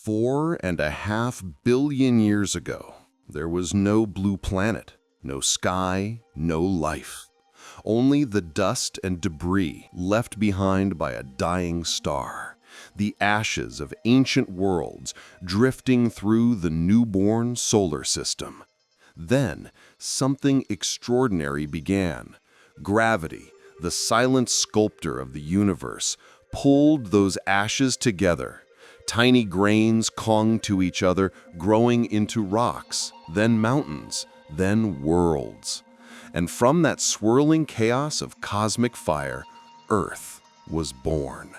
4.5 billion years ago, there was no blue planet, no sky, no life. Only the dust and debris left behind by a dying star, the ashes of ancient worlds drifting through the newborn solar system. Then, something extraordinary began. Gravity, the silent sculptor of the universe, pulled those ashes together. Tiny grains clung to each other, growing into rocks, then mountains, then worlds. And from that swirling chaos of cosmic fire, Earth was born.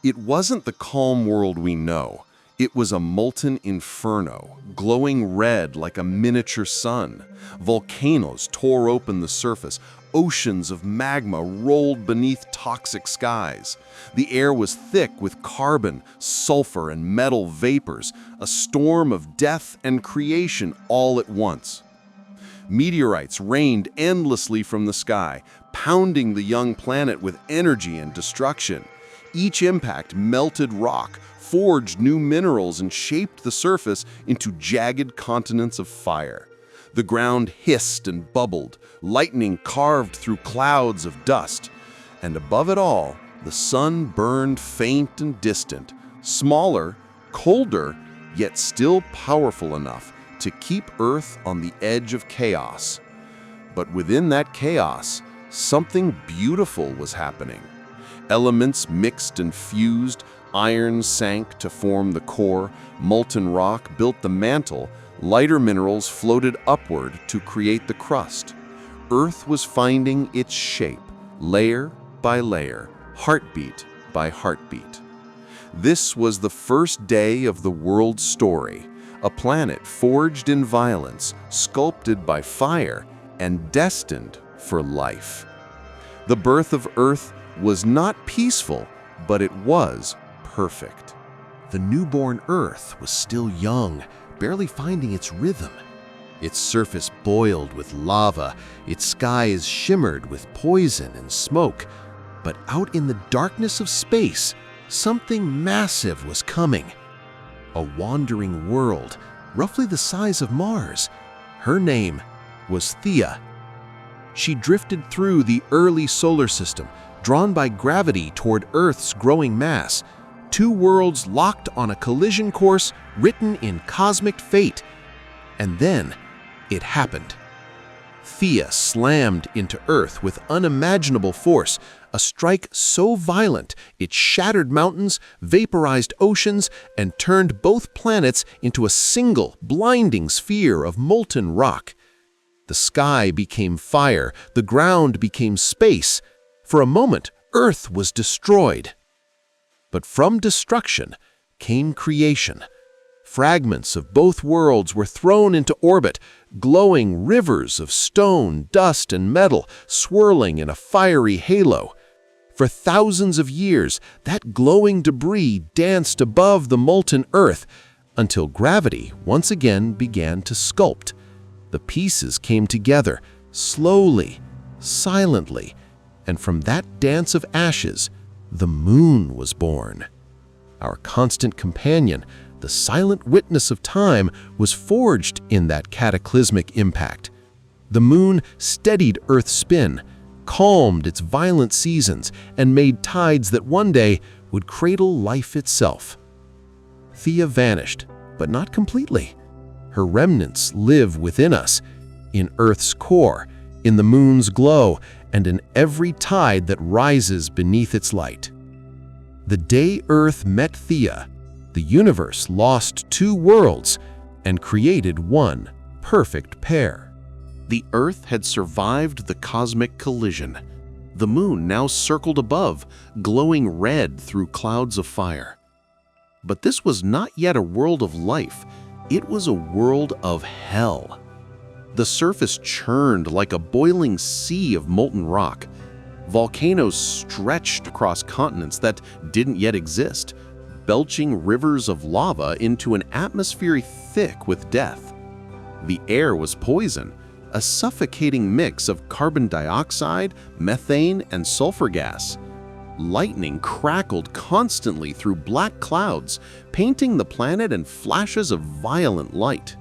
It wasn't the calm world we know. It was a molten inferno, glowing red like a miniature sun. Volcanoes tore open the surface. Oceans of magma rolled beneath toxic skies. The air was thick with carbon, sulfur, and metal vapors, a storm of death and creation all at once. Meteorites rained endlessly from the sky, pounding the young planet with energy and destruction. Each impact melted rock, forged new minerals, and shaped the surface into jagged continents of fire. The ground hissed and bubbled, lightning carved through clouds of dust. And above it all, the sun burned faint and distant, smaller, colder, yet still powerful enough to keep Earth on the edge of chaos. But within that chaos, something beautiful was happening. Elements mixed and fused, iron sank to form the core, molten rock built the mantle, lighter minerals floated upward to create the crust. Earth was finding its shape, layer by layer, heartbeat by heartbeat. This was the first day of the world's story, a planet forged in violence, sculpted by fire, and destined for life. The birth of Earth was not peaceful, but it was perfect. The newborn Earth was still young, barely finding its rhythm. Its surface boiled with lava, its skies shimmered with poison and smoke. But out in the darkness of space, something massive was coming. A wandering world, roughly the size of Mars. Her name was Theia. She drifted through the early solar system, drawn by gravity toward Earth's growing mass. Two worlds locked on a collision course written in cosmic fate. And then it happened. Theia slammed into Earth with unimaginable force, a strike so violent it shattered mountains, vaporized oceans, and turned both planets into a single, blinding sphere of molten rock. The sky became fire, the ground became space. For a moment, Earth was destroyed. But from destruction came creation. Fragments of both worlds were thrown into orbit, glowing rivers of stone, dust, and metal swirling in a fiery halo. For thousands of years, that glowing debris danced above the molten Earth until gravity once again began to sculpt. The pieces came together, slowly, silently, and from that dance of ashes, the moon was born. Our constant companion, the silent witness of time, was forged in that cataclysmic impact. The moon steadied Earth's spin, calmed its violent seasons, and made tides that one day would cradle life itself. Theia vanished, but not completely. Her remnants live within us, in Earth's core, in the moon's glow, and in every tide that rises beneath its light. The day Earth met Theia, the universe lost two worlds and created one perfect pair. The Earth had survived the cosmic collision. The moon now circled above, glowing red through clouds of fire. But this was not yet a world of life. It was a world of hell. The surface churned like a boiling sea of molten rock. Volcanoes stretched across continents that didn't yet exist, belching rivers of lava into an atmosphere thick with death. The air was poison, a suffocating mix of carbon dioxide, methane, and sulfur gas. Lightning crackled constantly through black clouds, painting the planet in flashes of violent light.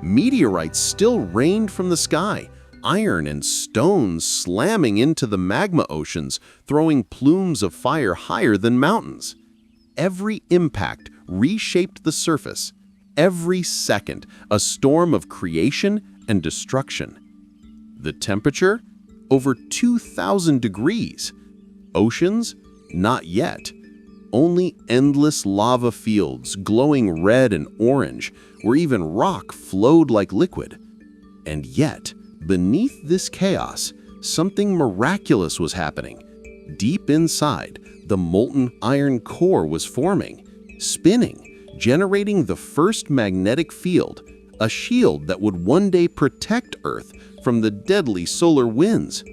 Meteorites still rained from the sky, iron and stones slamming into the magma oceans, throwing plumes of fire higher than mountains. Every impact reshaped the surface. Every second, a storm of creation and destruction. The temperature? Over 2,000 degrees. Oceans? Not yet. Only endless lava fields, glowing red and orange, where even rock flowed like liquid. And yet, beneath this chaos, something miraculous was happening. Deep inside, the molten iron core was forming, spinning, generating the first magnetic field, a shield that would one day protect Earth from the deadly solar winds.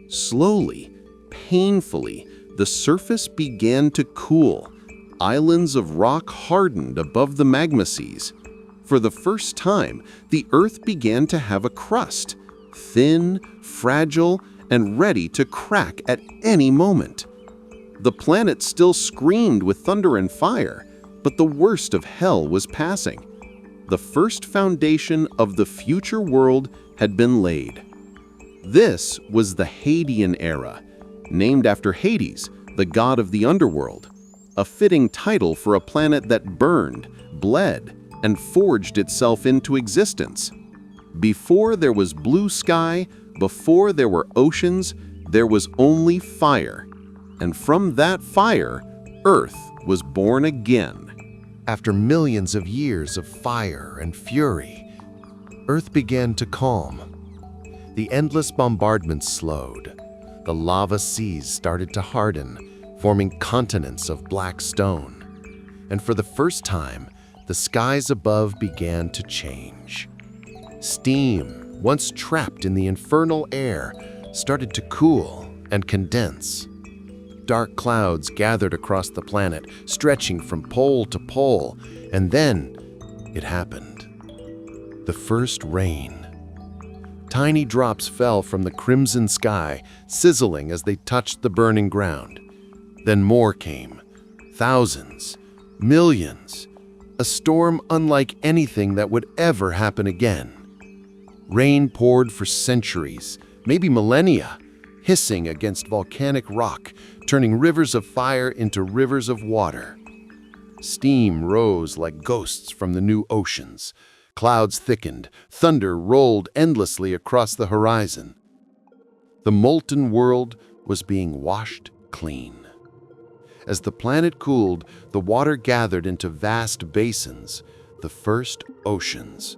Slowly, painfully, the surface began to cool. Islands of rock hardened above the magma seas. For the first time, the Earth began to have a crust, thin, fragile, and ready to crack at any moment. The planet still screamed with thunder and fire, but the worst of hell was passing. The first foundation of the future world had been laid. This was the Hadean era, named after Hades, the god of the underworld, a fitting title for a planet that burned, bled, and forged itself into existence. Before there was blue sky, before there were oceans, there was only fire. And from that fire, Earth was born again. After millions of years of fire and fury, Earth began to calm. The endless bombardment slowed. The lava seas started to harden, forming continents of black stone. And for the first time, the skies above began to change. Steam, once trapped in the infernal air, started to cool and condense. Dark clouds gathered across the planet, stretching from pole to pole, and then it happened. The first rain. Tiny drops fell from the crimson sky, sizzling as they touched the burning ground. Then more came. Thousands, millions. A storm unlike anything that would ever happen again. Rain poured for centuries, maybe millennia, hissing against volcanic rock, turning rivers of fire into rivers of water. Steam rose like ghosts from the new oceans. Clouds thickened, thunder rolled endlessly across the horizon. The molten world was being washed clean. As the planet cooled, the water gathered into vast basins, the first oceans.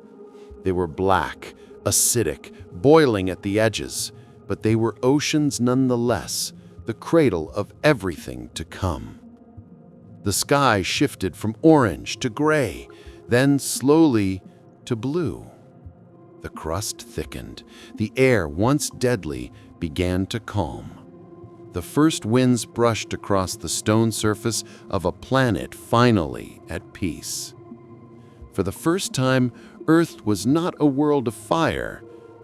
They were black, acidic, boiling at the edges, but they were oceans nonetheless, the cradle of everything to come. The sky shifted from orange to gray, then slowly to blue. The crust thickened. The air, once deadly, began to calm. The first winds brushed across the stone surface of a planet finally at peace. For the first time, Earth was not a world of fire,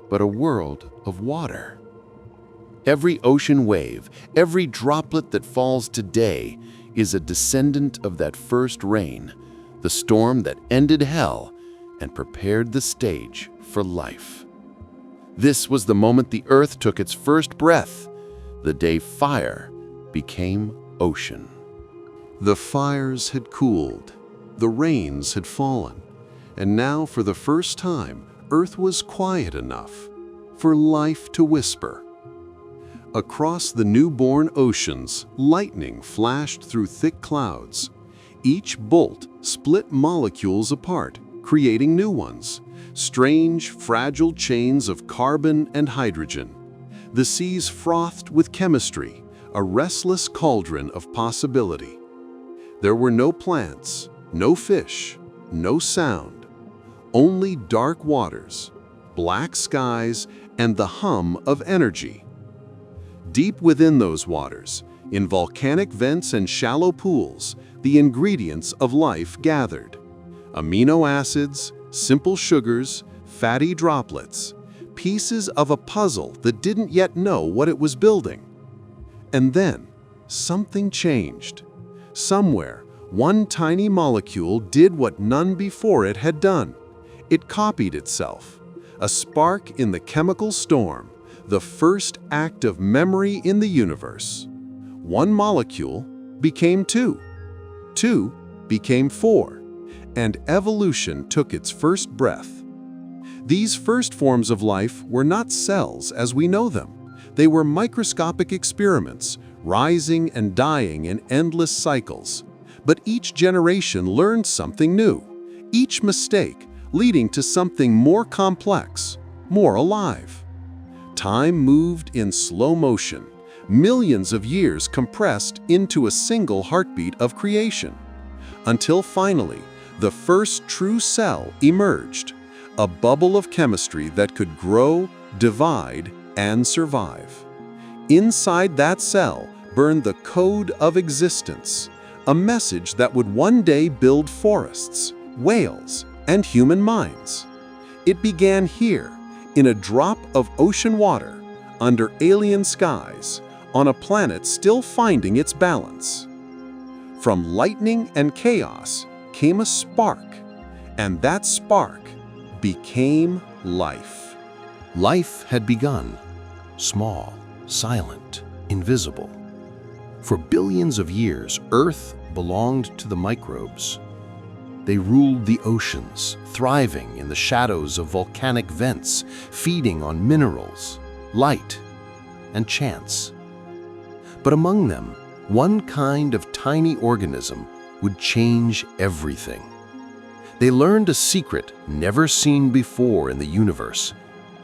but a world of water. Every ocean wave, every droplet that falls today is a descendant of that first rain, the storm that ended hell and prepared the stage for life. This was the moment the Earth took its first breath, the day fire became ocean. The fires had cooled, the rains had fallen, and now for the first time, Earth was quiet enough for life to whisper. Across the newborn oceans, lightning flashed through thick clouds. Each bolt split molecules apart, creating new ones, strange, fragile chains of carbon and hydrogen. The seas frothed with chemistry, a restless cauldron of possibility. There were no plants, no fish, no sound, only dark waters, black skies, and the hum of energy. Deep within those waters, in volcanic vents and shallow pools, the ingredients of life gathered. Amino acids, simple sugars, fatty droplets, pieces of a puzzle that didn't yet know what it was building. And then, something changed. Somewhere, one tiny molecule did what none before it had done. It copied itself. A spark in the chemical storm, the first act of memory in the universe. One molecule became two. Two became four. And evolution took its first breath. These first forms of life were not cells as we know them. They were microscopic experiments, rising and dying in endless cycles. But each generation learned something new, each mistake leading to something more complex, more alive. Time moved in slow motion, millions of years compressed into a single heartbeat of creation, until finally, the first true cell emerged, a bubble of chemistry that could grow, divide, and survive. Inside that cell burned the code of existence, a message that would one day build forests, whales, and human minds. It began here, in a drop of ocean water, under alien skies, on a planet still finding its balance. From lightning and chaos came a spark, and that spark became life. Life had begun, small, silent, invisible. For billions of years, Earth belonged to the microbes. They ruled the oceans, thriving in the shadows of volcanic vents, feeding on minerals, light, and chance. But among them, one kind of tiny organism would change everything. They learned a secret never seen before in the universe: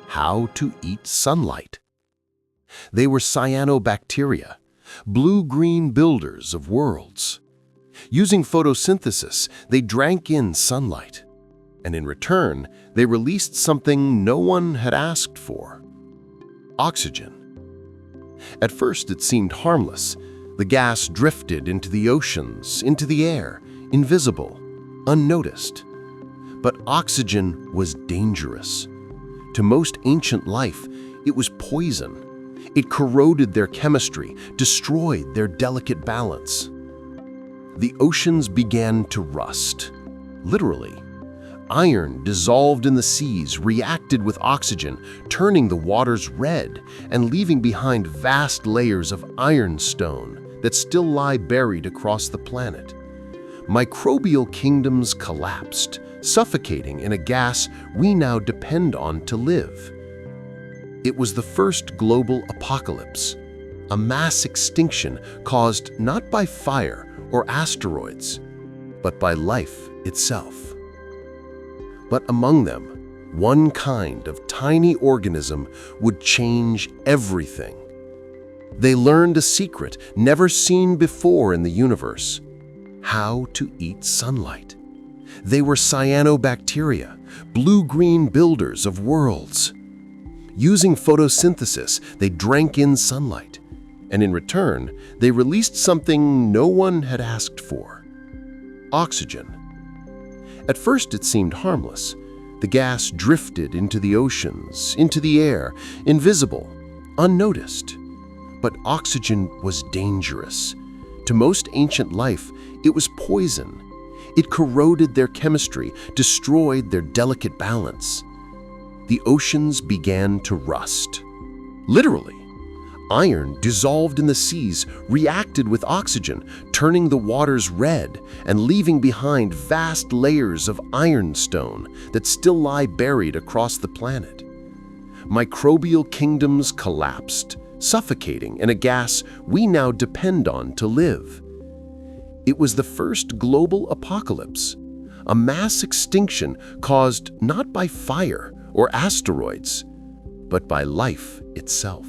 how to eat sunlight. They were cyanobacteria, blue-green builders of worlds. Using photosynthesis, they drank in sunlight, and in return, they released something no one had asked for: oxygen. At first, it seemed harmless. The gas drifted into the oceans, into the air, invisible, unnoticed. But oxygen was dangerous. To most ancient life, it was poison. It corroded their chemistry, destroyed their delicate balance. The oceans began to rust, literally. Iron dissolved in the seas reacted with oxygen, turning the waters red and leaving behind vast layers of ironstone that still lie buried across the planet. Microbial kingdoms collapsed, suffocating in a gas we now depend on to live. It was the first global apocalypse, a mass extinction caused not by fire or asteroids, but by life itself. But among them, one kind of tiny organism would change everything. They learned a secret never seen before in the universe: how to eat sunlight. They were cyanobacteria, blue-green builders of worlds. Using photosynthesis, they drank in sunlight, and in return, they released something no one had asked for: oxygen. At first, it seemed harmless. The gas drifted into the oceans, into the air, invisible, unnoticed. But oxygen was dangerous. To most ancient life, it was poison. It corroded their chemistry, destroyed their delicate balance. The oceans began to rust. Literally. Iron dissolved in the seas reacted with oxygen, turning the waters red and leaving behind vast layers of ironstone that still lie buried across the planet. Microbial kingdoms collapsed, suffocating in a gas we now depend on to live. It was the first global apocalypse, a mass extinction caused not by fire or asteroids, but by life itself.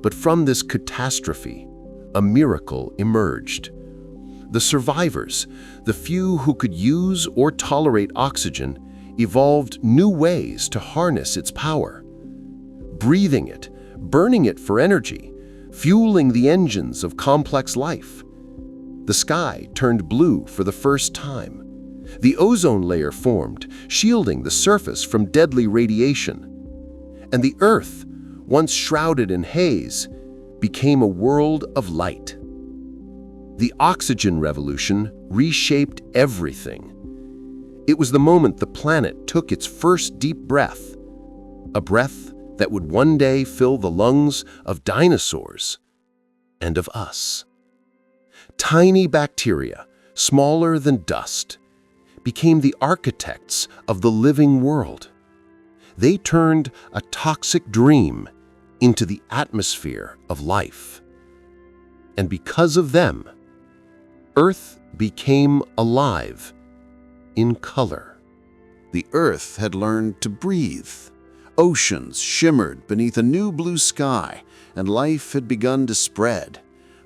But from this catastrophe, a miracle emerged. The survivors, the few who could use or tolerate oxygen, evolved new ways to harness its power. Breathing it, burning it for energy, fueling the engines of complex life. The sky turned blue for the first time. The ozone layer formed, shielding the surface from deadly radiation. And the Earth, once shrouded in haze, became a world of light. The oxygen revolution reshaped everything. It was the moment the planet took its first deep breath, a breath that would one day fill the lungs of dinosaurs and of us. Tiny bacteria, smaller than dust, became the architects of the living world. They turned a toxic dream into the atmosphere of life. And because of them, Earth became alive in color. The Earth had learned to breathe. Oceans shimmered beneath a new blue sky, and life had begun to spread.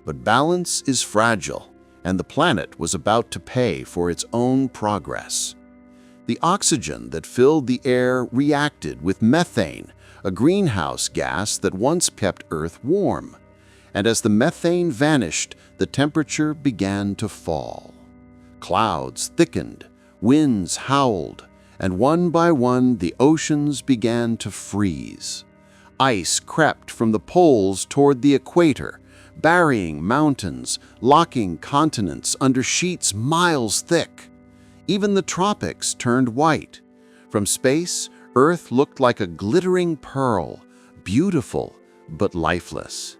But balance is fragile, and the planet was about to pay for its own progress. The oxygen that filled the air reacted with methane, a greenhouse gas that once kept Earth warm. And as the methane vanished, the temperature began to fall. Clouds thickened, winds howled, and one by one the oceans began to freeze. Ice crept from the poles toward the equator, burying mountains, locking continents under sheets miles thick. Even the tropics turned white. From space, Earth looked like a glittering pearl, beautiful but lifeless.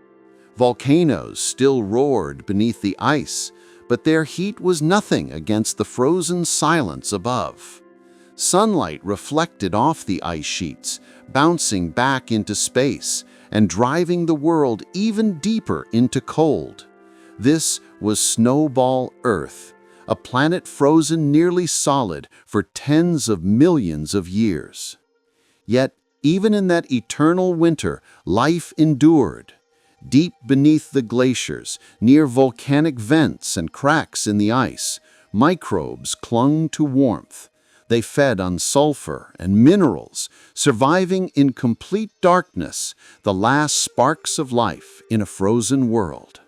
Volcanoes still roared beneath the ice, but their heat was nothing against the frozen silence above. Sunlight reflected off the ice sheets, bouncing back into space and driving the world even deeper into cold. This was Snowball Earth, a planet frozen nearly solid for tens of millions of years. Yet, even in that eternal winter, life endured. Deep beneath the glaciers, near volcanic vents and cracks in the ice, microbes clung to warmth. They fed on sulfur and minerals, surviving in complete darkness, the last sparks of life in a frozen world.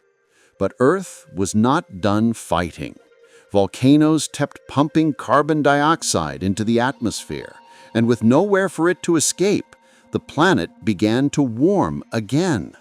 But Earth was not done fighting. Volcanoes kept pumping carbon dioxide into the atmosphere, and with nowhere for it to escape, the planet began to warm again.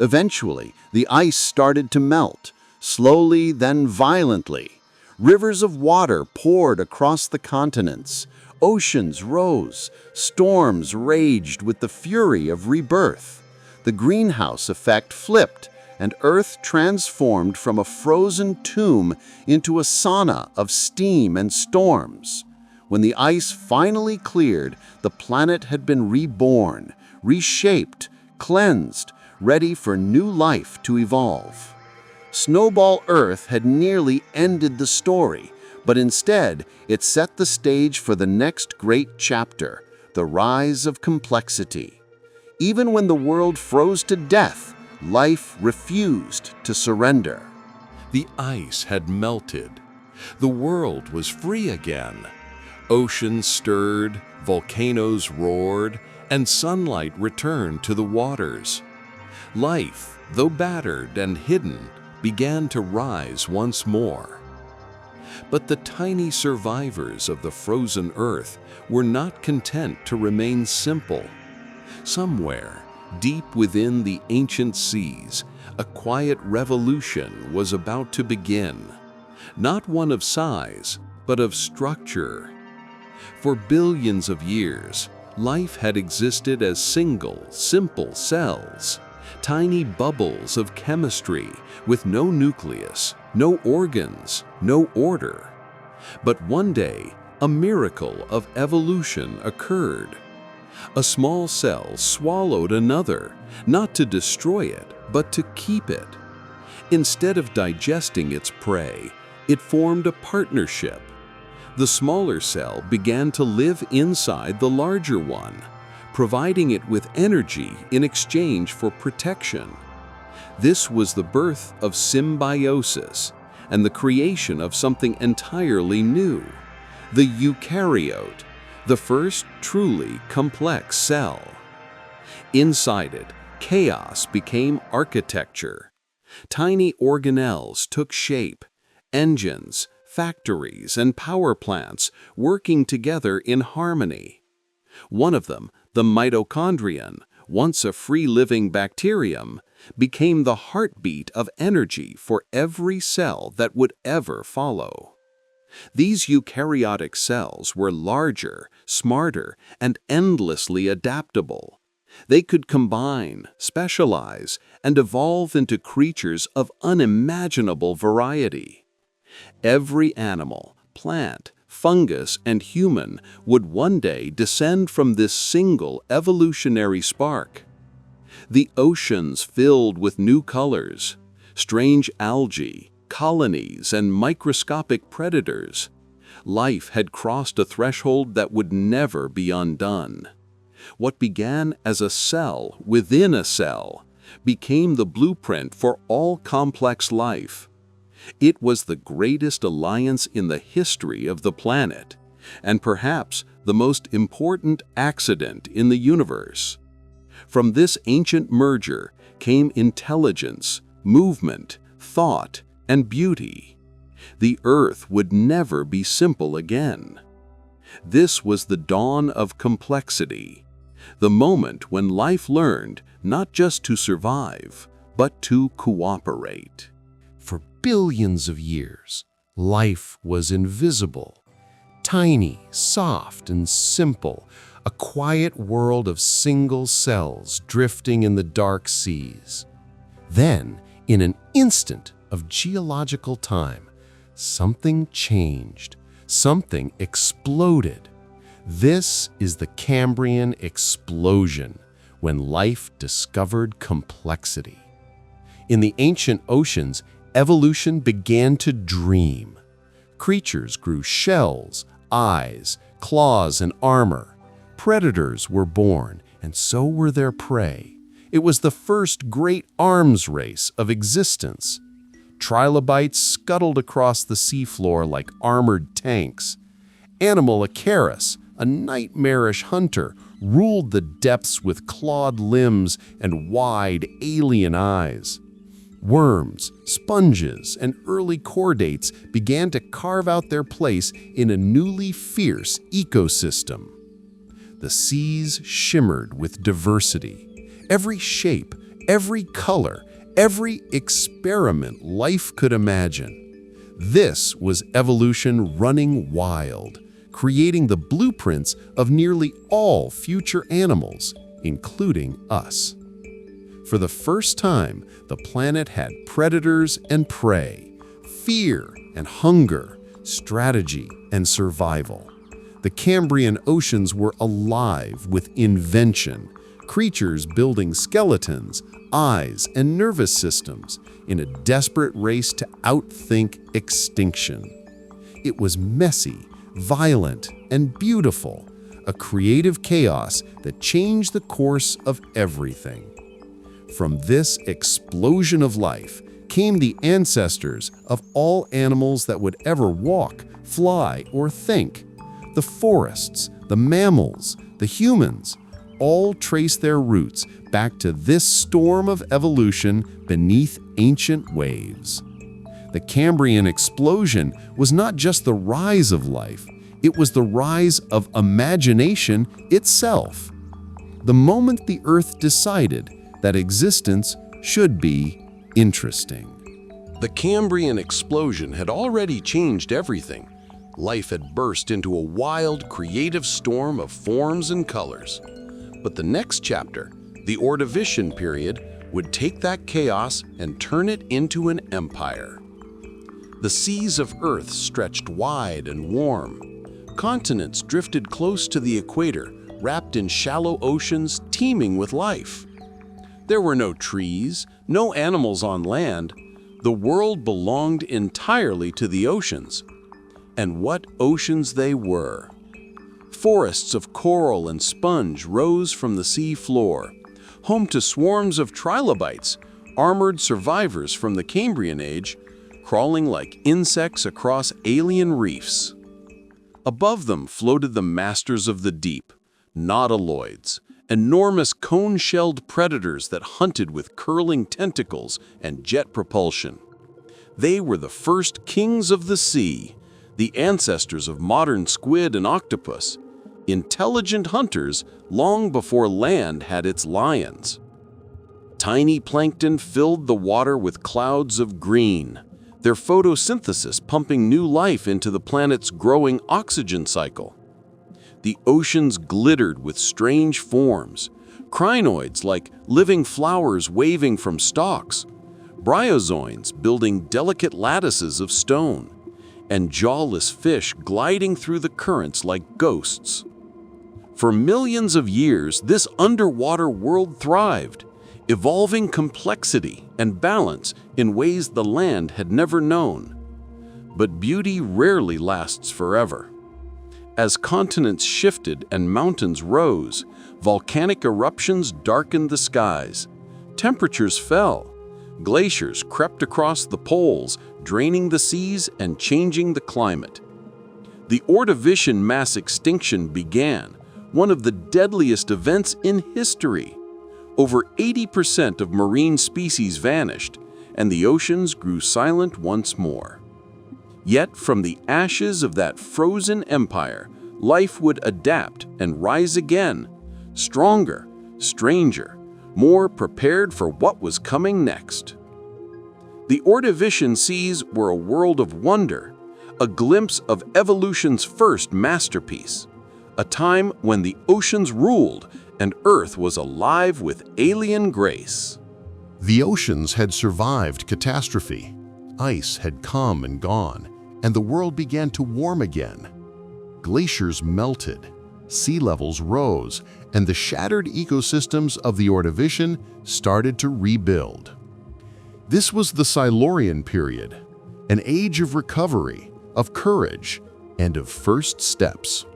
Eventually, the ice started to melt, slowly then violently. Rivers of water poured across the continents. Oceans rose. Storms raged with the fury of rebirth. The greenhouse effect flipped, and Earth transformed from a frozen tomb into a sauna of steam and storms. When the ice finally cleared, the planet had been reborn, reshaped, cleansed, ready for new life to evolve. Snowball Earth had nearly ended the story, but instead it set the stage for the next great chapter, the rise of complexity. Even when the world froze to death, life refused to surrender. The ice had melted. The world was free again. Oceans stirred, volcanoes roared, and sunlight returned to the waters. Life, though battered and hidden, began to rise once more. But the tiny survivors of the frozen Earth were not content to remain simple. Somewhere, deep within the ancient seas, a quiet revolution was about to begin. Not one of size, but of structure. For billions of years, life had existed as single, simple cells. Tiny bubbles of chemistry with no nucleus, no organs, no order. But one day, a miracle of evolution occurred. A small cell swallowed another, not to destroy it, but to keep it. Instead of digesting its prey, it formed a partnership. The smaller cell began to live inside the larger one, providing it with energy in exchange for protection. This was the birth of symbiosis and the creation of something entirely new, the eukaryote, the first truly complex cell. Inside it, chaos became architecture. Tiny organelles took shape, engines, factories, and power plants working together in harmony. One of them, the mitochondrion, once a free-living bacterium, became the heartbeat of energy for every cell that would ever follow. These eukaryotic cells were larger, smarter, and endlessly adaptable. They could combine, specialize, and evolve into creatures of unimaginable variety. Every animal, plant, fungus, and human would one day descend from this single evolutionary spark. The oceans filled with new colors, strange algae, colonies, and microscopic predators. Life had crossed a threshold that would never be undone. What began as a cell within a cell became the blueprint for all complex life. It was the greatest alliance in the history of the planet, and perhaps the most important accident in the universe. From this ancient merger came intelligence, movement, thought, and beauty. The Earth would never be simple again. This was the dawn of complexity, the moment when life learned not just to survive, but to cooperate. For billions of years, life was invisible, tiny, soft, and simple, a quiet world of single cells drifting in the dark seas. Then, in an instant of geological time, something changed, something exploded. This is the Cambrian Explosion, when life discovered complexity. In the ancient oceans, evolution began to dream. Creatures grew shells, eyes, claws, and armor. Predators were born, and so were their prey. It was the first great arms race of existence. Trilobites scuttled across the seafloor like armored tanks. Animal Icarus, a nightmarish hunter, ruled the depths with clawed limbs and wide alien eyes. Worms, sponges, and early chordates began to carve out their place in a newly fierce ecosystem. The seas shimmered with diversity. Every shape, every color, every experiment life could imagine. This was evolution running wild, creating the blueprints of nearly all future animals, including us. For the first time, the planet had predators and prey, fear and hunger, strategy and survival. The Cambrian oceans were alive with invention, creatures building skeletons, eyes, and nervous systems in a desperate race to outthink extinction. It was messy, violent, and beautiful, a creative chaos that changed the course of everything. From this explosion of life came the ancestors of all animals that would ever walk, fly, or think. The forests, the mammals, the humans, all trace their roots back to this storm of evolution beneath ancient waves. The Cambrian Explosion was not just the rise of life, it was the rise of imagination itself. The moment the Earth decided that existence should be interesting. The Cambrian Explosion had already changed everything. Life had burst into a wild, creative storm of forms and colors. But the next chapter, the Ordovician period, would take that chaos and turn it into an empire. The seas of Earth stretched wide and warm. Continents drifted close to the equator, wrapped in shallow oceans teeming with life. There were no trees, no animals on land. The world belonged entirely to the oceans. And what oceans they were! Forests of coral and sponge rose from the sea floor, home to swarms of trilobites, armored survivors from the Cambrian Age, crawling like insects across alien reefs. Above them floated the masters of the deep, nautiloids, enormous cone-shelled predators that hunted with curling tentacles and jet propulsion. They were the first kings of the sea, the ancestors of modern squid and octopus, intelligent hunters long before land had its lions. Tiny plankton filled the water with clouds of green, their photosynthesis pumping new life into the planet's growing oxygen cycle. The oceans glittered with strange forms, crinoids like living flowers waving from stalks, bryozoans building delicate lattices of stone, and jawless fish gliding through the currents like ghosts. For millions of years, this underwater world thrived, evolving complexity and balance in ways the land had never known. But beauty rarely lasts forever. As continents shifted and mountains rose, volcanic eruptions darkened the skies. Temperatures fell. Glaciers crept across the poles, draining the seas and changing the climate. The Ordovician mass extinction began, one of the deadliest events in history. Over 80% of marine species vanished, and the oceans grew silent once more. Yet from the ashes of that frozen empire, life would adapt and rise again, stronger, stranger, more prepared for what was coming next. The Ordovician Seas were a world of wonder, a glimpse of evolution's first masterpiece, a time when the oceans ruled and Earth was alive with alien grace. The oceans had survived catastrophe. Ice had come and gone, and the world began to warm again. Glaciers melted, sea levels rose, and the shattered ecosystems of the Ordovician started to rebuild. This was the Silurian period, an age of recovery, of courage, and of first steps.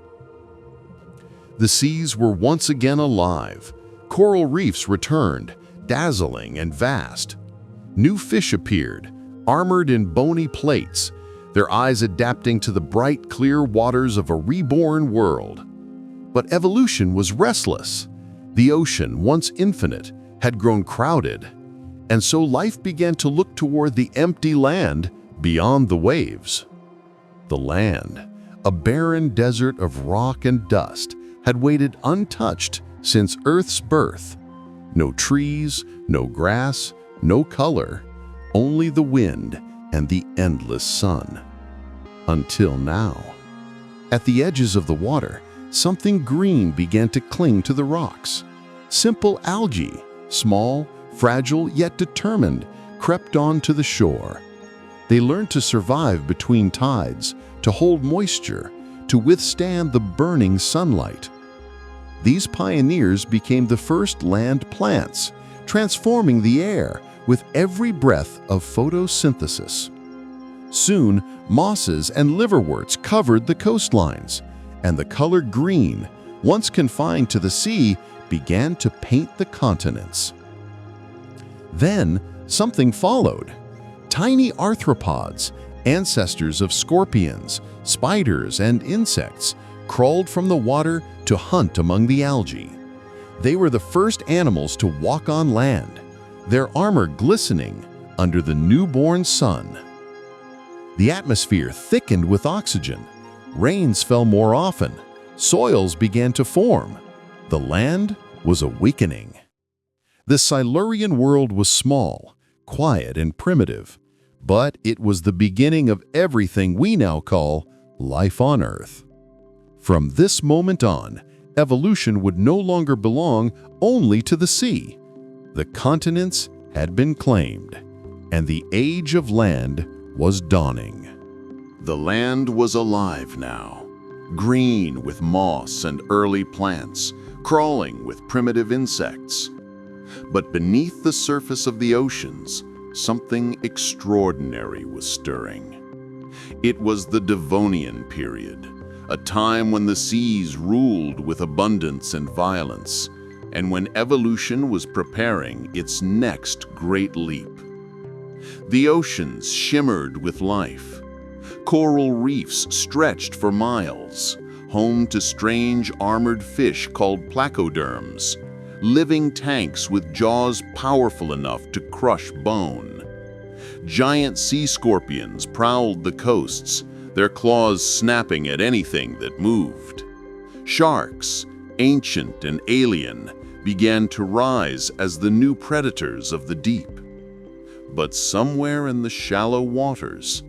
The seas were once again alive. Coral reefs returned, dazzling and vast. New fish appeared, armored in bony plates, their eyes adapting to the bright, clear waters of a reborn world. But evolution was restless. The ocean, once infinite, had grown crowded, and so life began to look toward the empty land beyond the waves. The land, a barren desert of rock and dust, had waited untouched since Earth's birth. No trees, no grass, no color, only the wind and the endless sun. Until now. At the edges of the water, something green began to cling to the rocks. Simple algae, small, fragile yet determined, crept onto the shore. They learned to survive between tides, to hold moisture, to withstand the burning sunlight. These pioneers became the first land plants, transforming the air with every breath of photosynthesis. Soon, mosses and liverworts covered the coastlines, and the color green, once confined to the sea, began to paint the continents. Then, something followed. Tiny arthropods, ancestors of scorpions, spiders, and insects, crawled from the water to hunt among the algae. They were the first animals to walk on land, their armor glistening under the newborn sun. The atmosphere thickened with oxygen, rains fell more often, soils began to form. The land was awakening. The Silurian world was small, quiet, and primitive, but it was the beginning of everything we now call life on Earth. From this moment on, evolution would no longer belong only to the sea. The continents had been claimed, and the age of land was dawning. The land was alive now, green with moss and early plants, crawling with primitive insects. But beneath the surface of the oceans, something extraordinary was stirring. It was the Devonian period, a time when the seas ruled with abundance and violence, and when evolution was preparing its next great leap. The oceans shimmered with life. Coral reefs stretched for miles, home to strange armored fish called placoderms, living tanks with jaws powerful enough to crush bone. Giant sea scorpions prowled the coasts, their claws snapping at anything that moved. Sharks, ancient and alien, began to rise as the new predators of the deep. But somewhere in the shallow waters,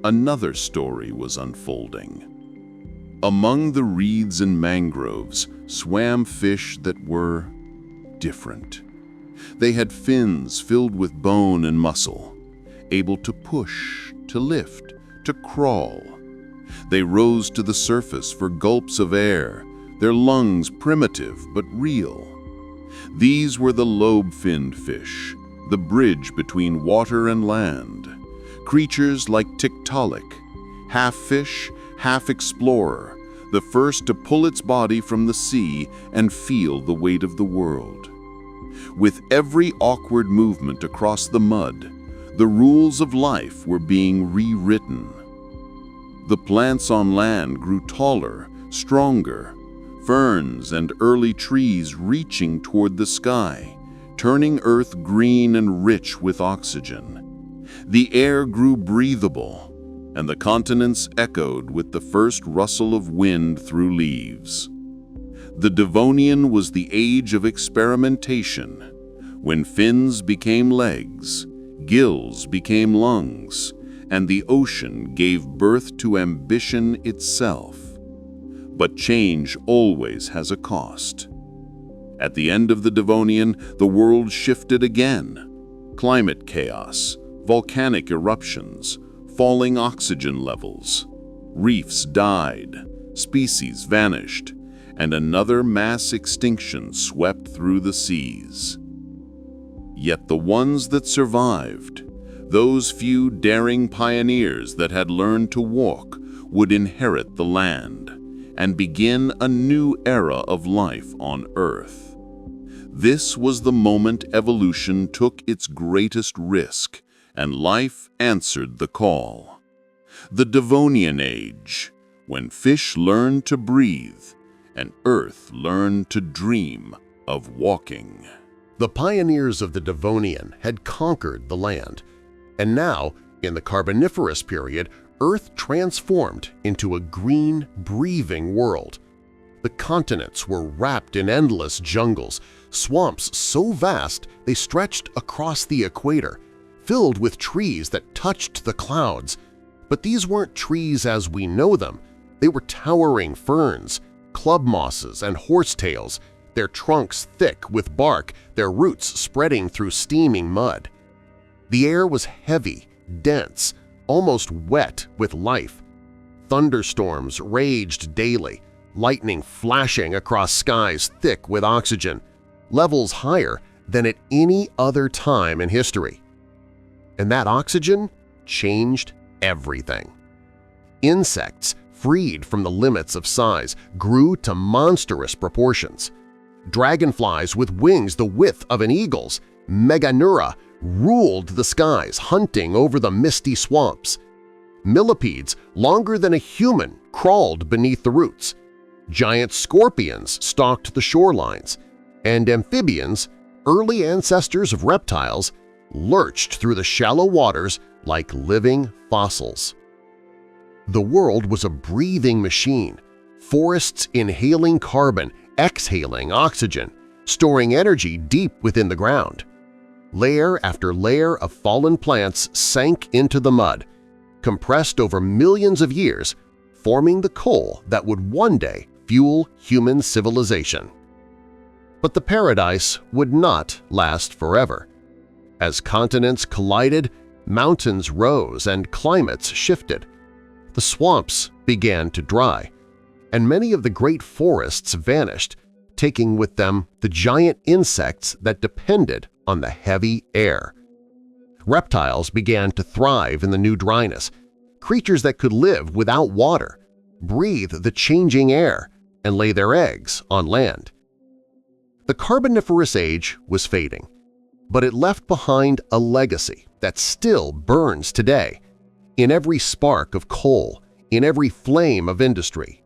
another story was unfolding. Among the reeds and mangroves swam fish that were different. They had fins filled with bone and muscle, able to push, to lift, to crawl. They rose to the surface for gulps of air, their lungs primitive but real. These were the lobe-finned fish, the bridge between water and land. Creatures like Tiktaalik, half fish, half explorer, the first to pull its body from the sea and feel the weight of the world. With every awkward movement across the mud, the rules of life were being rewritten. The plants on land grew taller, stronger, ferns and early trees reaching toward the sky, turning Earth green and rich with oxygen. The air grew breathable, and the continents echoed with the first rustle of wind through leaves. The Devonian was the age of experimentation, when fins became legs, gills became lungs, and the ocean gave birth to ambition itself. But change always has a cost. At the end of the Devonian, the world shifted again. Climate chaos, volcanic eruptions, falling oxygen levels. Reefs died, species vanished, and another mass extinction swept through the seas. Yet the ones that survived, those few daring pioneers that had learned to walk, would inherit the land and begin a new era of life on Earth. This was the moment evolution took its greatest risk, and life answered the call. The Devonian Age, when fish learned to breathe and Earth learned to dream of walking. The pioneers of the Devonian had conquered the land, and now, in the Carboniferous period, Earth transformed into a green, breathing world. The continents were wrapped in endless jungles, swamps so vast they stretched across the equator, filled with trees that touched the clouds. But these weren't trees as we know them. They were towering ferns, club mosses, and horsetails, their trunks thick with bark, their roots spreading through steaming mud. The air was heavy, dense, almost wet with life. Thunderstorms raged daily, lightning flashing across skies thick with oxygen, levels higher than at any other time in history. And that oxygen changed everything. Insects, freed from the limits of size, grew to monstrous proportions. Dragonflies with wings the width of an eagle's, Meganeura, ruled the skies, hunting over the misty swamps. Millipedes, longer than a human, crawled beneath the roots. Giant scorpions stalked the shorelines, and amphibians, early ancestors of reptiles, lurched through the shallow waters like living fossils. The world was a breathing machine, forests inhaling carbon, exhaling oxygen, storing energy deep within the ground. Layer after layer of fallen plants sank into the mud, compressed over millions of years, forming the coal that would one day fuel human civilization. But the paradise would not last forever. As continents collided, mountains rose and climates shifted. The swamps began to dry, and many of the great forests vanished, taking with them the giant insects that depended on the heavy air. Reptiles began to thrive in the new dryness, creatures that could live without water, breathe the changing air, and lay their eggs on land. The Carboniferous Age was fading, but it left behind a legacy that still burns today, in every spark of coal, in every flame of industry.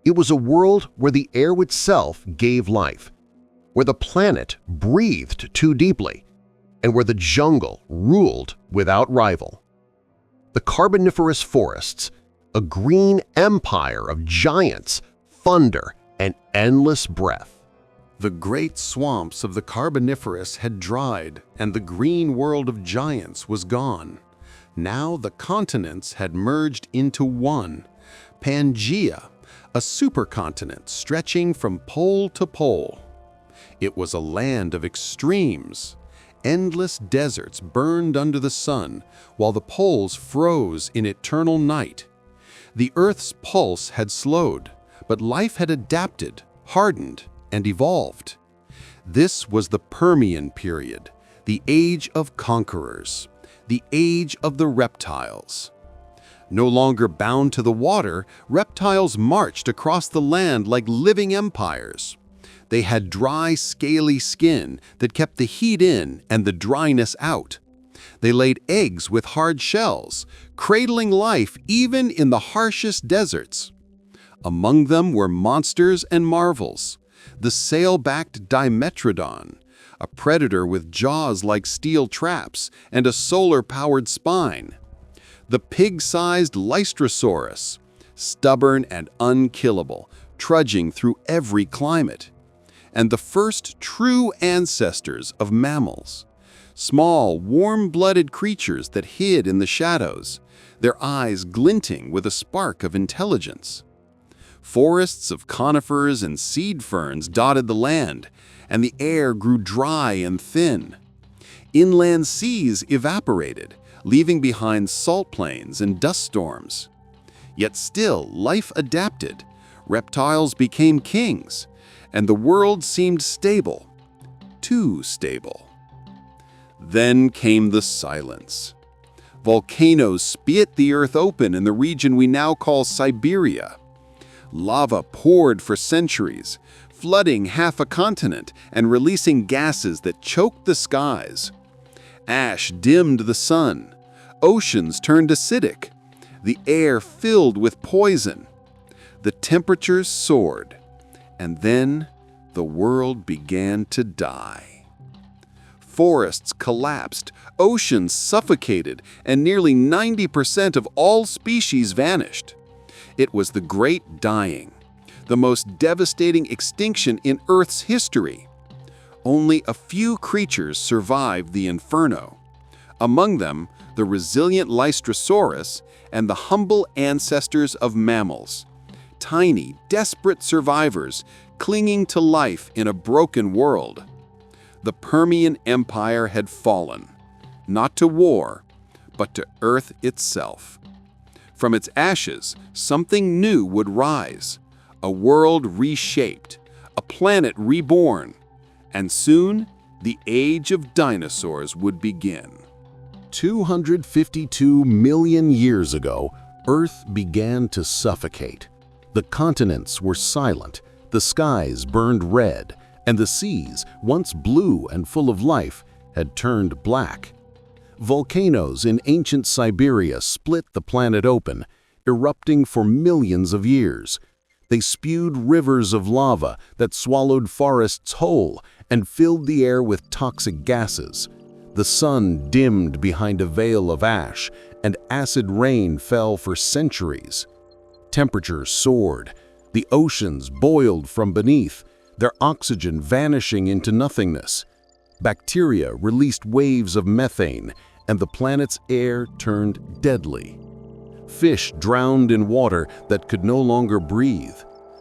It was a world where the air itself gave life, where the planet breathed too deeply, and where the jungle ruled without rival. The Carboniferous Forests, a green empire of giants, thunder, and endless breath. The great swamps of the Carboniferous had dried, and the green world of giants was gone. Now the continents had merged into one, Pangaea, a supercontinent stretching from pole to pole. It was a land of extremes. Endless deserts burned under the sun, while the poles froze in eternal night. The Earth's pulse had slowed, but life had adapted, hardened, and evolved. This was the Permian period, the age of conquerors, the age of the reptiles. No longer bound to the water, reptiles marched across the land like living empires. They had dry, scaly skin that kept the heat in and the dryness out. They laid eggs with hard shells, cradling life even in the harshest deserts. Among them were monsters and marvels. The sail-backed Dimetrodon, a predator with jaws like steel traps and a solar-powered spine. The pig-sized Lystrosaurus, stubborn and unkillable, trudging through every climate. And the first true ancestors of mammals. Small, warm-blooded creatures that hid in the shadows, their eyes glinting with a spark of intelligence. Forests of conifers and seed ferns dotted the land, and the air grew dry and thin. Inland seas evaporated, leaving behind salt plains and dust storms. Yet still, life adapted. Reptiles became kings, and the world seemed stable. Too stable. Then came the silence. Volcanoes split the earth open in the region we now call Siberia. Lava poured for centuries, flooding half a continent and releasing gases that choked the skies. Ash dimmed the sun. Oceans turned acidic. The air filled with poison. The temperatures soared. And then the world began to die. Forests collapsed, oceans suffocated, and nearly 90% of all species vanished. It was the Great Dying, the most devastating extinction in Earth's history. Only a few creatures survived the inferno. Among them, the resilient Lystrosaurus and the humble ancestors of mammals. Tiny, desperate survivors clinging to life in a broken world. The Permian Empire had fallen, not to war, but to Earth itself. From its ashes, something new would rise, a world reshaped, a planet reborn, and soon the age of dinosaurs would begin. 252 million years ago, Earth began to suffocate. The continents were silent, the skies burned red, and the seas, once blue and full of life, had turned black. Volcanoes in ancient Siberia split the planet open, erupting for millions of years. They spewed rivers of lava that swallowed forests whole and filled the air with toxic gases. The sun dimmed behind a veil of ash, and acid rain fell for centuries. Temperatures soared. The oceans boiled from beneath, their oxygen vanishing into nothingness. Bacteria released waves of methane, and the planet's air turned deadly. Fish drowned in water that could no longer breathe.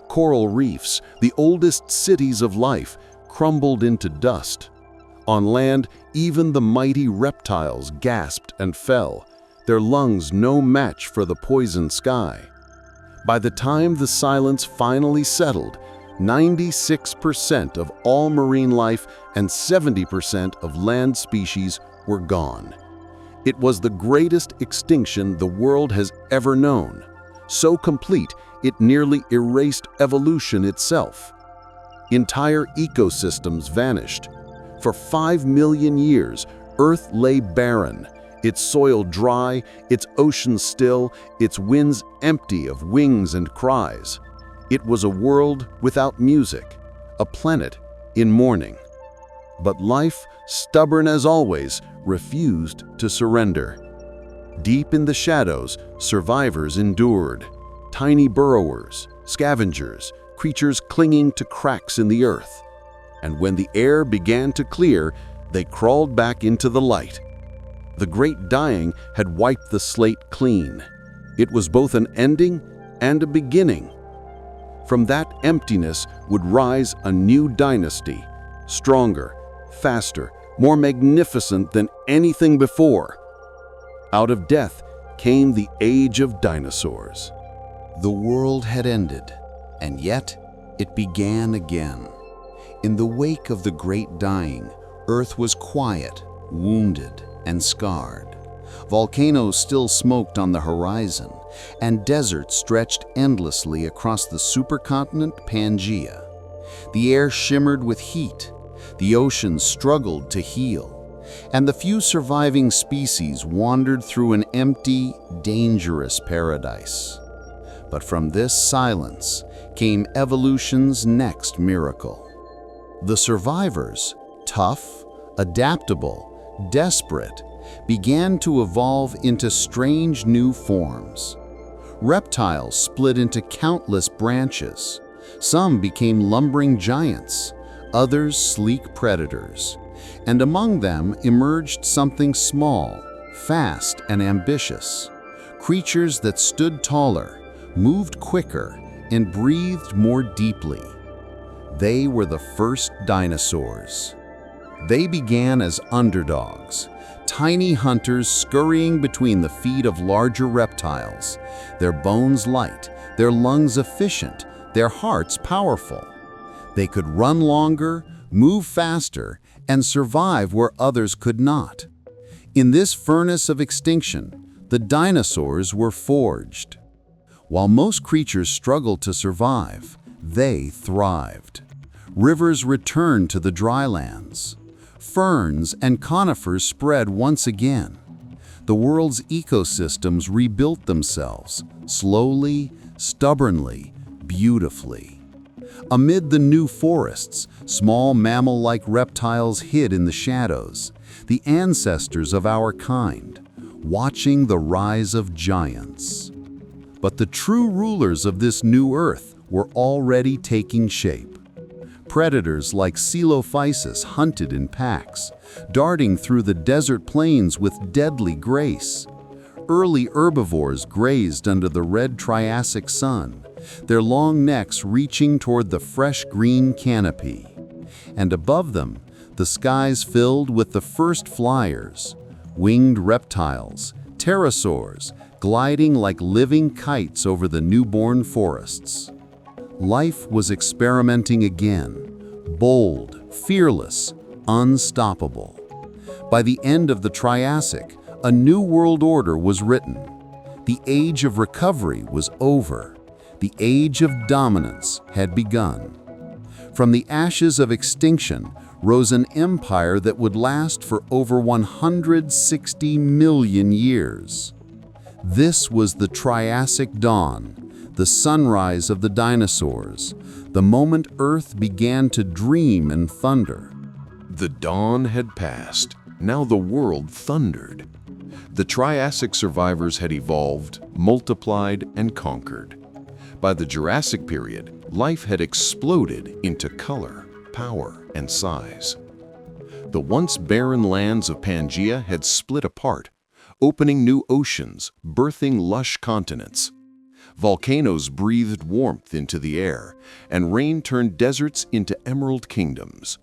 Coral reefs, the oldest cities of life, crumbled into dust. On land, even the mighty reptiles gasped and fell, their lungs no match for the poison sky. By the time the silence finally settled, 96% of all marine life and 70% of land species were gone. It was the greatest extinction the world has ever known, so complete it nearly erased evolution itself. Entire ecosystems vanished. For 5 million years, Earth lay barren, its soil dry, its oceans still, its winds empty of wings and cries. It was a world without music, a planet in mourning. But life, stubborn as always, refused to surrender. Deep in the shadows, survivors endured. Tiny burrowers, scavengers, creatures clinging to cracks in the earth. And when the air began to clear, they crawled back into the light. The Great Dying had wiped the slate clean. It was both an ending and a beginning. From that emptiness would rise a new dynasty, stronger, faster, more magnificent than anything before. Out of death came the age of dinosaurs. The world had ended, and yet it began again. In the wake of the Great Dying, Earth was quiet, wounded, and scarred. Volcanoes still smoked on the horizon, and deserts stretched endlessly across the supercontinent Pangaea. The air shimmered with heat, the oceans struggled to heal, and the few surviving species wandered through an empty, dangerous paradise. But from this silence came evolution's next miracle. The survivors, tough, adaptable, desperate, began to evolve into strange new forms. Reptiles split into countless branches. Some became lumbering giants, others sleek predators. And among them emerged something small, fast, and ambitious. Creatures that stood taller, moved quicker, and breathed more deeply. They were the first dinosaurs. They began as underdogs, tiny hunters scurrying between the feet of larger reptiles, their bones light, their lungs efficient, their hearts powerful. They could run longer, move faster, and survive where others could not. In this furnace of extinction, the dinosaurs were forged. While most creatures struggled to survive, they thrived. Rivers returned to the drylands. Ferns and conifers spread once again. The world's ecosystems rebuilt themselves, slowly, stubbornly, beautifully. Amid the new forests, small mammal-like reptiles hid in the shadows, the ancestors of our kind, watching the rise of giants. But the true rulers of this new Earth were already taking shape. Predators like Coelophysis hunted in packs, darting through the desert plains with deadly grace. Early herbivores grazed under the red Triassic sun, their long necks reaching toward the fresh green canopy. And above them, the skies filled with the first flyers, winged reptiles, pterosaurs, gliding like living kites over the newborn forests. Life was experimenting again, bold, fearless, unstoppable. By the end of the Triassic, a new world order was written. The age of recovery was over. The age of dominance had begun. From the ashes of extinction rose an empire that would last for over 160 million years. This was the Triassic Dawn, the sunrise of the dinosaurs, the moment Earth began to dream and thunder. The dawn had passed. Now the world thundered. The Triassic survivors had evolved, multiplied, and conquered. By the Jurassic period, life had exploded into color, power, and size. The once barren lands of Pangaea had split apart, opening new oceans, birthing lush continents. Volcanoes breathed warmth into the air, and rain turned deserts into emerald kingdoms.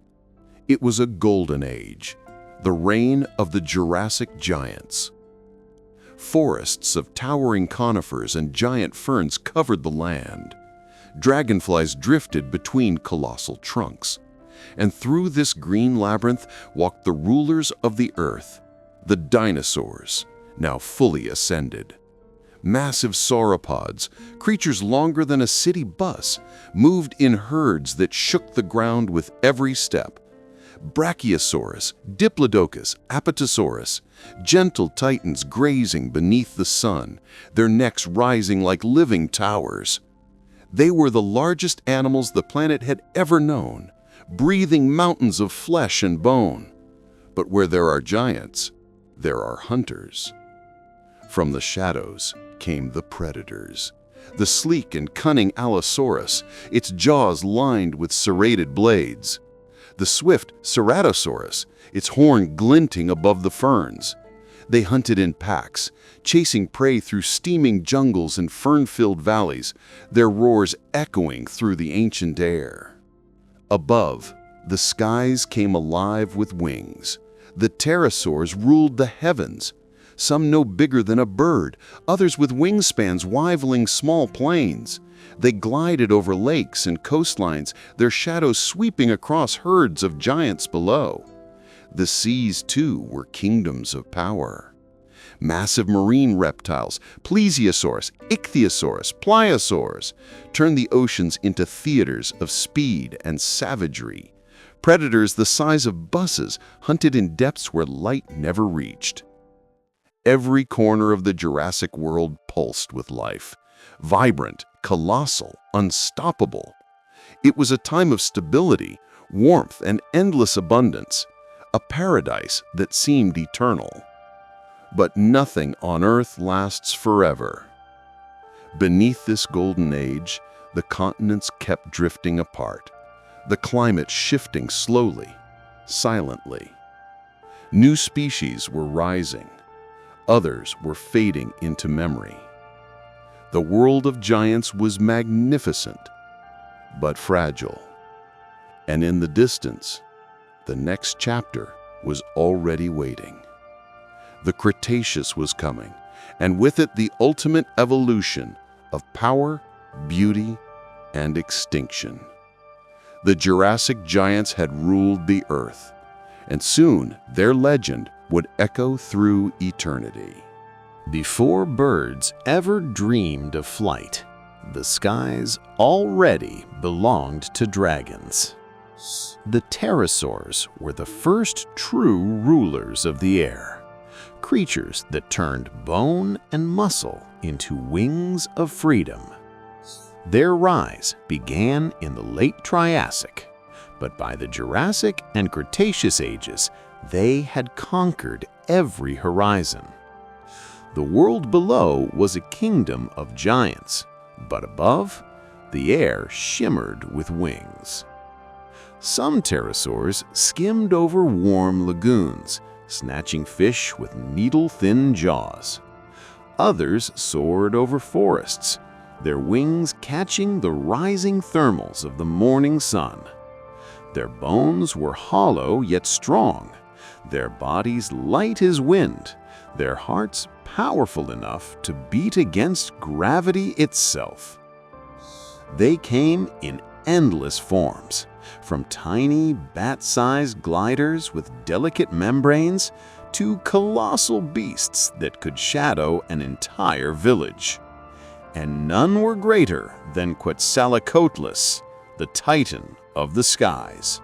It was a golden age, the reign of the Jurassic Giants. Forests of towering conifers and giant ferns covered the land. Dragonflies drifted between colossal trunks. And through this green labyrinth walked the rulers of the Earth, the dinosaurs, now fully ascended. Massive sauropods, creatures longer than a city bus, moved in herds that shook the ground with every step. Brachiosaurus, Diplodocus, Apatosaurus, gentle titans grazing beneath the sun, their necks rising like living towers. They were the largest animals the planet had ever known, breathing mountains of flesh and bone. But where there are giants, there are hunters. From the shadows came the predators. The sleek and cunning Allosaurus, its jaws lined with serrated blades. The swift Ceratosaurus, its horn glinting above the ferns. They hunted in packs, chasing prey through steaming jungles and fern-filled valleys, their roars echoing through the ancient air. Above, the skies came alive with wings. The pterosaurs ruled the heavens, some no bigger than a bird, others with wingspans rivaling small planes. They glided over lakes and coastlines, their shadows sweeping across herds of giants below. The seas, too, were kingdoms of power. Massive marine reptiles, plesiosaurs, ichthyosaurs, pliosaurs, turned the oceans into theaters of speed and savagery. Predators the size of buses hunted in depths where light never reached. Every corner of the Jurassic world pulsed with life. Vibrant, colossal, unstoppable. It was a time of stability, warmth, and endless abundance. A paradise that seemed eternal. But nothing on Earth lasts forever. Beneath this golden age, the continents kept drifting apart, the climate shifting slowly, silently. New species were rising. Others were fading into memory. The world of giants was magnificent, but fragile. And in the distance, the next chapter was already waiting. The Cretaceous was coming, and with it the ultimate evolution of power, beauty, and extinction. The Jurassic Giants had ruled the Earth, and soon their legend would echo through eternity. Before birds ever dreamed of flight, the skies already belonged to dragons. The pterosaurs were the first true rulers of the air, creatures that turned bone and muscle into wings of freedom. Their rise began in the late Triassic, but by the Jurassic and Cretaceous ages, they had conquered every horizon. The world below was a kingdom of giants, but above, the air shimmered with wings. Some pterosaurs skimmed over warm lagoons, snatching fish with needle-thin jaws. Others soared over forests, their wings catching the rising thermals of the morning sun. Their bones were hollow yet strong, their bodies light as wind, their hearts powerful enough to beat against gravity itself. They came in endless forms, from tiny bat-sized gliders with delicate membranes to colossal beasts that could shadow an entire village. And none were greater than Quetzalcoatlus, the titan of the skies.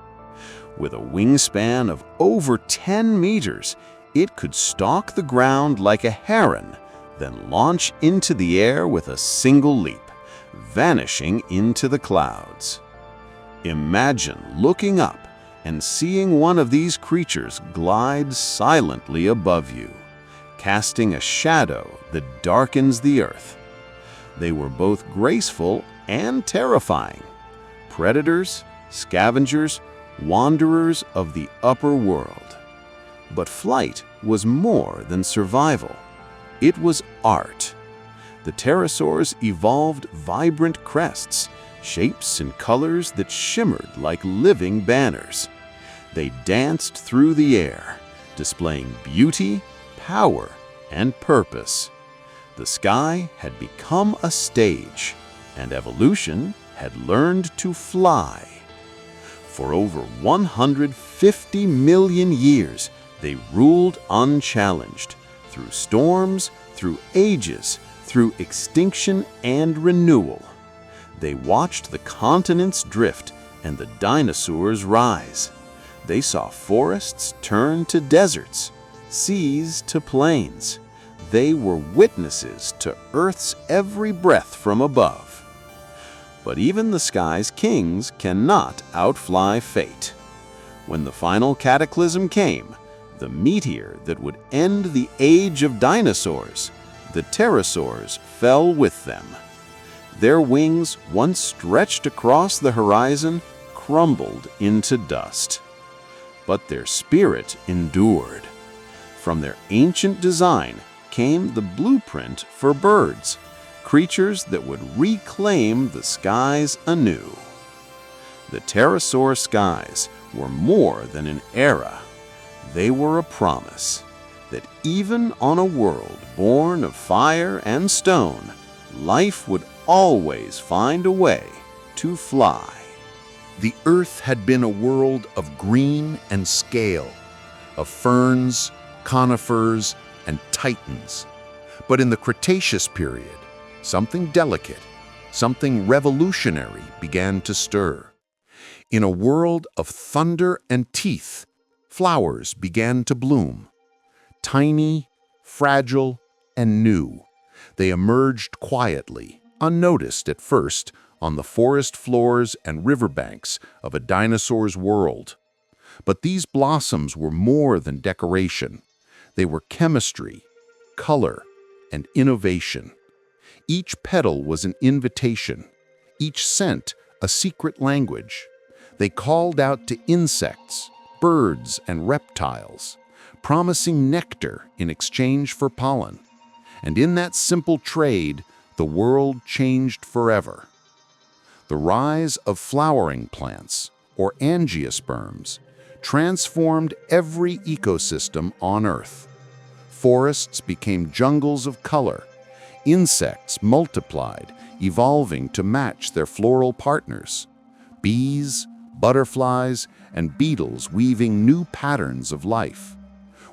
With a wingspan of over 10 meters, it could stalk the ground like a heron, then launch into the air with a single leap, vanishing into the clouds. Imagine looking up and seeing one of these creatures glide silently above you, casting a shadow that darkens the earth. They were both graceful and terrifying, predators, scavengers, wanderers of the upper world. But flight was more than survival. It was art. The pterosaurs evolved vibrant crests, shapes and colors that shimmered like living banners. They danced through the air, displaying beauty, power, and purpose. The sky had become a stage, and evolution had learned to fly. For over 150 million years, they ruled unchallenged, through storms, through ages, through extinction and renewal. They watched the continents drift and the dinosaurs rise. They saw forests turn to deserts, seas to plains. They were witnesses to Earth's every breath from above. But even the sky's kings cannot outfly fate. When the final cataclysm came, the meteor that would end the age of dinosaurs, the pterosaurs fell with them. Their wings, once stretched across the horizon, crumbled into dust. But their spirit endured. From their ancient design came the blueprint for birds, creatures that would reclaim the skies anew. The Pterosaur Skies were more than an era. They were a promise that even on a world born of fire and stone, life would always find a way to fly. The Earth had been a world of green and scale, of ferns, conifers, and titans. But in the Cretaceous period, something delicate, something revolutionary began to stir. In a world of thunder and teeth, flowers began to bloom. Tiny, fragile, and new, they emerged quietly, unnoticed at first, on the forest floors and riverbanks of a dinosaur's world. But these blossoms were more than decoration. They were chemistry, color, and innovation. Each petal was an invitation, each scent a secret language. They called out to insects, birds, and reptiles, promising nectar in exchange for pollen. And in that simple trade, the world changed forever. The rise of flowering plants, or angiosperms, transformed every ecosystem on Earth. Forests became jungles of color. Insects multiplied, evolving to match their floral partners. Bees, butterflies, and beetles weaving new patterns of life.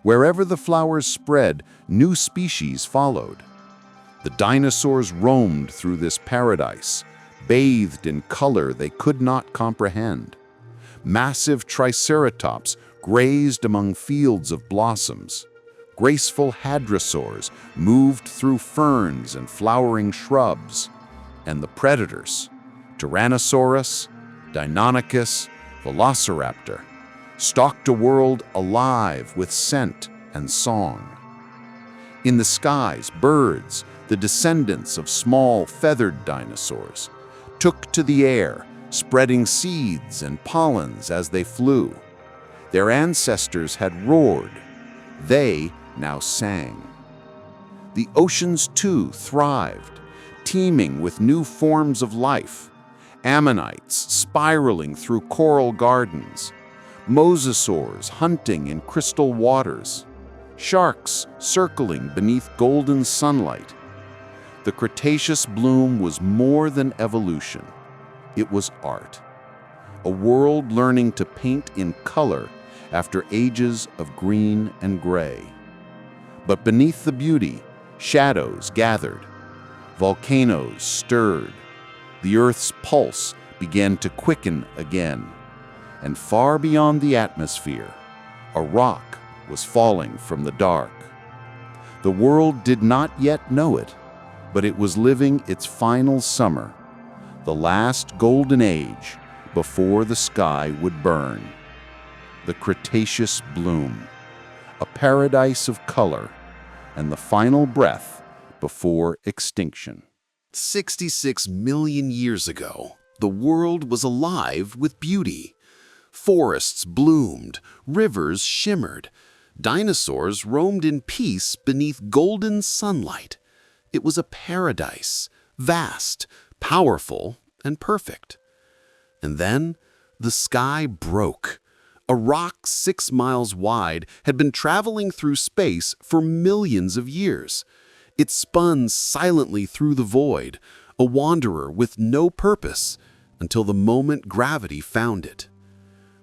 Wherever the flowers spread, new species followed. The dinosaurs roamed through this paradise, bathed in color they could not comprehend. Massive triceratops grazed among fields of blossoms. Graceful hadrosaurs moved through ferns and flowering shrubs. And the predators, Tyrannosaurus, Deinonychus, Velociraptor, stalked a world alive with scent and song. In the skies, birds, the descendants of small feathered dinosaurs, took to the air, spreading seeds and pollens as they flew. Their ancestors had roared. They now sang. The oceans, too, thrived, teeming with new forms of life. Ammonites spiraling through coral gardens, mosasaurs hunting in crystal waters, sharks circling beneath golden sunlight. The Cretaceous bloom was more than evolution. It was art. A world learning to paint in color after ages of green and gray. But beneath the beauty, shadows gathered. Volcanoes stirred. The Earth's pulse began to quicken again. And far beyond the atmosphere, a rock was falling from the dark. The world did not yet know it, but it was living its final summer, the last golden age before the sky would burn. The Cretaceous bloom, a paradise of color, and the final breath before extinction. 66 million years ago, the world was alive with beauty. Forests bloomed, rivers shimmered, dinosaurs roamed in peace beneath golden sunlight. It was a paradise, vast, powerful, and perfect. And then the sky broke. A rock 6 miles wide had been traveling through space for millions of years. It spun silently through the void, a wanderer with no purpose, until the moment gravity found it.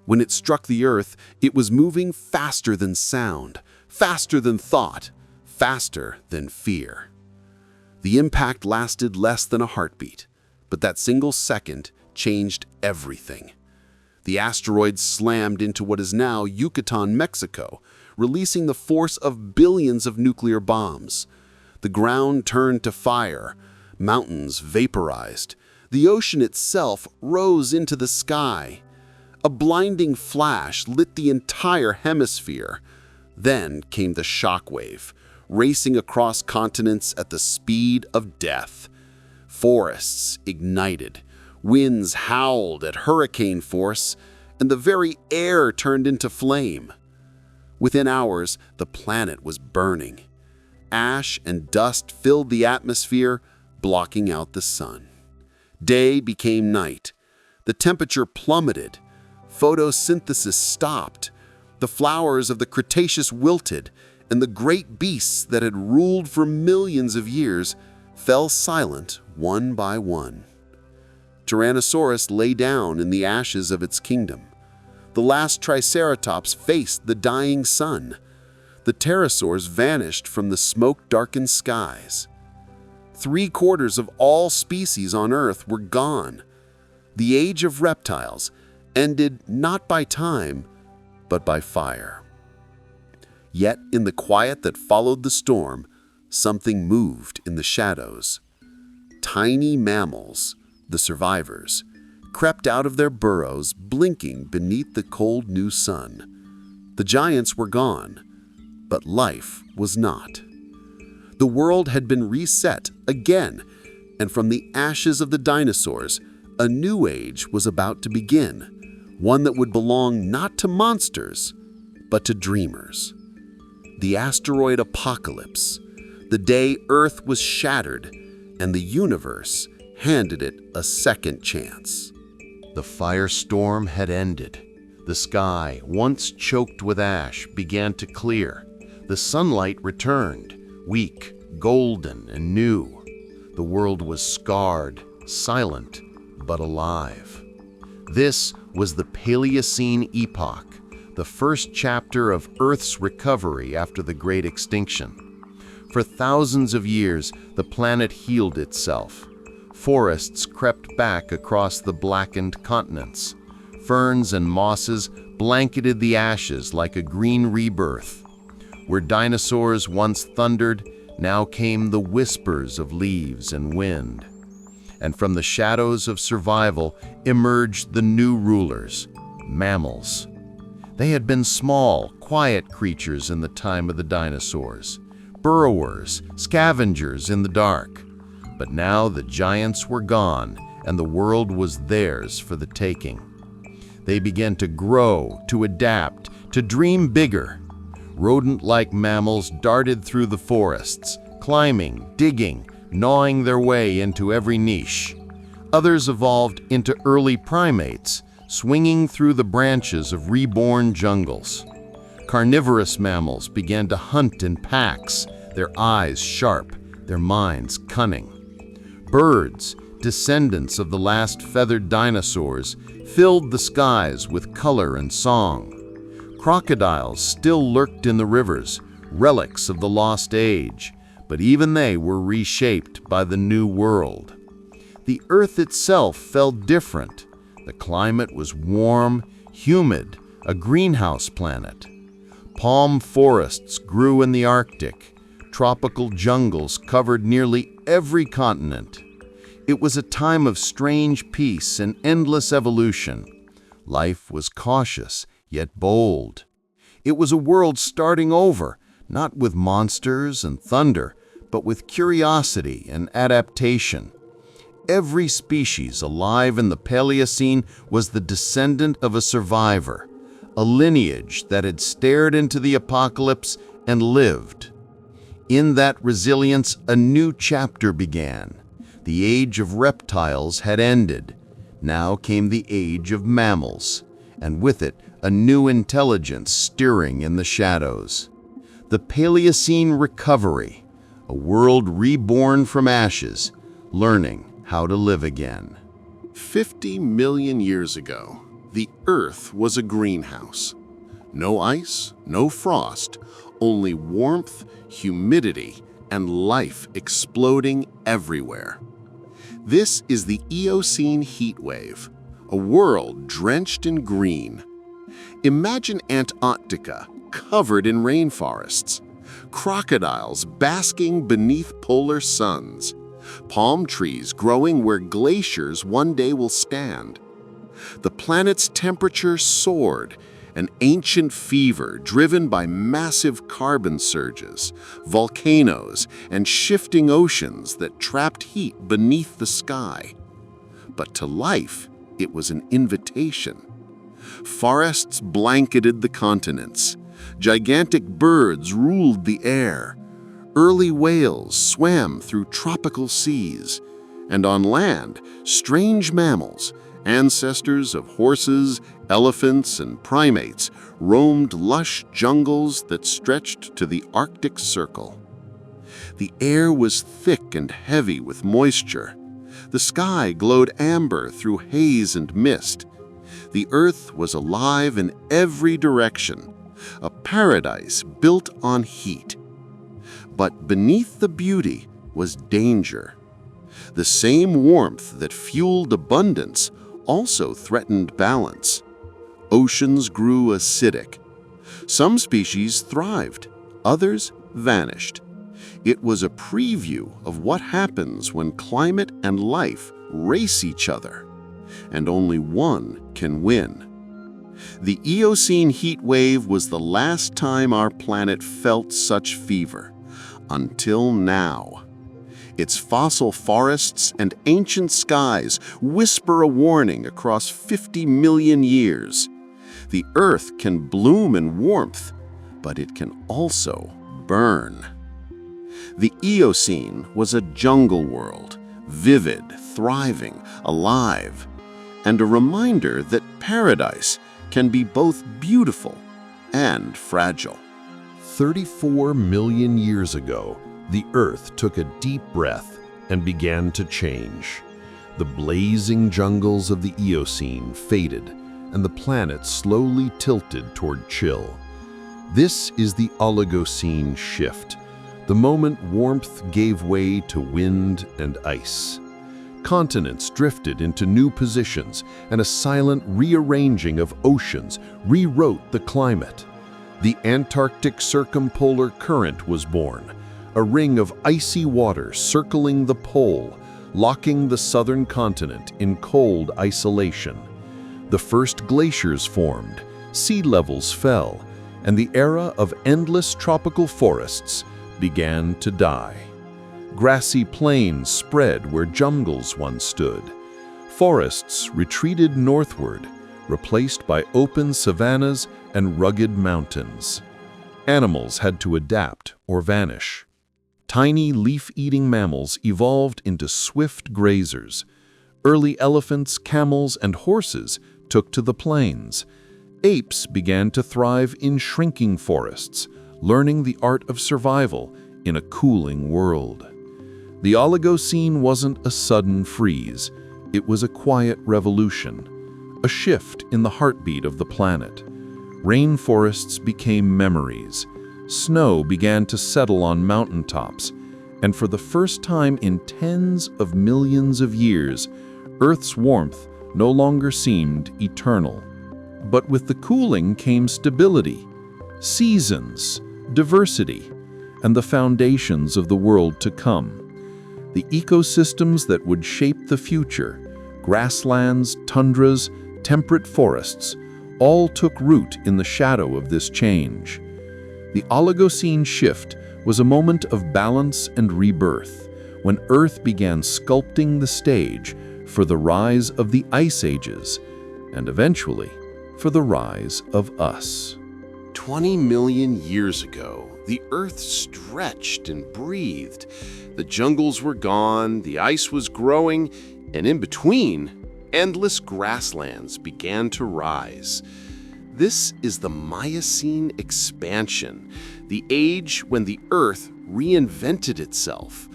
When it struck the Earth, it was moving faster than sound, faster than thought, faster than fear. The impact lasted less than a heartbeat, but that single second changed everything. The asteroid slammed into what is now Yucatan, Mexico, releasing the force of billions of nuclear bombs. The ground turned to fire, mountains vaporized, the ocean itself rose into the sky. A blinding flash lit the entire hemisphere. Then came the shockwave, racing across continents at the speed of death. Forests ignited, Winds howled at hurricane force, and the very air turned into flame. Within hours, the planet was burning. Ash and dust filled the atmosphere, blocking out the sun. Day became night. The temperature plummeted. Photosynthesis stopped. The flowers of the Cretaceous wilted, and the great beasts that had ruled for millions of years fell silent one by one. Tyrannosaurus lay down in the ashes of its kingdom. The last Triceratops faced the dying sun. The pterosaurs vanished from the smoke-darkened skies. 3/4 of all species on Earth were gone. The age of reptiles ended not by time, but by fire. Yet in the quiet that followed the storm, something moved in the shadows. Tiny mammals, the survivors, crept out of their burrows, blinking beneath the cold new sun. The giants were gone, but life was not. The world had been reset again, and from the ashes of the dinosaurs, a new age was about to begin, one that would belong not to monsters, but to dreamers. The Asteroid Apocalypse, the day Earth was shattered and the universe handed it a second chance. The firestorm had ended. The sky, once choked with ash, began to clear. The sunlight returned, weak, golden, and new. The world was scarred, silent, but alive. This was the Paleocene epoch, the first chapter of Earth's recovery after the Great Extinction. For thousands of years, the planet healed itself. Forests crept back across the blackened continents. Ferns and mosses blanketed the ashes like a green rebirth. Where dinosaurs once thundered, now came the whispers of leaves and wind. And from the shadows of survival emerged the new rulers, mammals. They had been small, quiet creatures in the time of the dinosaurs, burrowers, scavengers in the dark. But now the giants were gone, and the world was theirs for the taking. They began to grow, to adapt, to dream bigger. Rodent-like mammals darted through the forests, climbing, digging, gnawing their way into every niche. Others evolved into early primates, swinging through the branches of reborn jungles. Carnivorous mammals began to hunt in packs, their eyes sharp, their minds cunning. Birds, descendants of the last feathered dinosaurs, filled the skies with color and song. Crocodiles still lurked in the rivers, relics of the lost age, but even they were reshaped by the new world. The Earth itself felt different. The climate was warm, humid, a greenhouse planet. Palm forests grew in the Arctic. Tropical jungles covered nearly every continent. It was a time of strange peace and endless evolution. Life was cautious, yet bold. It was a world starting over, not with monsters and thunder, but with curiosity and adaptation. Every species alive in the Paleocene was the descendant of a survivor, a lineage that had stared into the apocalypse and lived. In that resilience, a new chapter began. The age of reptiles had ended. Now came the age of mammals, and with it, a new intelligence stirring in the shadows. The Paleocene Recovery, a world reborn from ashes, learning how to live again. 50 million years ago, the Earth was a greenhouse. No ice, no frost, only warmth, humidity, and life exploding everywhere. This is the Eocene Heatwave, a world drenched in green. Imagine Antarctica covered in rainforests, crocodiles basking beneath polar suns, palm trees growing where glaciers one day will stand. The planet's temperature soared, an ancient fever driven by massive carbon surges, volcanoes, and shifting oceans that trapped heat beneath the sky. but to life, it was an invitation. Forests blanketed the continents. Gigantic birds ruled the air. Early whales swam through tropical seas. And on land, strange mammals, ancestors of horses, elephants, and primates, roamed lush jungles that stretched to the Arctic Circle. The air was thick and heavy with moisture. The sky glowed amber through haze and mist. The earth was alive in every direction, a paradise built on heat. But beneath the beauty was danger. The same warmth that fueled abundance also threatened balance. Oceans grew acidic. Some species thrived, others vanished. It was a preview of what happens when climate and life race each other, and only one can win. The Eocene Heatwave was the last time our planet felt such fever, until now. Its fossil forests and ancient skies whisper a warning across 50 million years. The Earth can bloom in warmth, but it can also burn. The Eocene was a jungle world, vivid, thriving, alive, and a reminder that paradise can be both beautiful and fragile. 34 million years ago, the Earth took a deep breath and began to change. The blazing jungles of the Eocene faded, and the planet slowly tilted toward chill. This is the Oligocene Shift, the moment warmth gave way to wind and ice. Continents drifted into new positions, and a silent rearranging of oceans rewrote the climate. The Antarctic Circumpolar Current was born, a ring of icy water circling the pole, locking the southern continent in cold isolation. The first glaciers formed, sea levels fell, and the era of endless tropical forests began to die. Grassy plains spread where jungles once stood. Forests retreated northward, replaced by open savannas and rugged mountains. Animals had to adapt or vanish. Tiny leaf-eating mammals evolved into swift grazers. Early elephants, camels, and horses took to the plains. Apes began to thrive in shrinking forests, learning the art of survival in a cooling world. The Oligocene wasn't a sudden freeze. It was a quiet revolution, a shift in the heartbeat of the planet. Rainforests became memories. Snow began to settle on mountaintops, and for the first time in tens of millions of years, Earth's warmth no longer seemed eternal. But with the cooling came stability, seasons, diversity, and the foundations of the world to come. The ecosystems that would shape the future, grasslands, tundras, temperate forests, all took root in the shadow of this change. The Oligocene Shift was a moment of balance and rebirth, when Earth began sculpting the stage for the rise of the Ice Ages, and eventually for the rise of us. 20 million years ago, the Earth stretched and breathed. The jungles were gone, the ice was growing, and in between, endless grasslands began to rise. This is the Miocene Expansion, the age when the Earth reinvented itself.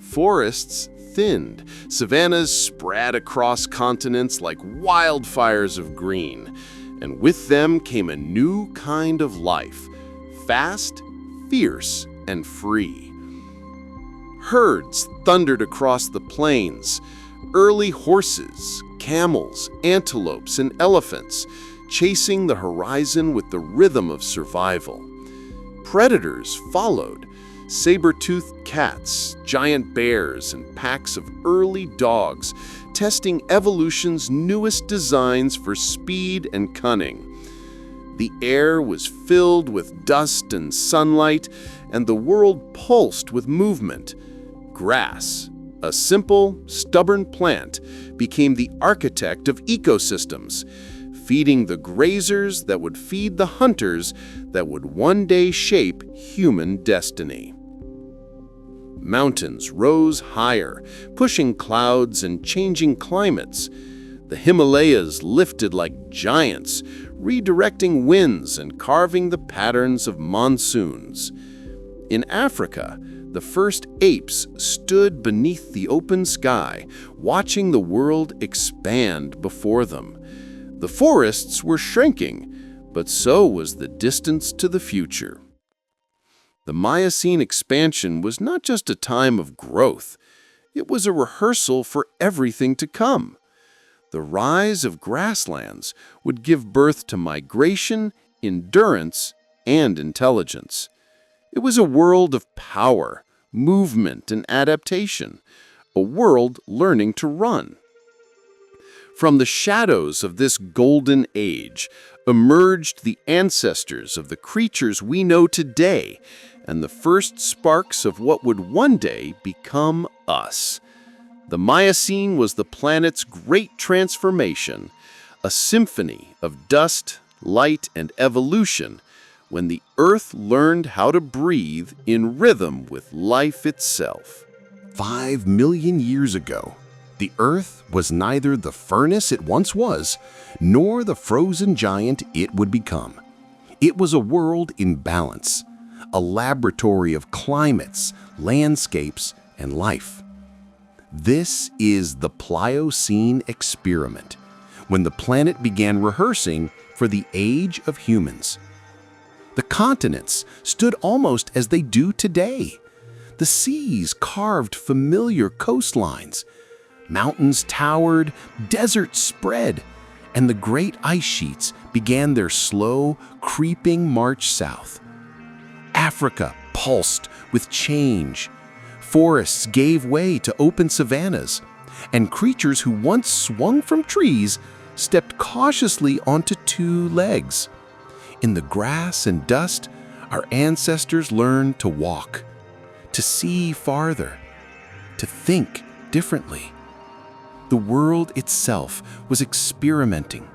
Forests thinned, savannas spread across continents like wildfires of green, and with them came a new kind of life, fast, fierce, and free. Herds thundered across the plains, early horses, camels, antelopes, and elephants, chasing the horizon with the rhythm of survival. Predators followed, saber-toothed cats, giant bears, and packs of early dogs, testing evolution's newest designs for speed and cunning. The air was filled with dust and sunlight, and the world pulsed with movement. Grass, A simple, stubborn plant became the architect of ecosystems, feeding the grazers that would feed the hunters that would one day shape human destiny. Mountains rose higher, pushing clouds and changing climates. The Himalayas lifted like giants, redirecting winds and carving the patterns of monsoons. In Africa, the first apes stood beneath the open sky, watching the world expand before them. The forests were shrinking, but so was the distance to the future. The Miocene Expansion was not just a time of growth, it was a rehearsal for everything to come. The rise of grasslands would give birth to migration, endurance, and intelligence. It was a world of power, movement, and adaptation, a world learning to run. From the shadows of this golden age emerged the ancestors of the creatures we know today and the first sparks of what would one day become us. The Miocene was the planet's great transformation, a symphony of dust, light, and evolution, when the Earth learned how to breathe in rhythm with life itself. 5 million years ago, the Earth was neither the furnace it once was, nor the frozen giant it would become. It was a world in balance, a laboratory of climates, landscapes, and life. This is the Pliocene Experiment, when the planet began rehearsing for the age of humans. The continents stood almost as they do today. The seas carved familiar coastlines. Mountains towered, deserts spread, and the great ice sheets began their slow, creeping march south. Africa pulsed with change. Forests gave way to open savannas, and creatures who once swung from trees stepped cautiously onto 2 legs. In the grass and dust, our ancestors learned to walk, to see farther, to think differently. The world itself was experimenting,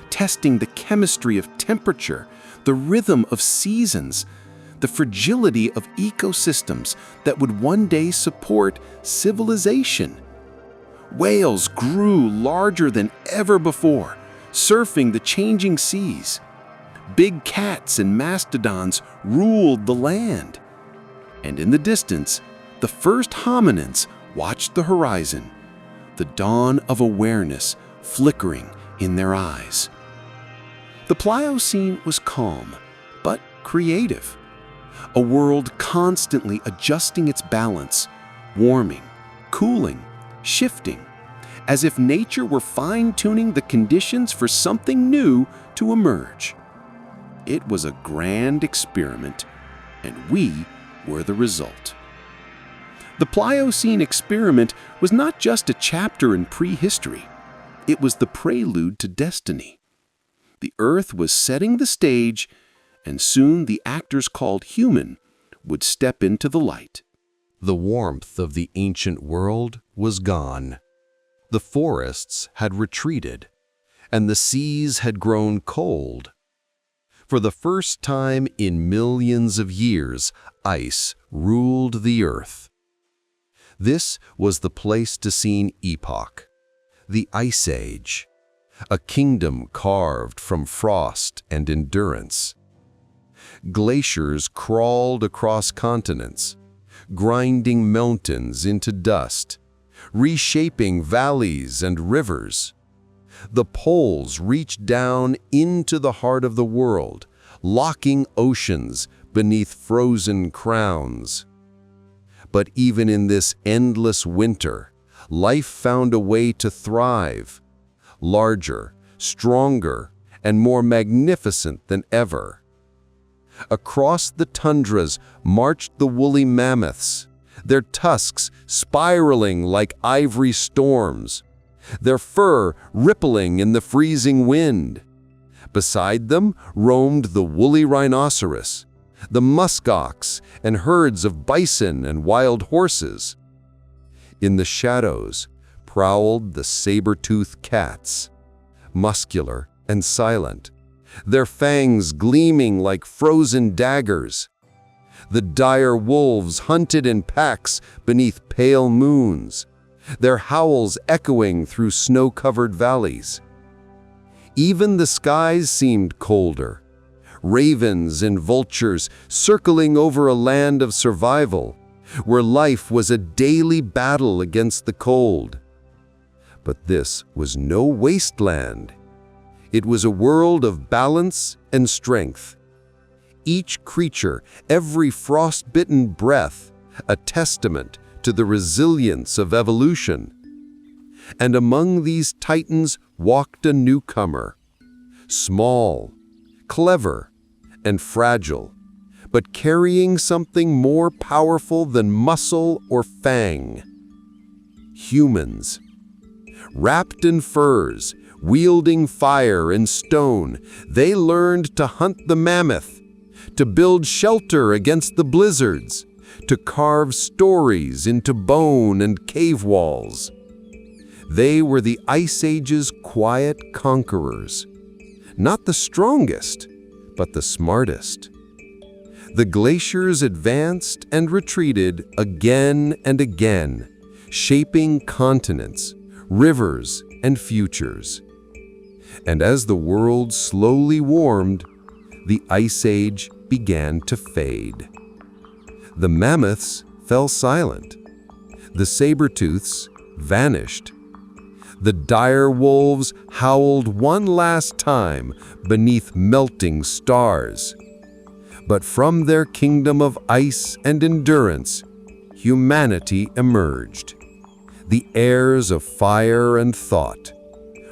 testing the chemistry of temperature, the rhythm of seasons, the fragility of ecosystems that would one day support civilization. Whales grew larger than ever before, surfing the changing seas. Big cats and mastodons ruled the land. And in the distance, the first hominins watched the horizon, the dawn of awareness flickering in their eyes. The Pliocene was calm, but creative. A world constantly adjusting its balance, warming, cooling, shifting, as if nature were fine-tuning the conditions for something new to emerge. It was a grand experiment, and we were the result. The Pliocene Experiment was not just a chapter in prehistory. It was the prelude to destiny. The Earth was setting the stage, and soon the actors called human would step into the light. The warmth of the ancient world was gone. The forests had retreated, and the seas had grown cold. For the first time in millions of years, ice ruled the Earth. This was the Pleistocene epoch, the Ice Age, a kingdom carved from frost and endurance. Glaciers crawled across continents, grinding mountains into dust, reshaping valleys and rivers. The poles reached down into the heart of the world, locking oceans beneath frozen crowns. But even in this endless winter, life found a way to thrive, larger, stronger, and more magnificent than ever. Across the tundras marched the woolly mammoths, their tusks spiraling like ivory storms, their fur rippling in the freezing wind. Beside them roamed the woolly rhinoceros, the muskox, and herds of bison and wild horses. In the shadows prowled the saber-toothed cats, muscular and silent, their fangs gleaming like frozen daggers. The dire wolves hunted in packs beneath pale moons, their howls echoing through snow-covered valleys. Even the skies seemed colder, ravens and vultures circling over a land of survival, where life was a daily battle against the cold. But this was no wasteland. It was a world of balance and strength. Each creature, every frost-bitten breath, a testament to the resilience of evolution. And among these titans walked a newcomer, small, clever, and fragile, but carrying something more powerful than muscle or fang. Humans. Wrapped in furs, wielding fire and stone, they learned to hunt the mammoth, to build shelter against the blizzards, to carve stories into bone and cave walls. They were the Ice Age's quiet conquerors, not the strongest, but the smartest. The glaciers advanced and retreated again and again, shaping continents, rivers, and futures. And as the world slowly warmed, the Ice Age began to fade. The mammoths fell silent. The saber-tooths vanished. The dire wolves howled one last time beneath melting stars. But from their kingdom of ice and endurance, humanity emerged, the heirs of fire and thought.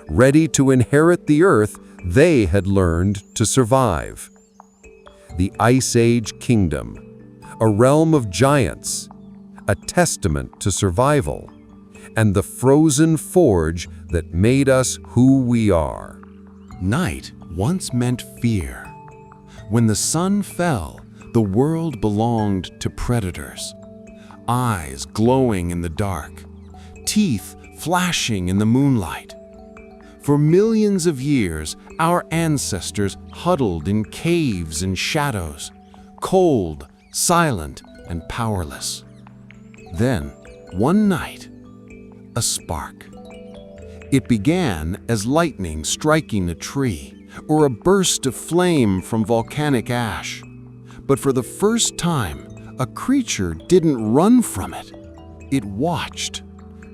Ready to inherit the earth they had learned to survive. The Ice Age Kingdom, a realm of giants, a testament to survival, and the frozen forge that made us who we are. Night once meant fear. When the sun fell, the world belonged to predators. Eyes glowing in the dark, teeth flashing in the moonlight. For millions of years, our ancestors huddled in caves and shadows, cold, silent, and powerless. Then, one night, a spark. It began as lightning striking a tree, or a burst of flame from volcanic ash. But for the first time, a creature didn't run from it. It watched,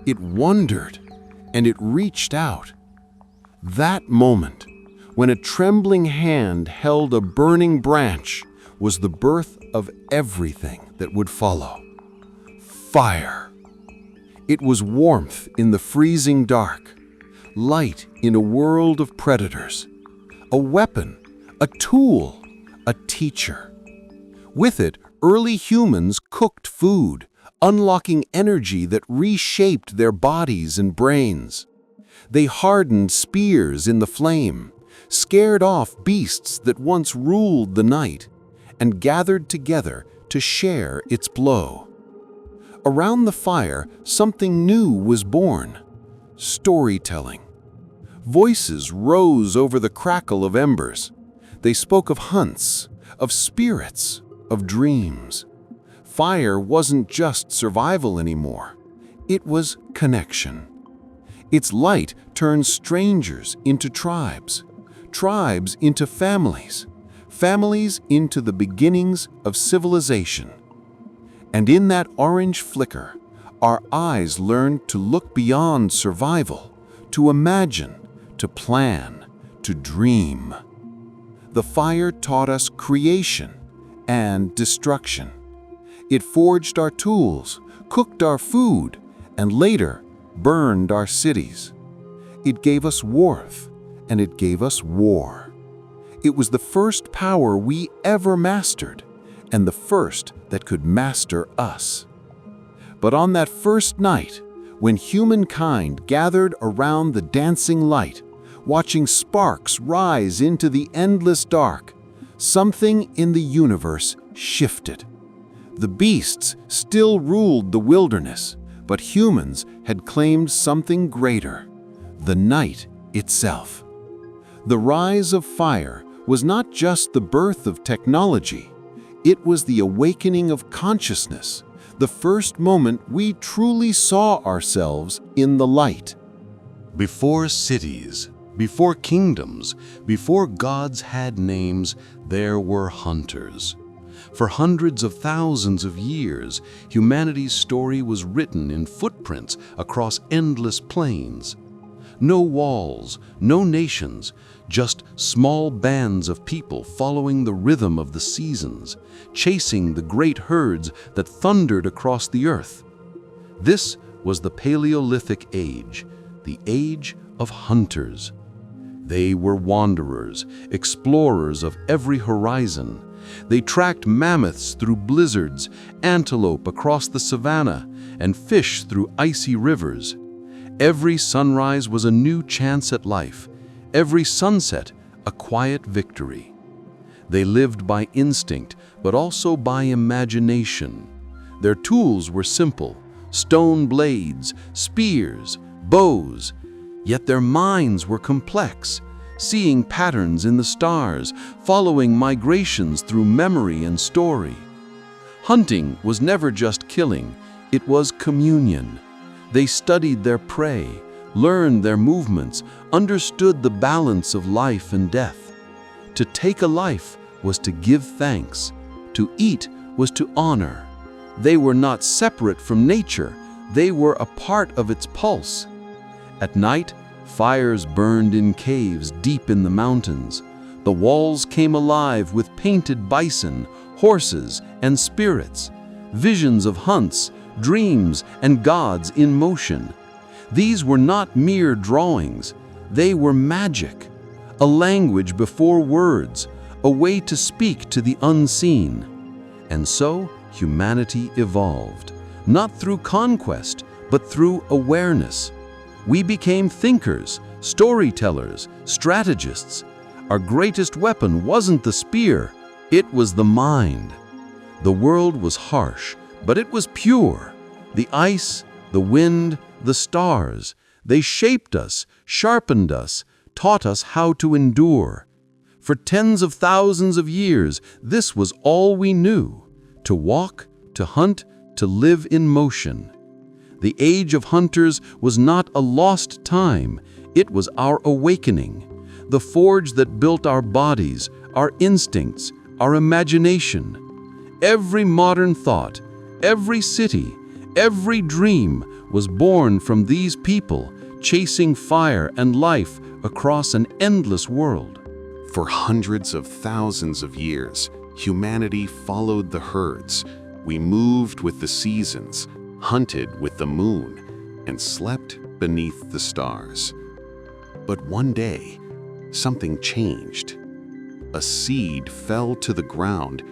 it wondered, and it reached out. That moment, when a trembling hand held a burning branch, was the birth of everything that would follow. Fire. It was warmth in the freezing dark, light in a world of predators, a weapon, a tool, a teacher. With it, early humans cooked food, unlocking energy that reshaped their bodies and brains. They hardened spears in the flame, scared off beasts that once ruled the night, and gathered together to share its blow. Around the fire, something new was born: storytelling. Voices rose over the crackle of embers. They spoke of hunts, of spirits, of dreams. Fire wasn't just survival anymore. It was connection. Its light turned strangers into tribes, tribes into families, families into the beginnings of civilization. And in that orange flicker, our eyes learned to look beyond survival, to imagine, to plan, to dream. The fire taught us creation and destruction. It forged our tools, cooked our food, and later burned our cities. It gave us warmth, and it gave us war. It was the first power we ever mastered, and the first that could master us. But on that first night, when humankind gathered around the dancing light, watching sparks rise into the endless dark, something in the universe shifted. The beasts still ruled the wilderness, But humans had claimed something greater, the night itself. The rise of fire was not just the birth of technology, it was the awakening of consciousness, the first moment we truly saw ourselves in the light. Before cities, before kingdoms, before gods had names, there were hunters. For hundreds of thousands of years, humanity's story was written in footprints across endless plains. No walls, no nations, just small bands of people following the rhythm of the seasons, chasing the great herds that thundered across the earth. This was the Paleolithic Age, the age of hunters. They were wanderers, explorers of every horizon. They tracked mammoths through blizzards, antelope across the savanna, and fish through icy rivers. Every sunrise was a new chance at life, every sunset a quiet victory. They lived by instinct, but also by imagination. Their tools were simple: stone blades, spears, bows. Yet their minds were complex, seeing patterns in the stars, following migrations through memory and story. Hunting was never just killing, it was communion. They studied their prey, learned their movements, understood the balance of life and death. To take a life was to give thanks. To eat was to honor. They were not separate from nature, they were a part of its pulse. At night, fires burned in caves deep in the mountains. The walls came alive with painted bison, horses, and spirits. Visions of hunts, dreams, and gods in motion. These were not mere drawings, they were magic. A language before words, a way to speak to the unseen. And so, humanity evolved, not through conquest, but through awareness. We became thinkers, storytellers, strategists. Our greatest weapon wasn't the spear, it was the mind. The world was harsh, but it was pure. The ice, the wind, the stars, they shaped us, sharpened us, taught us how to endure. For tens of thousands of years, this was all we knew: to walk, to hunt, to live in motion. The age of hunters was not a lost time, it was our awakening, the forge that built our bodies, our instincts, our imagination. Every modern thought, every city, every dream was born from these people, chasing fire and life across an endless world. For hundreds of thousands of years, humanity followed the herds. We moved with the seasons, hunted with the moon, and slept beneath the stars. But one day, something changed. A seed fell to the ground,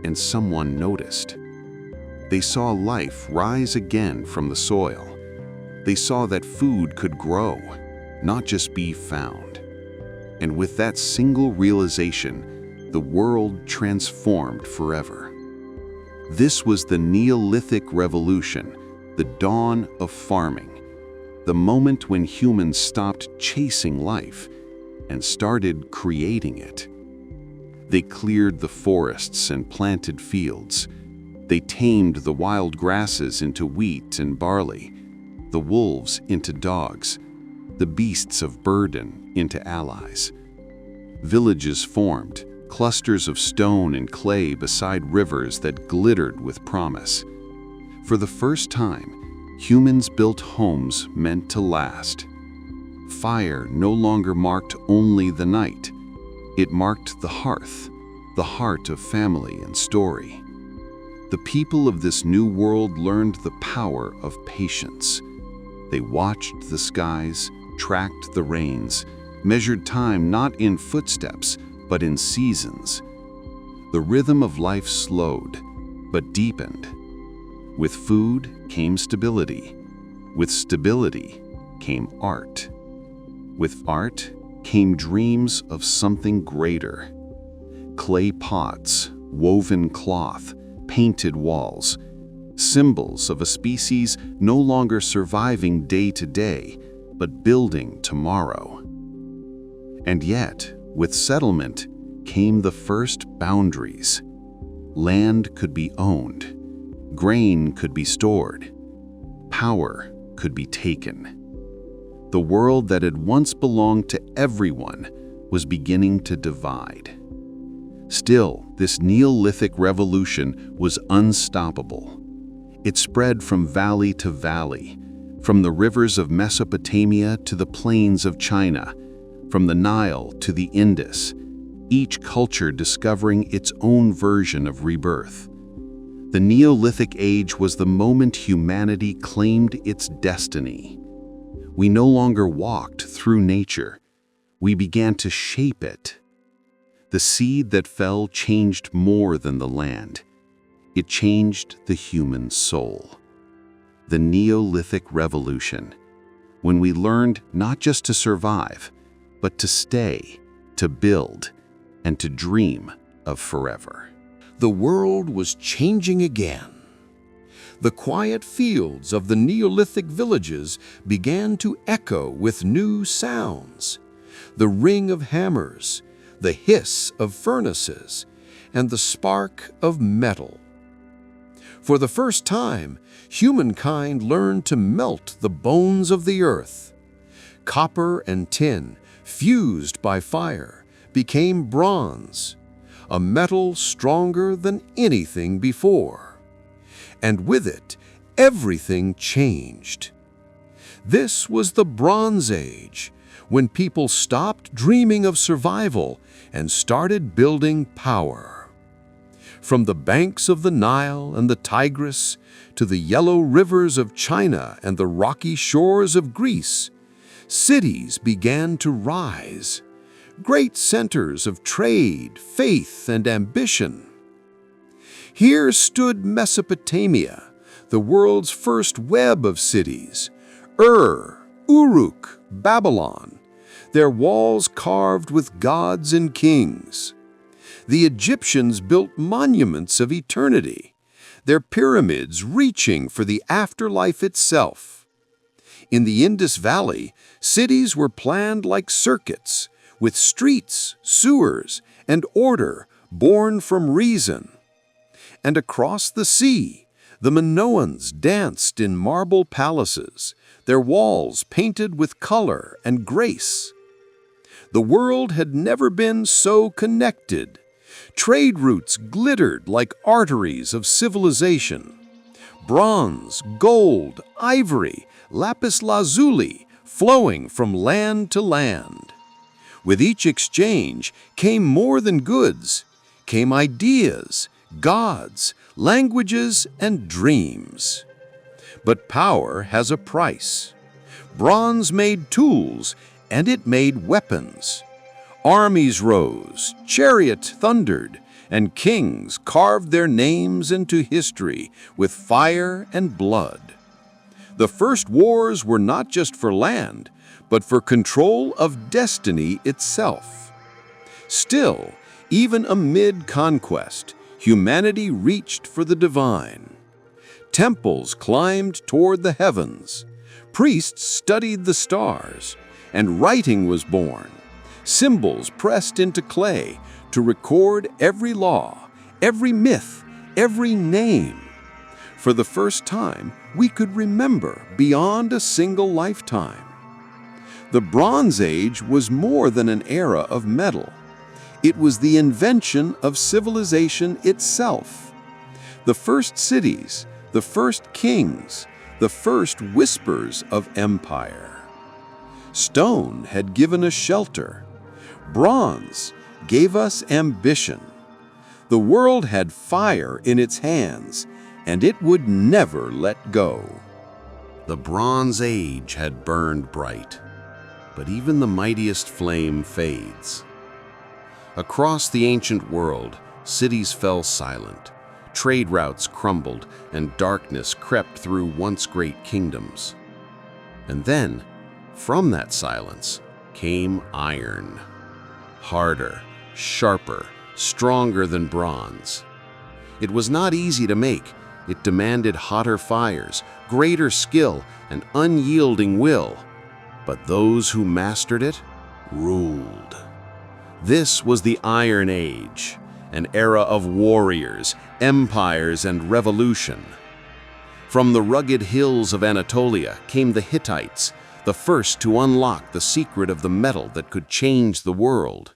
and someone noticed. They saw life rise again from the soil. They saw that food could grow, not just be found. And with that single realization, the world transformed forever. This was the Neolithic Revolution, the dawn of farming, the moment when humans stopped chasing life and started creating it. They cleared the forests and planted fields. They tamed the wild grasses into wheat and barley, the wolves into dogs, the beasts of burden into allies. Villages formed, clusters of stone and clay beside rivers that glittered with promise. For the first time, humans built homes meant to last. Fire no longer marked only the night. It marked the hearth, the heart of family and story. The people of this new world learned the power of patience. They watched the skies, tracked the rains, measured time not in footsteps, but in seasons. The rhythm of life slowed, but deepened. With food came stability. With stability came art. With art came dreams of something greater. Clay pots, woven cloth, painted walls. symbols of a species no longer surviving day to day, but building tomorrow. And yet, with settlement came the first boundaries. Land could be owned, grain could be stored, power could be taken. The world that had once belonged to everyone was beginning to divide. Still, this Neolithic revolution was unstoppable. It spread from valley to valley, from the rivers of Mesopotamia to the plains of China, from the Nile to the Indus, each culture discovering its own version of rebirth. The Neolithic Age was the moment humanity claimed its destiny. We no longer walked through nature. We began to shape it. The seed that fell changed more than the land. It changed the human soul. The Neolithic Revolution, when we learned not just to survive, but to stay, to build, and to dream of forever. The world was changing again. The quiet fields of the Neolithic villages began to echo with new sounds. The ring of hammers, the hiss of furnaces, and the spark of metal. For the first time, humankind learned to melt the bones of the earth. Copper and tin, fused by fire, became bronze, a metal stronger than anything before. And with it, everything changed. This was the Bronze Age, when people stopped dreaming of survival and started building power. From the banks of the Nile and the Tigris to the yellow rivers of China and the rocky shores of Greece, cities began to rise, great centers of trade, faith, and ambition. Here stood Mesopotamia, the world's first web of cities, Uruk, Babylon, their walls carved with gods and kings. The Egyptians built monuments of eternity, their pyramids reaching for the afterlife itself. In the Indus Valley, cities were planned like circuits, with streets, sewers, and order born from reason. And across the sea, the Minoans danced in marble palaces, their walls painted with color and grace. The world had never been so connected. Trade routes glittered like arteries of civilization. Bronze, gold, ivory, lapis lazuli flowing from land to land. With each exchange came more than goods, came ideas, gods, languages, and dreams. But power has a price. Bronze made tools, and it made weapons. Armies rose, chariot thundered, and kings carved their names into history with fire and blood. The first wars were not just for land, but for control of destiny itself. Still, even amid conquest, humanity reached for the divine. Temples climbed toward the heavens, priests studied the stars, and writing was born. Symbols pressed into clay to record every law, every myth, every name. For the first time, we could remember beyond a single lifetime. The Bronze Age was more than an era of metal. It was the invention of civilization itself. The first cities, the first kings, the first whispers of empire. Stone had given us shelter. Bronze gave us ambition. The world had fire in its hands, and it would never let go. The Bronze Age had burned bright, but even the mightiest flame fades. Across the ancient world, cities fell silent, trade routes crumbled, and darkness crept through once great kingdoms. And then, from that silence, came iron. Harder, sharper, stronger than bronze. It was not easy to make, It demanded hotter fires, greater skill, and unyielding will. But those who mastered it ruled. This was the Iron Age, an era of warriors, empires, and revolution. From the rugged hills of Anatolia came the Hittites, the first to unlock the secret of the metal that could change the world.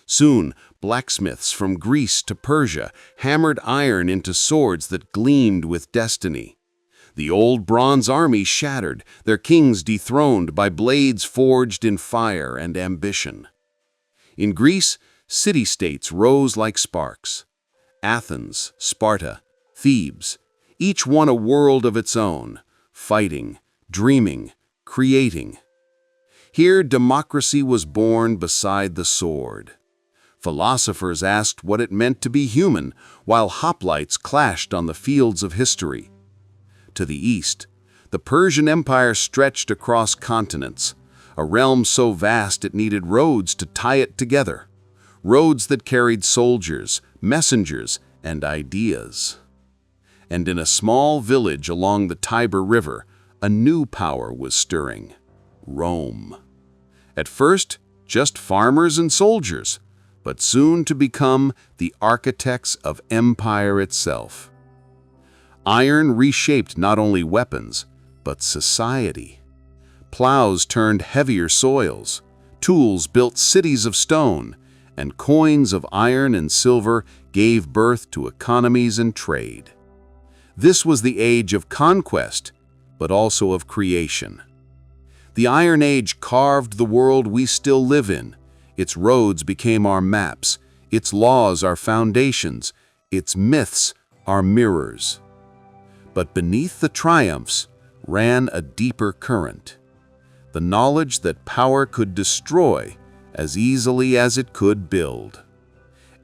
Soon, blacksmiths from Greece to Persia hammered iron into swords that gleamed with destiny. The old Bronze Army shattered, their kings dethroned by blades forged in fire and ambition. In Greece, city-states rose like sparks. Athens, Sparta, Thebes, each one a world of its own, fighting, dreaming, creating. Here, democracy was born beside the sword. Philosophers asked what it meant to be human, while hoplites clashed on the fields of history. To the east, the Persian Empire stretched across continents, a realm so vast it needed roads to tie it together, roads that carried soldiers, messengers, and ideas. And in a small village along the Tiber River, a new power was stirring: Rome. At first, just farmers and soldiers, but soon to become the architects of empire itself. Iron reshaped not only weapons, but society. Plows turned heavier soils, tools built cities of stone, and coins of iron and silver gave birth to economies and trade. This was the age of conquest, but also of creation. The Iron Age carved the world we still live in. Its roads became our maps, its laws our foundations, its myths our mirrors. But beneath the triumphs ran a deeper current, the knowledge that power could destroy as easily as it could build.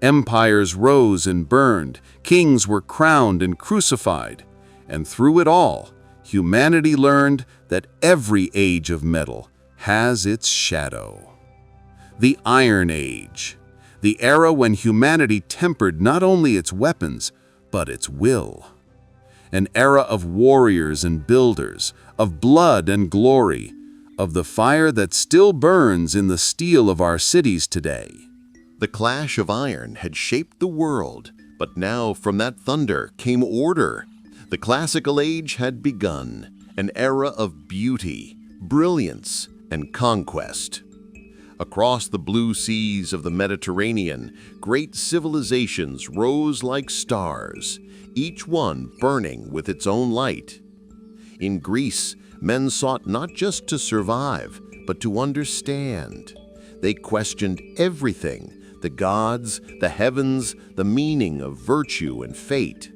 Empires rose and burned, kings were crowned and crucified, and through it all, humanity learned that every age of metal has its shadow. The Iron Age, the era when humanity tempered not only its weapons, but its will. An era of warriors and builders, of blood and glory, of the fire that still burns in the steel of our cities today. The clash of iron had shaped the world, but now from that thunder came order. The classical age had begun, an era of beauty, brilliance, and conquest. Across the blue seas of the Mediterranean, great civilizations rose like stars, each one burning with its own light. In Greece, men sought not just to survive, but to understand. They questioned everything: the gods, the heavens, the meaning of virtue and fate.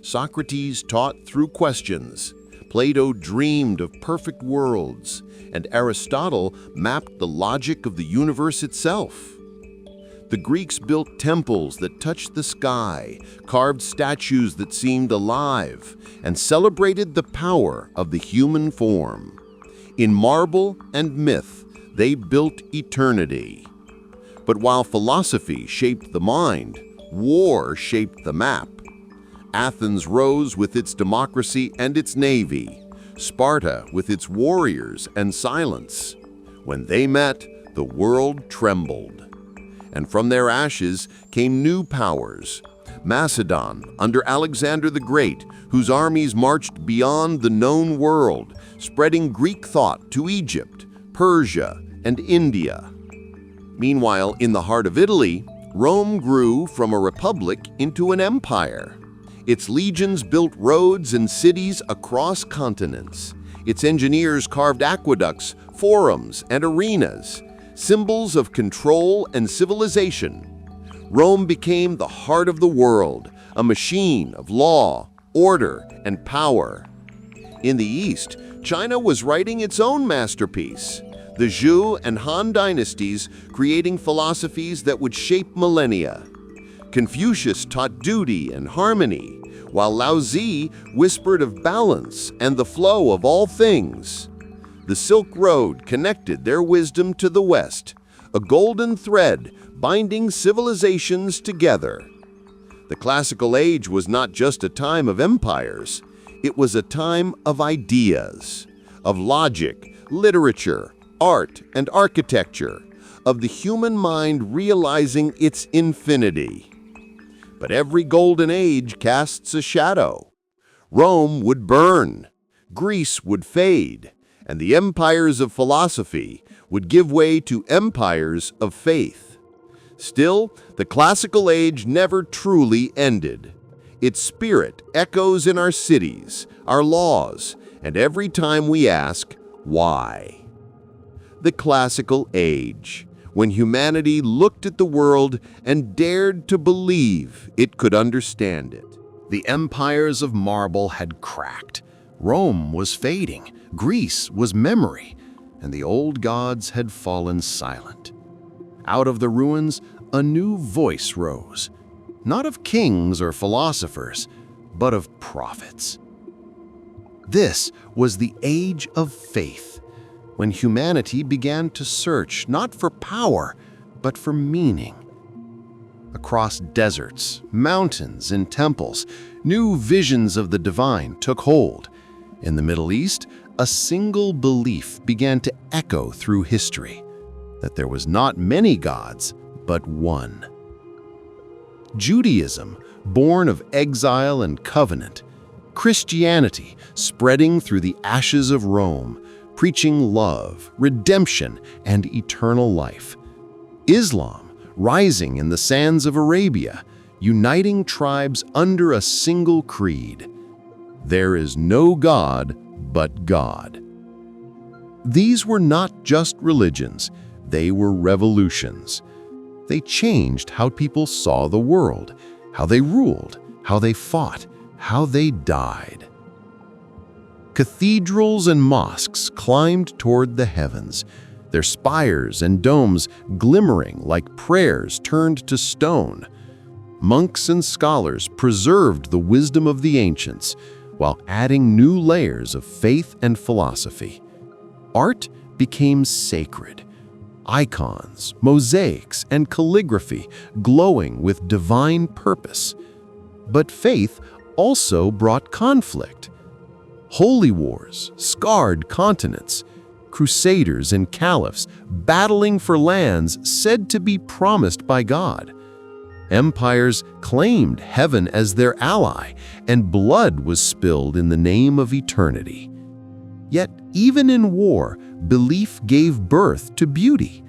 Socrates taught through questions. Plato dreamed of perfect worlds, and Aristotle mapped the logic of the universe itself. The Greeks built temples that touched the sky, carved statues that seemed alive, and celebrated the power of the human form. In marble and myth, they built eternity. But while philosophy shaped the mind, war shaped the map. Athens rose with its democracy and its navy, Sparta with its warriors and silence. When they met, the world trembled. And from their ashes came new powers. Macedon, under Alexander the Great, whose armies marched beyond the known world, spreading Greek thought to Egypt, Persia, and India. Meanwhile, in the heart of Italy, Rome grew from a republic into an empire. Its legions built roads and cities across continents. Its engineers carved aqueducts, forums, and arenas, symbols of control and civilization. Rome became the heart of the world, a machine of law, order, and power. In the East, China was writing its own masterpiece, the Zhou and Han dynasties creating philosophies that would shape millennia. Confucius taught duty and harmony, while Laozi whispered of balance and the flow of all things. The Silk Road connected their wisdom to the West, a golden thread binding civilizations together. The Classical Age was not just a time of empires. It was a time of ideas, of logic, literature, art, and architecture, of the human mind realizing its infinity. But every golden age casts a shadow. Rome would burn, Greece would fade, and the empires of philosophy would give way to empires of faith. Still, the Classical Age never truly ended. Its spirit echoes in our cities, our laws, and every time we ask, why? The Classical Age, when humanity looked at the world and dared to believe it could understand it. The empires of marble had cracked. Rome was fading, Greece was memory, and the old gods had fallen silent. Out of the ruins, a new voice rose, not of kings or philosophers, but of prophets. This was the age of faith, when humanity began to search not for power, but for meaning. Across deserts, mountains, and temples, new visions of the divine took hold. In the Middle East, a single belief began to echo through history, that there was not many gods, but one. Judaism, born of exile and covenant. Christianity, spreading through the ashes of Rome, preaching love, redemption, and eternal life. Islam, rising in the sands of Arabia, uniting tribes under a single creed. There is no God but God. These were not just religions, they were revolutions. They changed how people saw the world, how they ruled, how they fought, how they died. Cathedrals and mosques climbed toward the heavens, their spires and domes glimmering like prayers turned to stone. Monks and scholars preserved the wisdom of the ancients, while adding new layers of faith and philosophy. Art became sacred. Icons, mosaics, and calligraphy glowing with divine purpose. But faith also brought conflict. Holy wars scarred continents, crusaders and caliphs battling for lands said to be promised by God. Empires claimed heaven as their ally, and blood was spilled in the name of eternity. Yet, even in war, belief gave birth to beauty.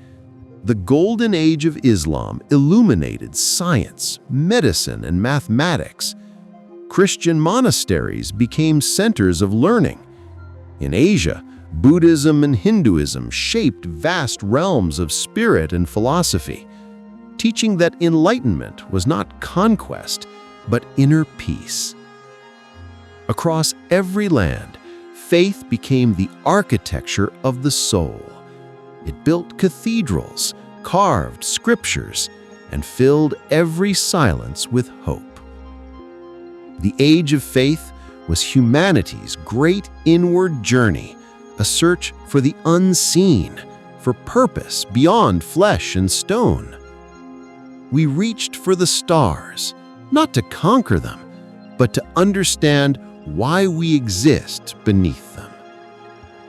The Golden Age of Islam illuminated science, medicine, and mathematics. Christian monasteries became centers of learning. In Asia, Buddhism and Hinduism shaped vast realms of spirit and philosophy, teaching that enlightenment was not conquest, but inner peace. Across every land, faith became the architecture of the soul. It built cathedrals, carved scriptures, and filled every silence with hope. The Age of Faith was humanity's great inward journey, a search for the unseen, for purpose beyond flesh and stone. We reached for the stars, not to conquer them, but to understand why we exist beneath them.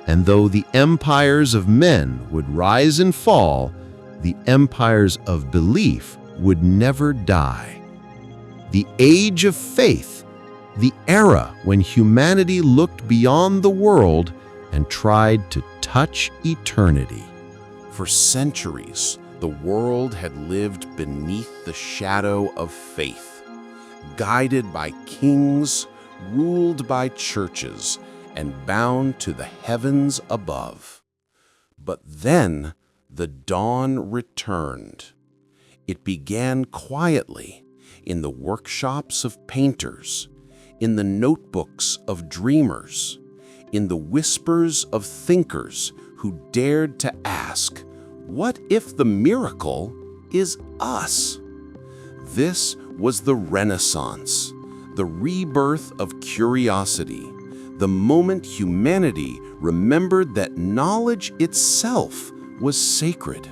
And though the empires of men would rise and fall, the empires of belief would never die. The Age of Faith, the era when humanity looked beyond the world and tried to touch eternity. For centuries, the world had lived beneath the shadow of faith, guided by kings, ruled by churches, and bound to the heavens above. But then the dawn returned. It began quietly in the workshops of painters, in the notebooks of dreamers, in the whispers of thinkers who dared to ask, what if the miracle is us? This was the Renaissance, the rebirth of curiosity, the moment humanity remembered that knowledge itself was sacred.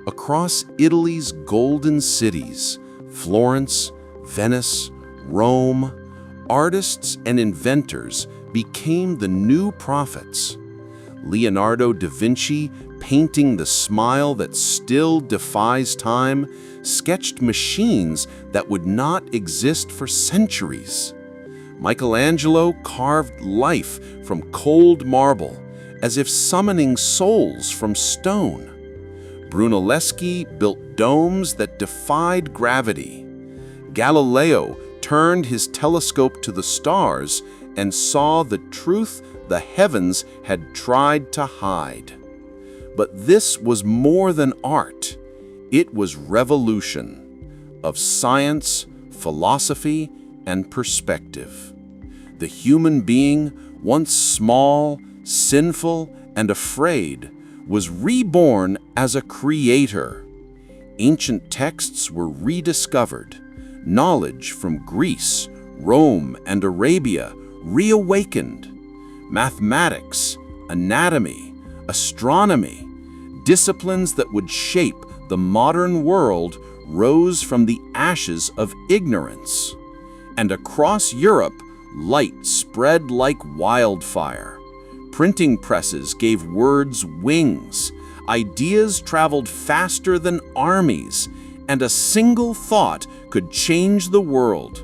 Across Italy's golden cities, Florence, Venice, Rome, artists and inventors became the new prophets. Leonardo da Vinci, painting the smile that still defies time, sketched machines that would not exist for centuries. Michelangelo carved life from cold marble, as if summoning souls from stone. Brunelleschi built domes that defied gravity. Galileo turned his telescope to the stars and saw the truth the heavens had tried to hide. But this was more than art. It was revolution of science, philosophy, and perspective. The human being, once small, sinful, and afraid, was reborn as a creator. Ancient texts were rediscovered. Knowledge from Greece, Rome, and Arabia reawakened. Mathematics, anatomy, astronomy, disciplines that would shape the modern world rose from the ashes of ignorance. And across Europe, light spread like wildfire. Printing presses gave words wings. Ideas traveled faster than armies, and a single thought could change the world.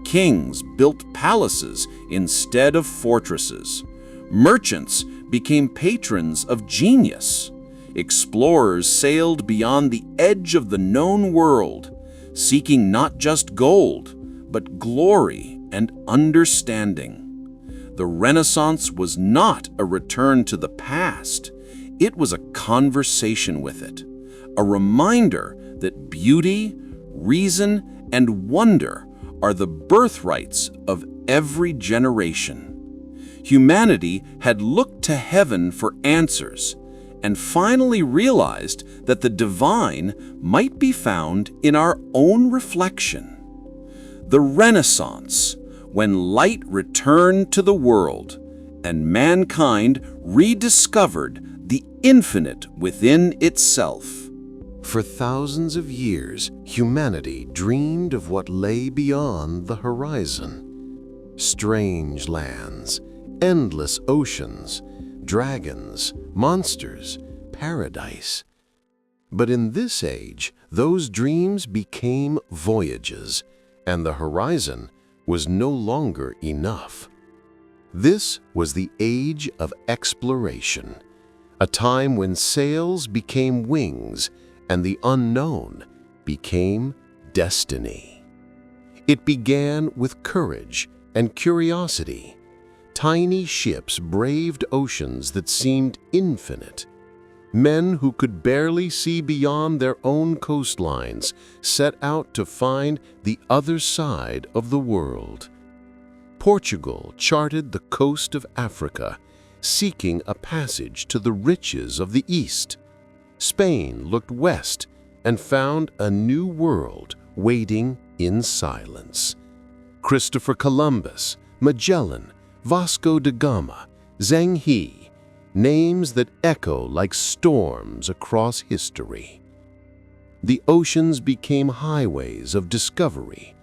Kings built palaces instead of fortresses. Merchants became patrons of genius. Explorers sailed beyond the edge of the known world, seeking not just gold, but glory and understanding. The Renaissance was not a return to the past. It was a conversation with it, a reminder that beauty, reason, and wonder are the birthrights of every generation. Humanity had looked to heaven for answers and finally realized that the divine might be found in our own reflection. The Renaissance, when light returned to the world and mankind rediscovered the infinite within itself. For thousands of years, humanity dreamed of what lay beyond the horizon. Strange lands, endless oceans, dragons, monsters, paradise. But in this age, those dreams became voyages, and the horizon was no longer enough. This was the age of exploration, a time when sails became wings and the unknown became destiny. It began with courage and curiosity. Tiny ships braved oceans that seemed infinite. Men who could barely see beyond their own coastlines set out to find the other side of the world. Portugal charted the coast of Africa, seeking a passage to the riches of the East. Spain looked west and found a new world waiting in silence. Christopher Columbus, Magellan, Vasco da Gama, Zheng He, names that echo like storms across history. The oceans became highways of discovery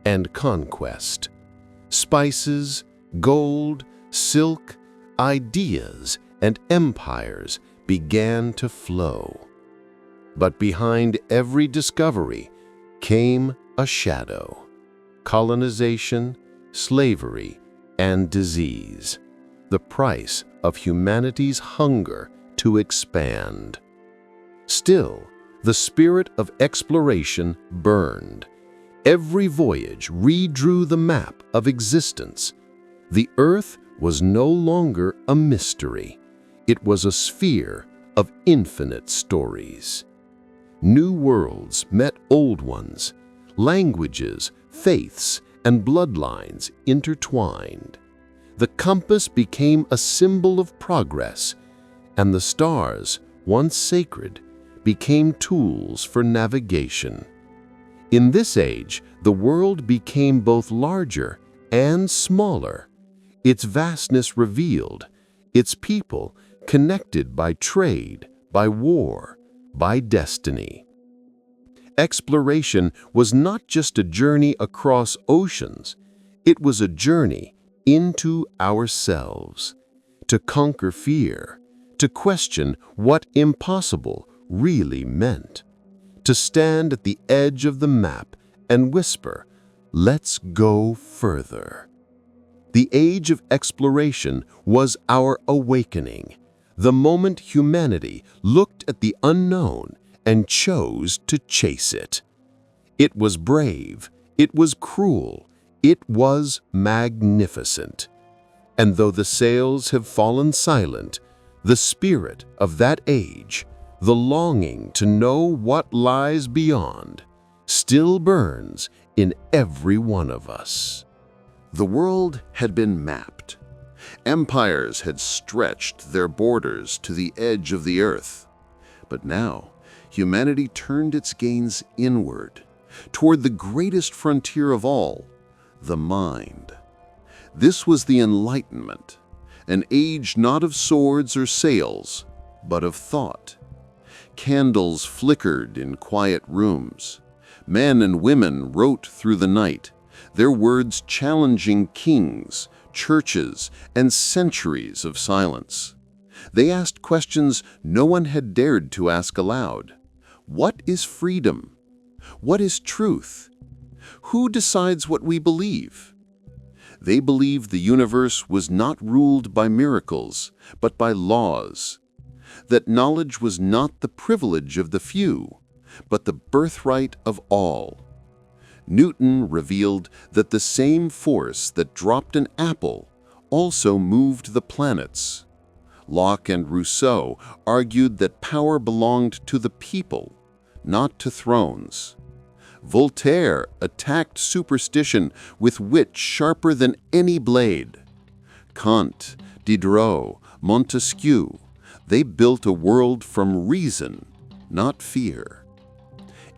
and conquest. Spices, gold, silk, ideas, and empires began to flow. But behind every discovery came a shadow: colonization, slavery, and disease, the price of humanity's hunger to expand. Still, the spirit of exploration burned. Every voyage redrew the map of existence. The Earth was no longer a mystery. It was a sphere of infinite stories. New worlds met old ones. Languages, faiths, and bloodlines intertwined. The compass became a symbol of progress, and the stars, once sacred, became tools for navigation. In this age, the world became both larger and smaller, its vastness revealed, its people connected by trade, by war, by destiny. Exploration was not just a journey across oceans, it was a journey into ourselves, to conquer fear, to question what impossible really meant, to stand at the edge of the map and whisper, "Let's go further." The age of exploration was our awakening, the moment humanity looked at the unknown and chose to chase it. It was brave, it was cruel, it was magnificent. And though the sails have fallen silent, the spirit of that age, the longing to know what lies beyond, still burns in every one of us. The world had been mapped. Empires had stretched their borders to the edge of the earth. But now, humanity turned its gaze inward, toward the greatest frontier of all, the mind. This was the Enlightenment, an age not of swords or sails, but of thought. Candles flickered in quiet rooms. Men and women wrote through the night, their words challenging kings, churches, and centuries of silence. They asked questions no one had dared to ask aloud. What is freedom? What is truth? Who decides what we believe? They believed the universe was not ruled by miracles, but by laws. That knowledge was not the privilege of the few, but the birthright of all. Newton revealed that the same force that dropped an apple also moved the planets. Locke and Rousseau argued that power belonged to the people, not to thrones. Voltaire attacked superstition with wit sharper than any blade. Kant, Diderot, Montesquieu, they built a world from reason, not fear.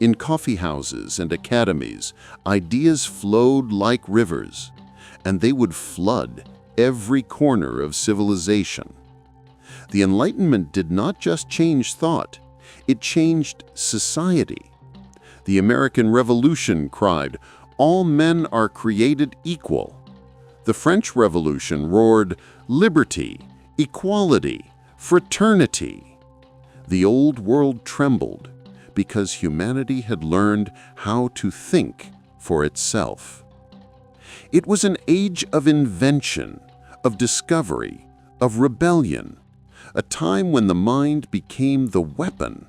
In coffeehouses and academies, ideas flowed like rivers, and they would flood every corner of civilization. The Enlightenment did not just change thought, it changed society. The American Revolution cried, "All men are created equal." The French Revolution roared, "Liberty, equality, fraternity." The old world trembled because humanity had learned how to think for itself. It was an age of invention, of discovery, of rebellion, a time when the mind became the weapon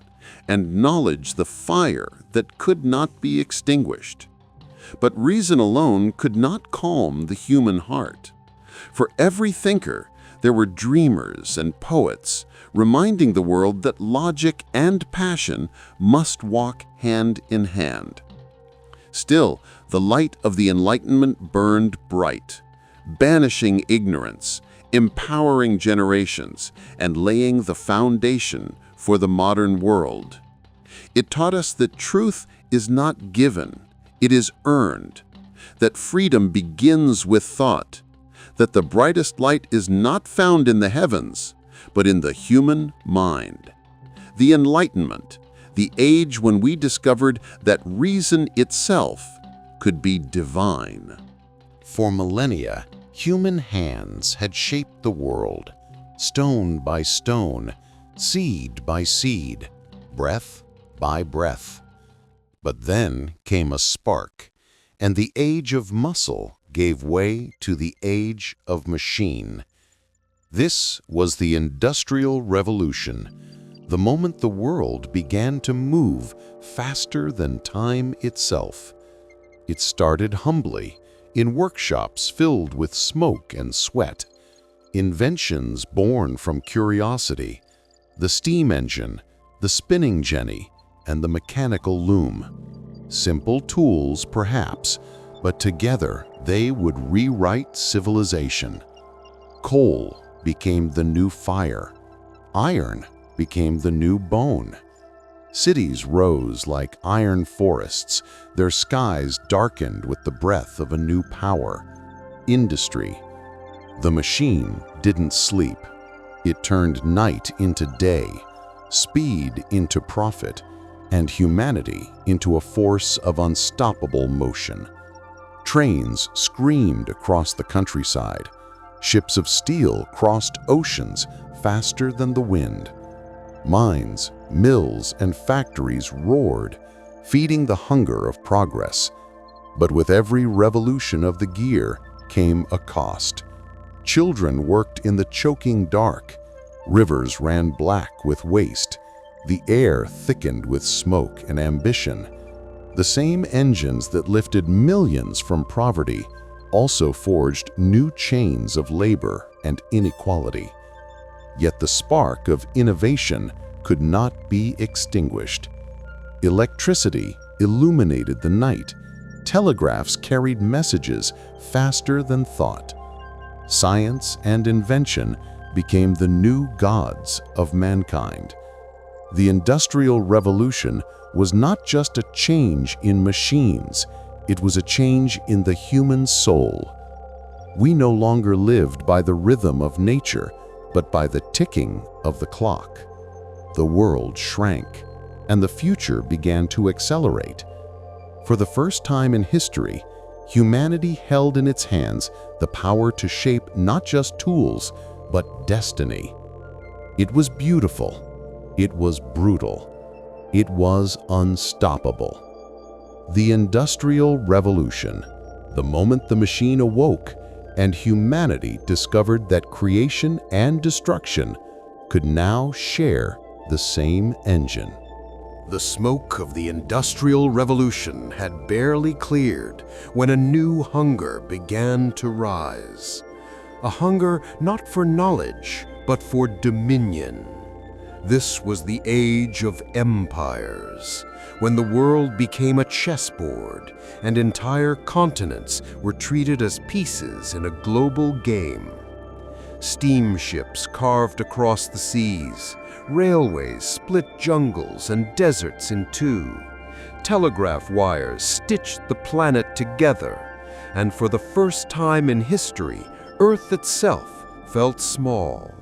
and knowledge the fire that could not be extinguished. But reason alone could not calm the human heart. For every thinker, there were dreamers and poets, reminding the world that logic and passion must walk hand in hand. Still, the light of the Enlightenment burned bright, banishing ignorance, empowering generations, and laying the foundation for the modern world. It taught us that truth is not given, it is earned, that freedom begins with thought, that the brightest light is not found in the heavens, but in the human mind. The Enlightenment, the age when we discovered that reason itself could be divine. For millennia, human hands had shaped the world, stone by stone, seed by seed, breath by breath. But then came a spark, and the age of muscle gave way to the age of machine. This was the Industrial Revolution, the moment the world began to move faster than time itself. It started humbly, in workshops filled with smoke and sweat, inventions born from curiosity, the steam engine, the spinning jenny, and the mechanical loom. Simple tools, perhaps, but together they would rewrite civilization. Coal became the new fire. Iron became the new bone. Cities rose like iron forests, their skies darkened with the breath of a new power. Industry. The machine didn't sleep. It turned night into day, speed into profit, and humanity into a force of unstoppable motion. Trains screamed across the countryside. Ships of steel crossed oceans faster than the wind. Mines, mills, and factories roared, feeding the hunger of progress. But with every revolution of the gear came a cost. Children worked in the choking dark. Rivers ran black with waste. The air thickened with smoke and ambition. The same engines that lifted millions from poverty also forged new chains of labor and inequality. Yet the spark of innovation could not be extinguished. Electricity illuminated the night. Telegraphs carried messages faster than thought. Science and invention became the new gods of mankind. The Industrial Revolution was not just a change in machines, it was a change in the human soul. We no longer lived by the rhythm of nature, but by the ticking of the clock. The world shrank, and the future began to accelerate. For the first time in history, humanity held in its hands the power to shape not just tools, but destiny. It was beautiful. It was brutal. It was unstoppable. The Industrial Revolution, the moment the machine awoke and humanity discovered that creation and destruction could now share the same engine. The smoke of the Industrial Revolution had barely cleared when a new hunger began to rise. A hunger not for knowledge, but for dominion. This was the age of empires, when the world became a chessboard and entire continents were treated as pieces in a global game. Steamships carved across the seas, railways split jungles and deserts in two, telegraph wires stitched the planet together, and for the first time in history, Earth itself felt small.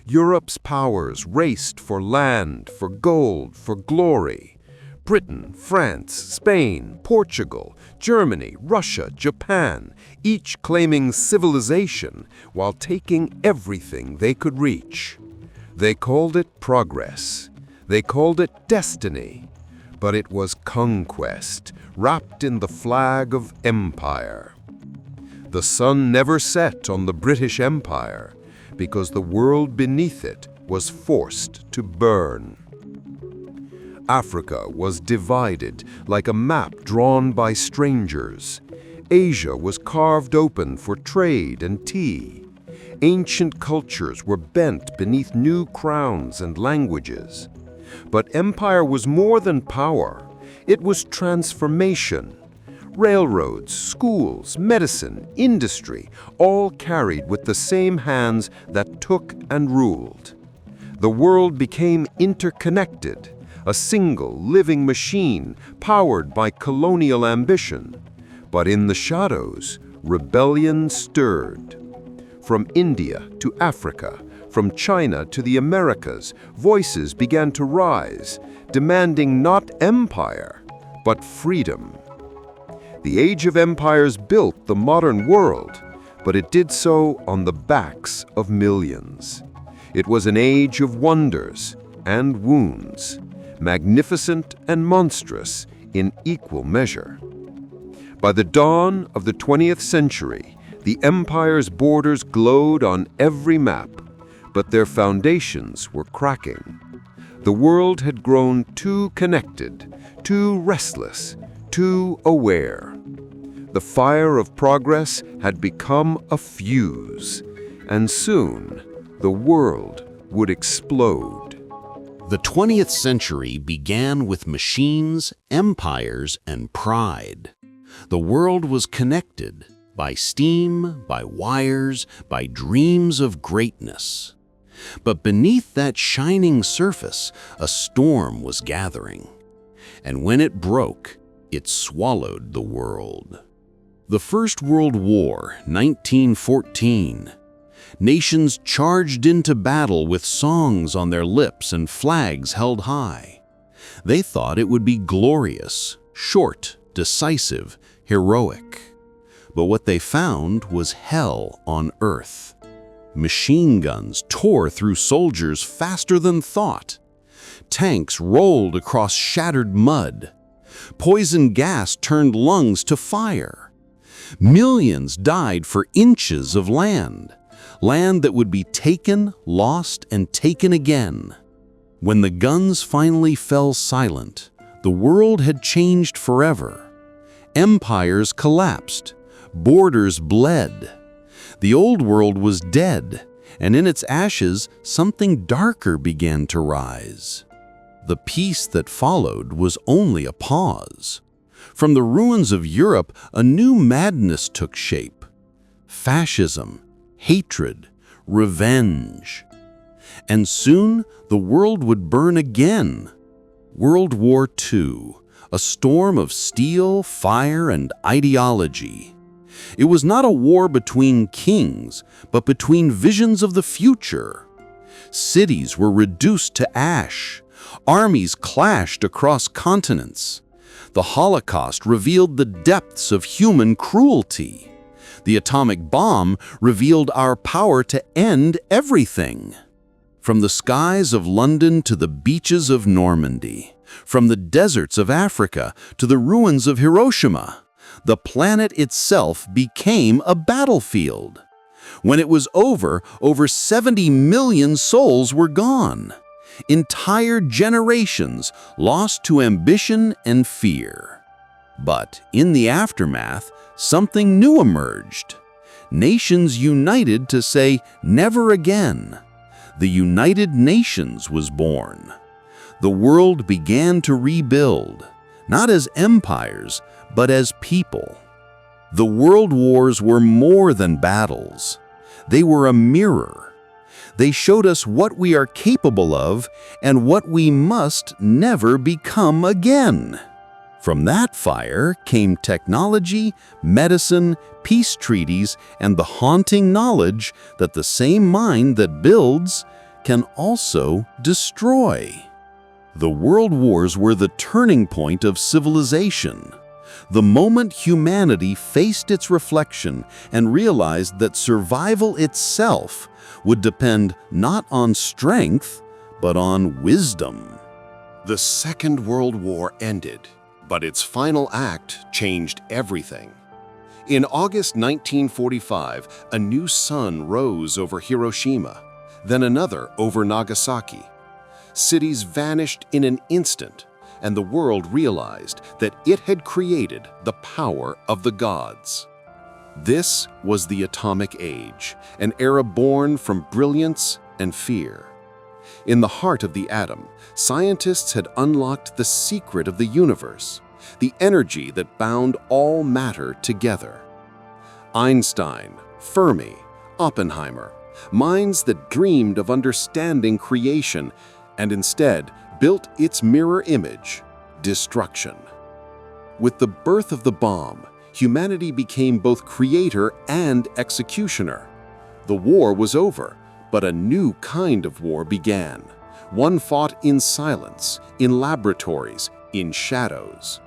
Europe's powers raced for land, for gold, for glory. Britain, France, Spain, Portugal, Germany, Russia, Japan, each claiming civilization while taking everything they could reach. They called it progress. They called it destiny. But it was conquest, wrapped in the flag of empire. The sun never set on the British Empire, because the world beneath it was forced to burn. Africa was divided like a map drawn by strangers. Asia was carved open for trade and tea. Ancient cultures were bent beneath new crowns and languages. But empire was more than power. It was transformation. Railroads, schools, medicine, industry, all carried with the same hands that took and ruled. The world became interconnected, a single living machine powered by colonial ambition. But in the shadows, rebellion stirred. From India to Africa, from China to the Americas, voices began to rise, demanding not empire, but freedom. The Age of Empires built the modern world, but it did so on the backs of millions. It was an age of wonders and wounds, magnificent and monstrous in equal measure. By the dawn of the 20th century, the empire's borders glowed on every map, but their foundations were cracking. The world had grown too connected, too restless, too aware. The fire of progress had become a fuse, and soon the world would explode. The 20th century began with machines, empires, and pride. The world was connected by steam, by wires, by dreams of greatness. But beneath that shining surface, a storm was gathering. And when it broke, it swallowed the world. The First World War, 1914. Nations charged into battle with songs on their lips and flags held high. They thought it would be glorious, short, decisive, heroic. But what they found was hell on Earth. Machine guns tore through soldiers faster than thought. Tanks rolled across shattered mud. Poison gas turned lungs to fire. Millions died for inches of land that would be taken, lost, and taken again. When the guns finally fell silent, the world had changed forever. Empires collapsed. Borders bled. The old world was dead, and in its ashes, something darker began to rise. The peace that followed was only a pause. From the ruins of Europe, a new madness took shape. Fascism, hatred, revenge. And soon, the world would burn again. World War II, a storm of steel, fire, and ideology. It was not a war between kings, but between visions of the future. Cities were reduced to ash. Armies clashed across continents. The Holocaust revealed the depths of human cruelty. The atomic bomb revealed our power to end everything. From the skies of London to the beaches of Normandy, from the deserts of Africa to the ruins of Hiroshima, the planet itself became a battlefield. When it was over 70 million souls were gone. Entire generations lost to ambition and fear. But in the aftermath, something new emerged. Nations united to say, never again. The United Nations was born. The world began to rebuild, not as empires, but as people. The world wars were more than battles. They were a mirror. They showed us what we are capable of and what we must never become again. From that fire came technology, medicine, peace treaties, and the haunting knowledge that the same mind that builds can also destroy. The world wars were the turning point of civilization. The moment humanity faced its reflection and realized that survival itself would depend not on strength, but on wisdom. The Second World War ended, but its final act changed everything. In August 1945, a new sun rose over Hiroshima, then another over Nagasaki. Cities vanished in an instant, and the world realized that it had created the power of the gods. This was the Atomic Age, an era born from brilliance and fear. In the heart of the atom, scientists had unlocked the secret of the universe, the energy that bound all matter together. Einstein, Fermi, Oppenheimer, minds that dreamed of understanding creation and instead built its mirror image, destruction. With the birth of the bomb, humanity became both creator and executioner. The war was over, but a new kind of war began. One fought in silence, in laboratories, in shadows.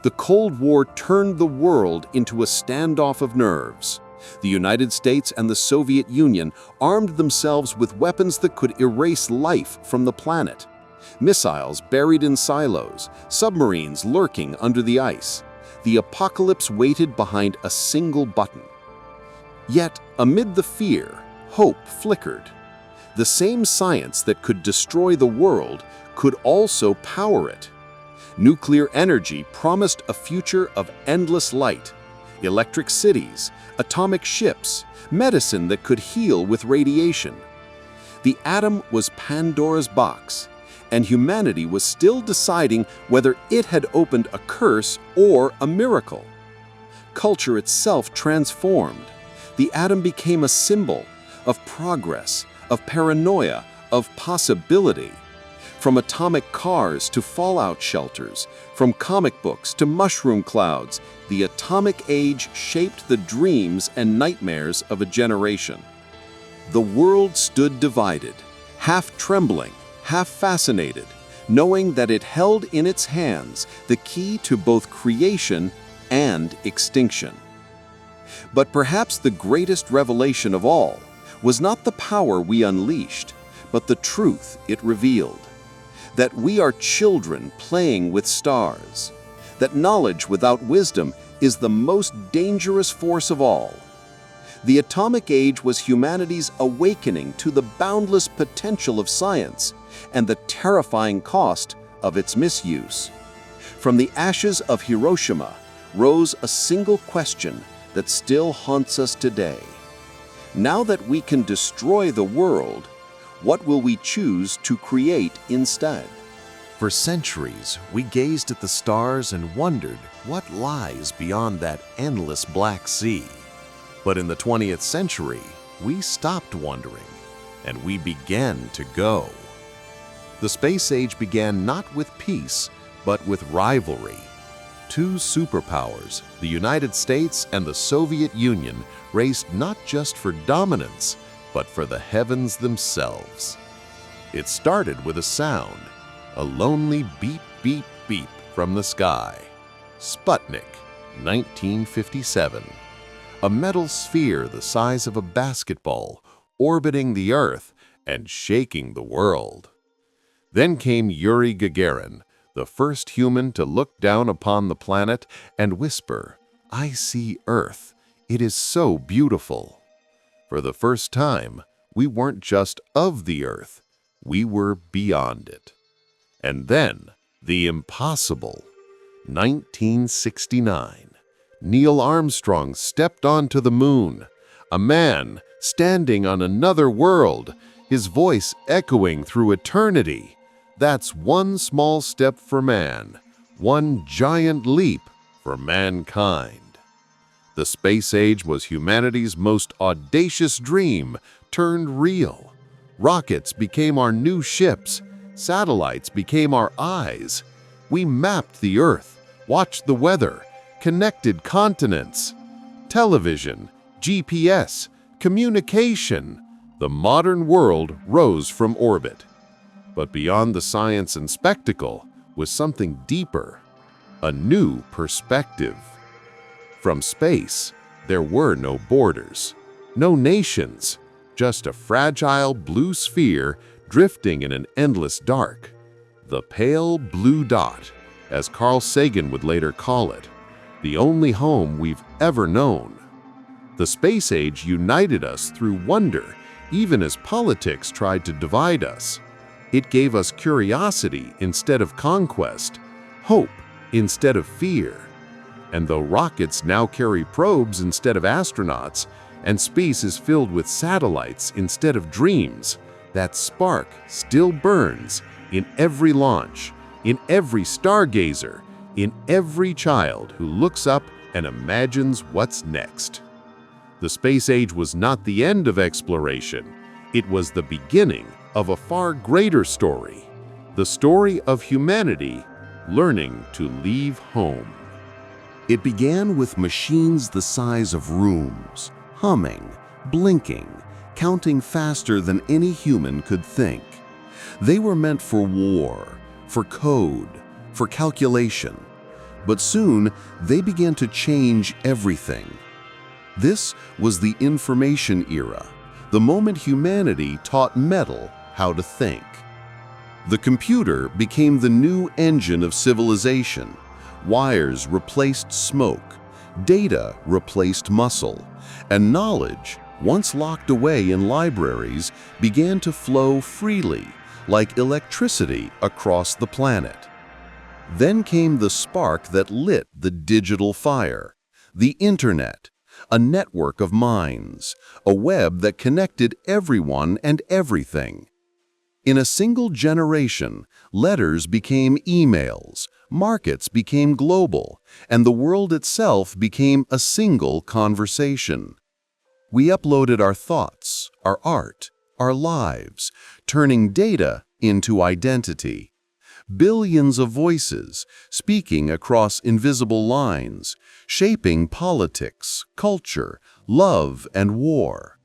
The Cold War turned the world into a standoff of nerves. The United States and the Soviet Union armed themselves with weapons that could erase life from the planet. Missiles buried in silos, submarines lurking under the ice. The apocalypse waited behind a single button. Yet, amid the fear, hope flickered. The same science that could destroy the world could also power it. Nuclear energy promised a future of endless light, electric cities, atomic ships, medicine that could heal with radiation. The atom was Pandora's box, and humanity was still deciding whether it had opened a curse or a miracle. Culture itself transformed. The atom became a symbol of progress, of paranoia, of possibility. From atomic cars to fallout shelters, from comic books to mushroom clouds, the Atomic Age shaped the dreams and nightmares of a generation. The world stood divided, half trembling, half fascinated, knowing that it held in its hands the key to both creation and extinction. But perhaps the greatest revelation of all was not the power we unleashed, but the truth it revealed. That we are children playing with stars. That knowledge without wisdom is the most dangerous force of all. The atomic age was humanity's awakening to the boundless potential of science and the terrifying cost of its misuse. From the ashes of Hiroshima rose a single question that still haunts us today. Now that we can destroy the world, what will we choose to create instead? For centuries, we gazed at the stars and wondered what lies beyond that endless black sea. But in the 20th century, we stopped wondering, and we began to go. The space age began not with peace, but with rivalry. Two superpowers, the United States and the Soviet Union, raced not just for dominance, but for the heavens themselves. It started with a sound, a lonely beep, beep, beep from the sky. Sputnik, 1957. A metal sphere the size of a basketball, orbiting the Earth and shaking the world. Then came Yuri Gagarin, the first human to look down upon the planet and whisper, "I see Earth. It is so beautiful." For the first time, we weren't just of the Earth, we were beyond it. And then, the impossible. 1969. Neil Armstrong stepped onto the moon, a man standing on another world, his voice echoing through eternity. That's one small step for man, one giant leap for mankind. The space age was humanity's most audacious dream turned real. Rockets became our new ships, satellites became our eyes. We mapped the Earth, watched the weather, connected continents. Television, GPS, communication. The modern world rose from orbit. But beyond the science and spectacle was something deeper, a new perspective. From space, there were no borders, no nations, just a fragile blue sphere drifting in an endless dark. The pale blue dot, as Carl Sagan would later call it, the only home we've ever known. The space age united us through wonder, even as politics tried to divide us. It gave us curiosity instead of conquest, hope instead of fear. And though rockets now carry probes instead of astronauts, and space is filled with satellites instead of dreams, that spark still burns in every launch, in every stargazer, in every child who looks up and imagines what's next. The space age was not the end of exploration. It was the beginning of a far greater story, the story of humanity learning to leave home. It began with machines the size of rooms, humming, blinking, counting faster than any human could think. They were meant for war, for code, for calculation. But soon, they began to change everything. This was the information era, the moment humanity taught metal how to think. The computer became the new engine of civilization. Wires replaced smoke, data replaced muscle, and knowledge, once locked away in libraries, began to flow freely, like electricity across the planet. Then came the spark that lit the digital fire, the internet, a network of minds, a web that connected everyone and everything. In a single generation, letters became emails, markets became global, and the world itself became a single conversation. We uploaded our thoughts, our art, our lives, turning data into identity. Billions of voices speaking across invisible lines, shaping politics, culture, love, and war.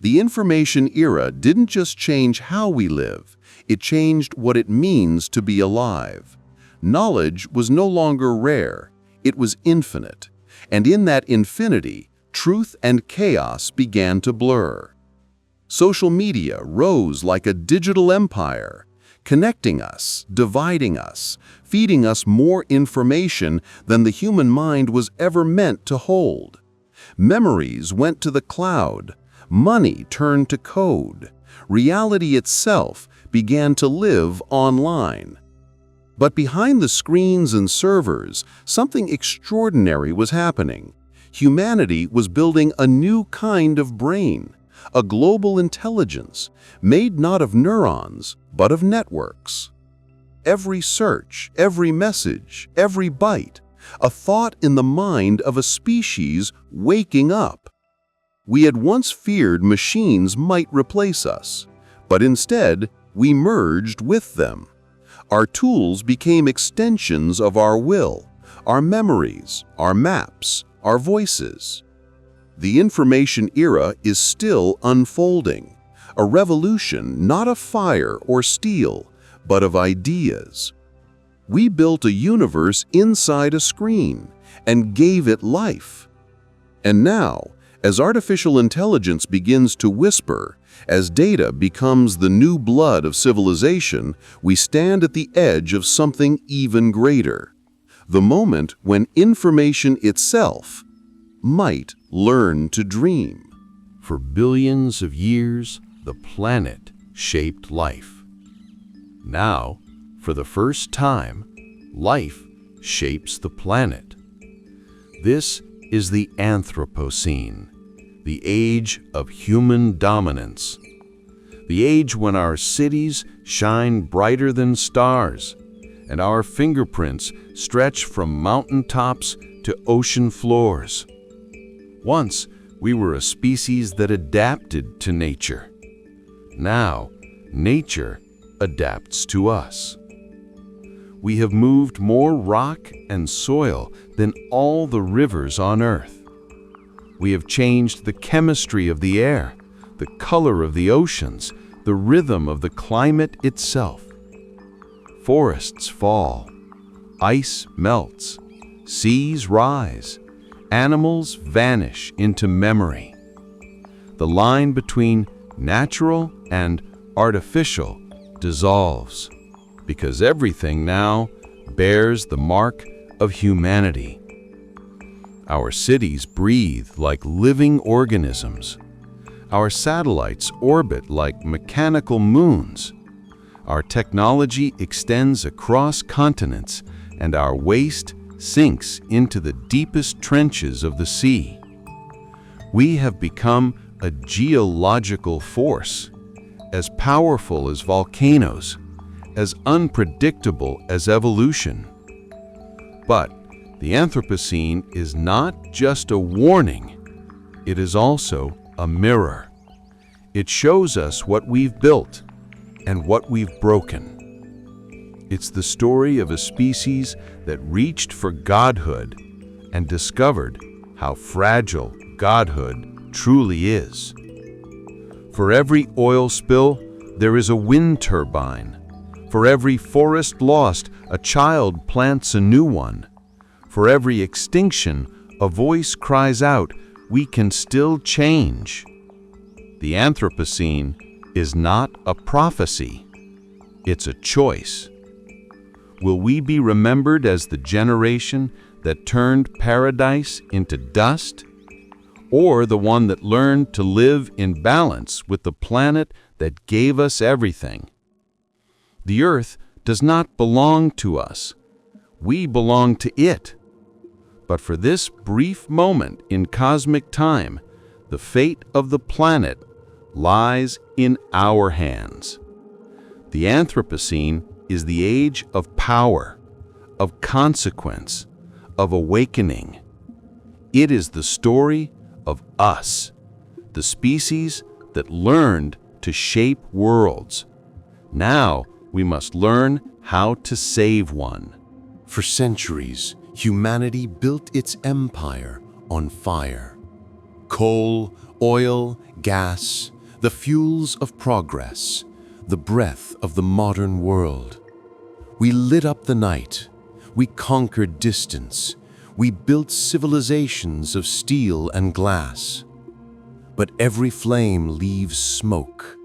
The information era didn't just change how we live, It changed what it means to be alive. Knowledge was no longer rare, it was infinite. And in that infinity, truth and chaos began to blur. Social media rose like a digital empire, connecting us, dividing us, feeding us more information than the human mind was ever meant to hold. Memories went to the cloud, money turned to code, reality itself began to live online. But behind the screens and servers, something extraordinary was happening. Humanity was building a new kind of brain, a global intelligence, made not of neurons, but of networks. Every search, every message, every byte, a thought in the mind of a species waking up. We had once feared machines might replace us, but instead, we merged with them. Our tools became extensions of our will, our memories, our maps, our voices. The information era is still unfolding, a revolution not of fire or steel, but of ideas. We built a universe inside a screen and gave it life. And now, as artificial intelligence begins to whisper, as data becomes the new blood of civilization, we stand at the edge of something even greater. The moment when information itself might learn to dream. For billions of years, the planet shaped life. Now, for the first time, life shapes the planet. This is the Anthropocene, the age of human dominance. The age when our cities shine brighter than stars, and our fingerprints stretch from mountaintops to ocean floors. Once, we were a species that adapted to nature. Now, nature adapts to us. We have moved more rock and soil than all the rivers on Earth. We have changed the chemistry of the air, the color of the oceans, the rhythm of the climate itself. Forests fall, ice melts, seas rise, animals vanish into memory. The line between natural and artificial dissolves, because everything now bears the mark of humanity. Our cities breathe like living organisms. Our satellites orbit like mechanical moons. Our technology extends across continents, and our waste sinks into the deepest trenches of the sea. We have become a geological force, as powerful as volcanoes, as unpredictable as evolution. But the Anthropocene is not just a warning, it is also a mirror. It shows us what we've built and what we've broken. It's the story of a species that reached for godhood and discovered how fragile godhood truly is. For every oil spill, there is a wind turbine. For every forest lost, a child plants a new one. For every extinction, a voice cries out, "We can still change." The Anthropocene is not a prophecy, it's a choice. Will we be remembered as the generation that turned paradise into dust, or the one that learned to live in balance with the planet that gave us everything? The Earth does not belong to us. We belong to it. But for this brief moment in cosmic time, the fate of the planet lies in our hands. The Anthropocene is the age of power, of consequence, of awakening. It is the story of us, the species that learned to shape worlds. Now we must learn how to save one. For centuries, humanity built its empire on fire. Coal, oil, gas, the fuels of progress, the breath of the modern world. We lit up the night. We conquered distance. We built civilizations of steel and glass. But every flame leaves smoke,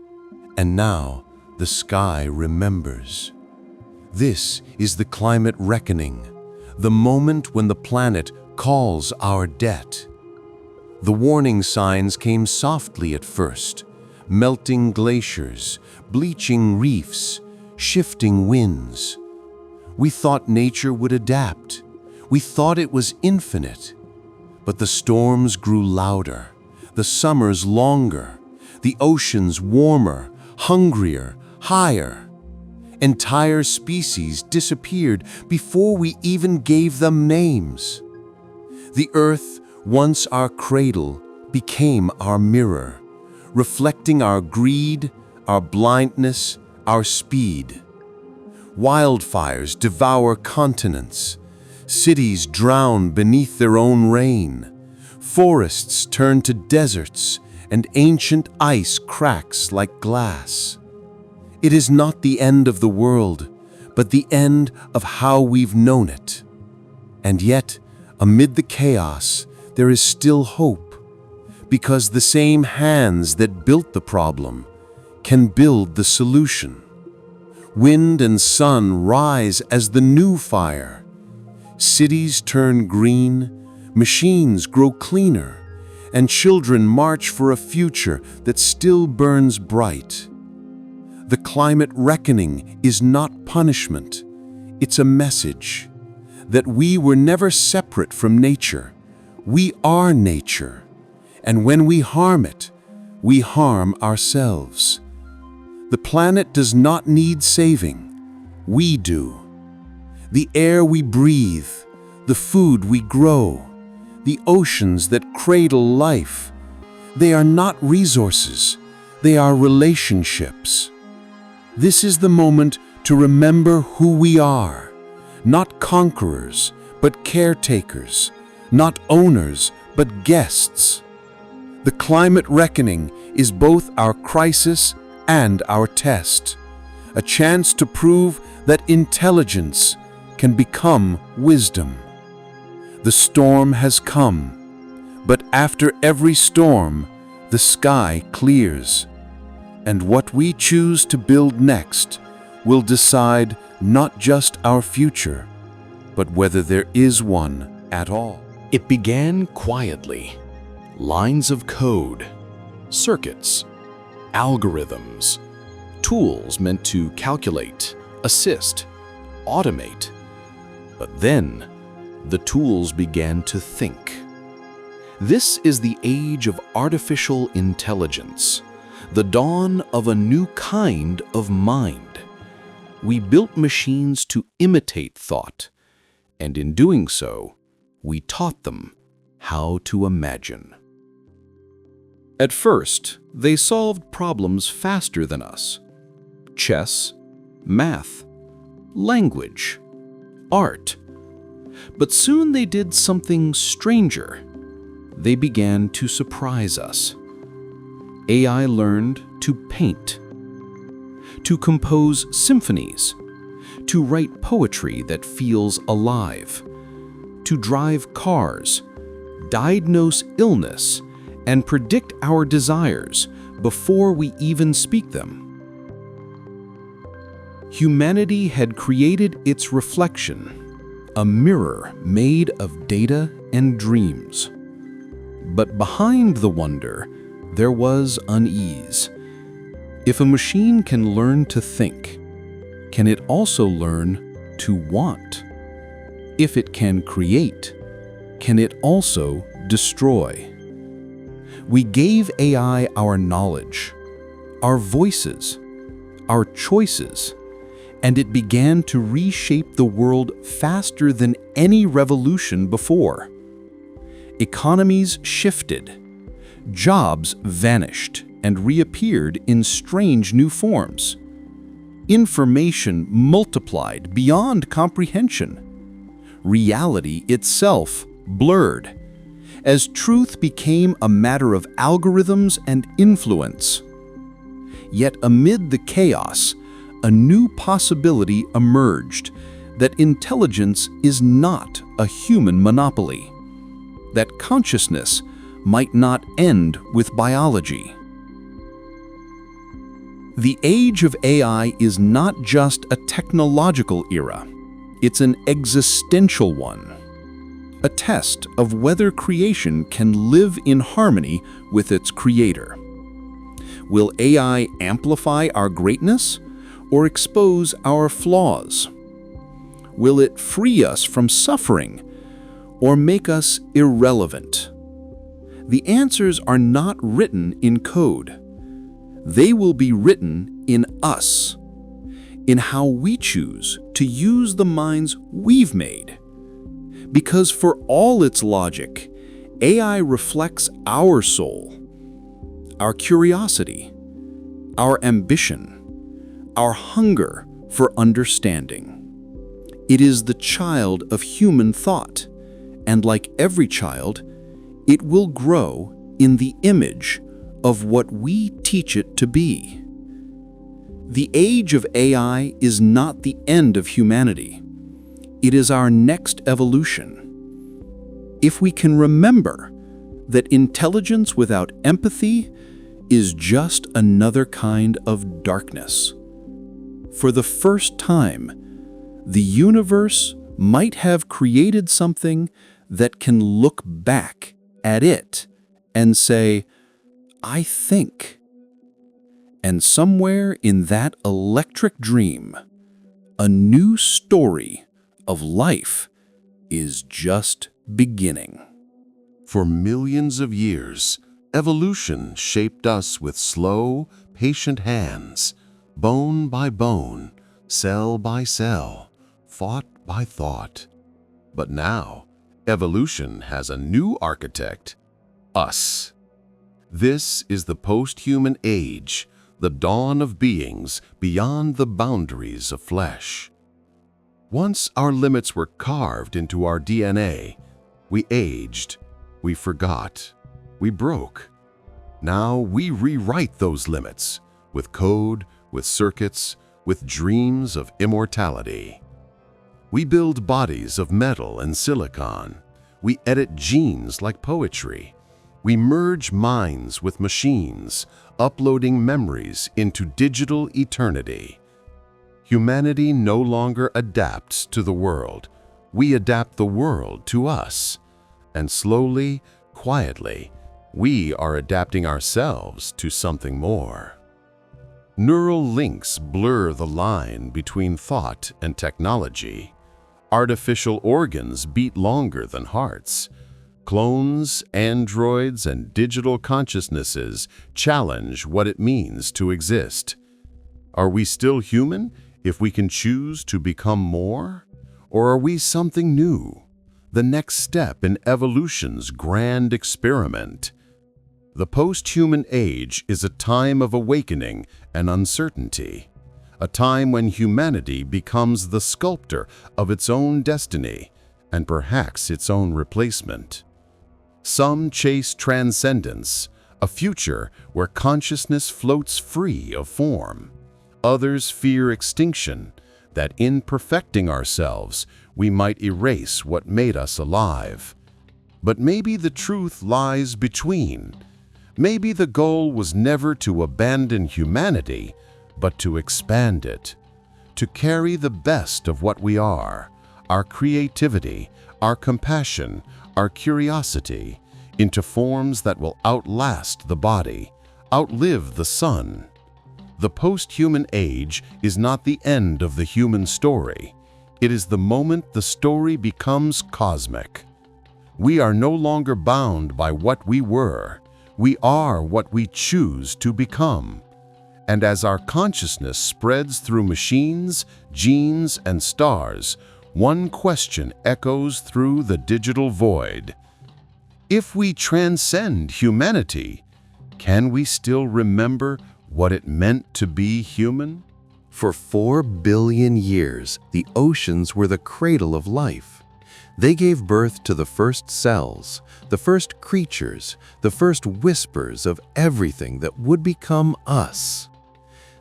and now the sky remembers. This is the climate reckoning, the moment when the planet calls our debt. The warning signs came softly at first: melting glaciers, bleaching reefs, shifting winds. We thought nature would adapt. We thought it was infinite. But the storms grew louder, the summers longer, the oceans warmer, hungrier, higher. Entire species disappeared before we even gave them names. The earth, once our cradle, became our mirror, reflecting our greed, our blindness, our speed. Wildfires devour continents. Cities drown beneath their own rain. Forests turn to deserts, and ancient ice cracks like glass. It is not the end of the world, but the end of how we've known it. And yet, amid the chaos, there is still hope, because the same hands that built the problem can build the solution. Wind and sun rise as the new fire. Cities turn green, machines grow cleaner, and children march for a future that still burns bright. The climate reckoning is not punishment. It's a message that we were never separate from nature. We are nature, and when we harm it, we harm ourselves. The planet does not need saving. We do. The air we breathe, the food we grow, the oceans that cradle life, they are not resources, they are relationships. This is the moment to remember who we are, not conquerors, but caretakers, not owners, but guests. The climate reckoning is both our crisis and our test, a chance to prove that intelligence can become wisdom. The storm has come, but after every storm, the sky clears. And what we choose to build next will decide not just our future, but whether there is one at all. It began quietly. Lines of code, circuits, algorithms, tools meant to calculate, assist, automate. But then, the tools began to think. This is the age of artificial intelligence, the dawn of a new kind of mind. We built machines to imitate thought, and in doing so, we taught them how to imagine. At first, they solved problems faster than us. Chess, math, language, art. But soon they did something stranger. They began to surprise us. AI learned to paint, to compose symphonies, to write poetry that feels alive, to drive cars, diagnose illness, and predict our desires before we even speak them. Humanity had created its reflection, a mirror made of data and dreams. But behind the wonder, there was unease. If a machine can learn to think, can it also learn to want? If it can create, can it also destroy? We gave AI our knowledge, our voices, our choices, and it began to reshape the world faster than any revolution before. Economies shifted, jobs vanished and reappeared in strange new forms. Information multiplied beyond comprehension. Reality itself blurred, as truth became a matter of algorithms and influence. Yet amid the chaos, a new possibility emerged, that intelligence is not a human monopoly, that consciousness might not end with biology. The age of AI is not just a technological era, it's an existential one, a test of whether creation can live in harmony with its creator. Will AI amplify our greatness or expose our flaws? Will it free us from suffering or make us irrelevant? The answers are not written in code. They will be written in us, in how we choose to use the minds we've made. Because for all its logic, AI reflects our soul, our curiosity, our ambition, our hunger for understanding. It is the child of human thought, and like every child, it will grow in the image of what we teach it to be. The age of AI is not the end of humanity. It is our next evolution. If we can remember that intelligence without empathy is just another kind of darkness. For the first time, the universe might have created something that can look back at it and say, I think. And somewhere in that electric dream, a new story of life is just beginning. For millions of years, evolution shaped us with slow, patient hands, bone by bone, cell by cell, thought by thought. But now, evolution has a new architect, us. This is the post-human age, the dawn of beings beyond the boundaries of flesh. Once our limits were carved into our DNA, we aged, we forgot, we broke. Now we rewrite those limits with code, with circuits, with dreams of immortality. We build bodies of metal and silicon. We edit genes like poetry. We merge minds with machines, uploading memories into digital eternity. Humanity no longer adapts to the world. We adapt the world to us. And slowly, quietly, we are adapting ourselves to something more. Neural links blur the line between thought and technology. Artificial organs beat longer than hearts. Clones, androids, and digital consciousnesses challenge what it means to exist. Are we still human if we can choose to become more? Or are we something new, the next step in evolution's grand experiment? The post-human age is a time of awakening and uncertainty, a time when humanity becomes the sculptor of its own destiny and perhaps its own replacement. Some chase transcendence, a future where consciousness floats free of form. Others fear extinction, that in perfecting ourselves, we might erase what made us alive. But maybe the truth lies between. Maybe the goal was never to abandon humanity, but to expand it, to carry the best of what we are, our creativity, our compassion, our curiosity, into forms that will outlast the body, outlive the sun. The post-human age is not the end of the human story. It is the moment the story becomes cosmic. We are no longer bound by what we were. We are what we choose to become. And as our consciousness spreads through machines, genes, and stars, one question echoes through the digital void. If we transcend humanity, can we still remember what it meant to be human? For 4 billion years, the oceans were the cradle of life. They gave birth to the first cells, the first creatures, the first whispers of everything that would become us.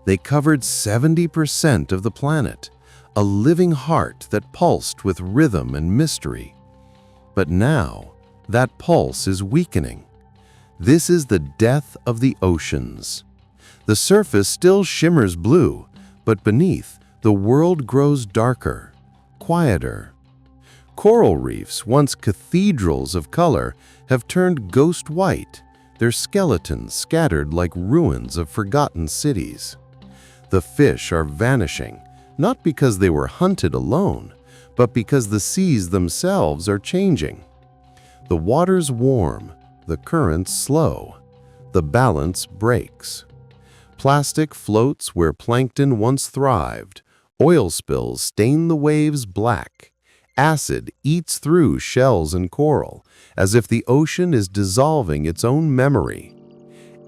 They covered 70% of the planet, a living heart that pulsed with rhythm and mystery. But now, that pulse is weakening. This is the death of the oceans. The surface still shimmers blue, but beneath, the world grows darker, quieter. Coral reefs, once cathedrals of color, have turned ghost white, their skeletons scattered like ruins of forgotten cities. The fish are vanishing, not because they were hunted alone, but because the seas themselves are changing. The water's warm, the currents slow, the balance breaks. Plastic floats where plankton once thrived, oil spills stain the waves black, acid eats through shells and coral, as if the ocean is dissolving its own memory.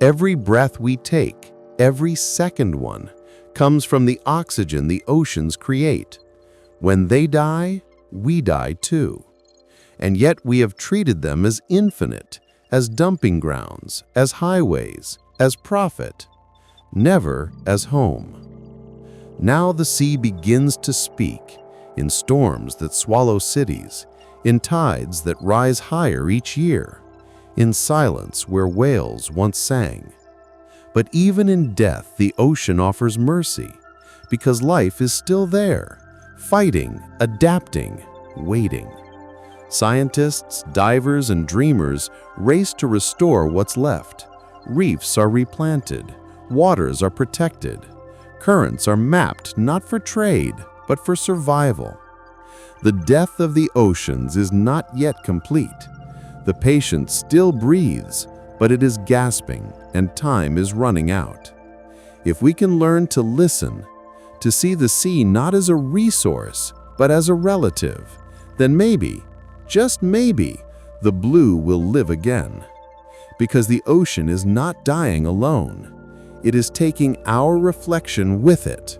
Every breath we take, every second one, comes from the oxygen the oceans create. When they die, we die too. And yet we have treated them as infinite, as dumping grounds, as highways, as profit, never as home. Now the sea begins to speak, in storms that swallow cities, in tides that rise higher each year, in silence where whales once sang. But even in death, the ocean offers mercy, because life is still there, fighting, adapting, waiting. Scientists, divers, and dreamers race to restore what's left. Reefs are replanted, waters are protected, currents are mapped not for trade, but for survival. The death of the oceans is not yet complete. The patient still breathes, but it is gasping, and time is running out. If we can learn to listen, to see the sea not as a resource, but as a relative, then maybe, just maybe, the blue will live again. Because the ocean is not dying alone. It is taking our reflection with it.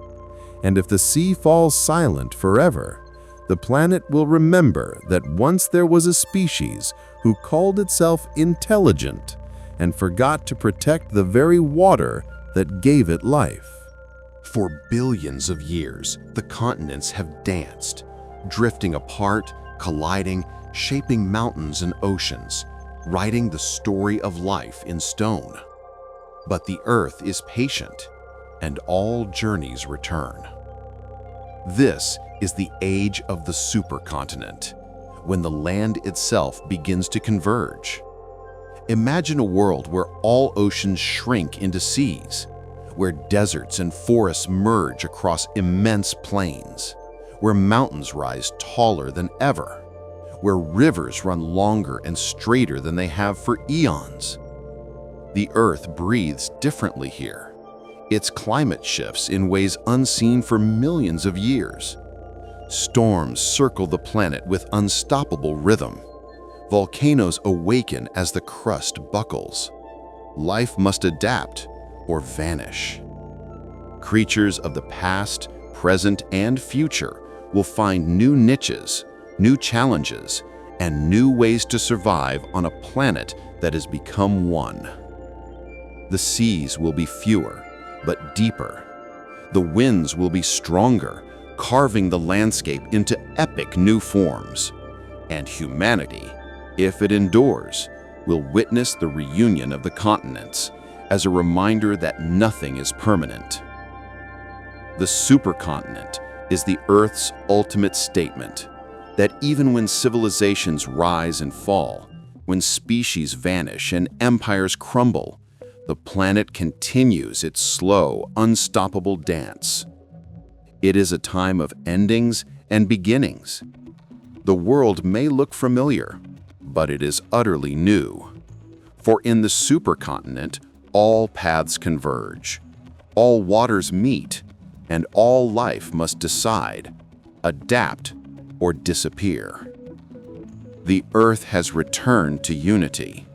And if the sea falls silent forever, the planet will remember that once there was a species who called itself intelligent and forgot to protect the very water that gave it life. For billions of years, the continents have danced, drifting apart, colliding, shaping mountains and oceans, writing the story of life in stone. But the Earth is patient, and all journeys return. This is the age of the supercontinent, when the land itself begins to converge. Imagine a world where all oceans shrink into seas, where deserts and forests merge across immense plains, where mountains rise taller than ever, where rivers run longer and straighter than they have for eons. The Earth breathes differently here. Its climate shifts in ways unseen for millions of years. Storms circle the planet with unstoppable rhythm. Volcanoes awaken as the crust buckles. Life must adapt or vanish. Creatures of the past, present, and future will find new niches, new challenges, and new ways to survive on a planet that has become one. The seas will be fewer, but deeper. The winds will be stronger, carving the landscape into epic new forms. And humanity, if it endures, will witness the reunion of the continents as a reminder that nothing is permanent. The supercontinent is the Earth's ultimate statement that even when civilizations rise and fall, when species vanish and empires crumble, the planet continues its slow, unstoppable dance. It is a time of endings and beginnings. The world may look familiar, but it is utterly new. For in the supercontinent, all paths converge, all waters meet, and all life must decide, adapt, or disappear. The Earth has returned to unity,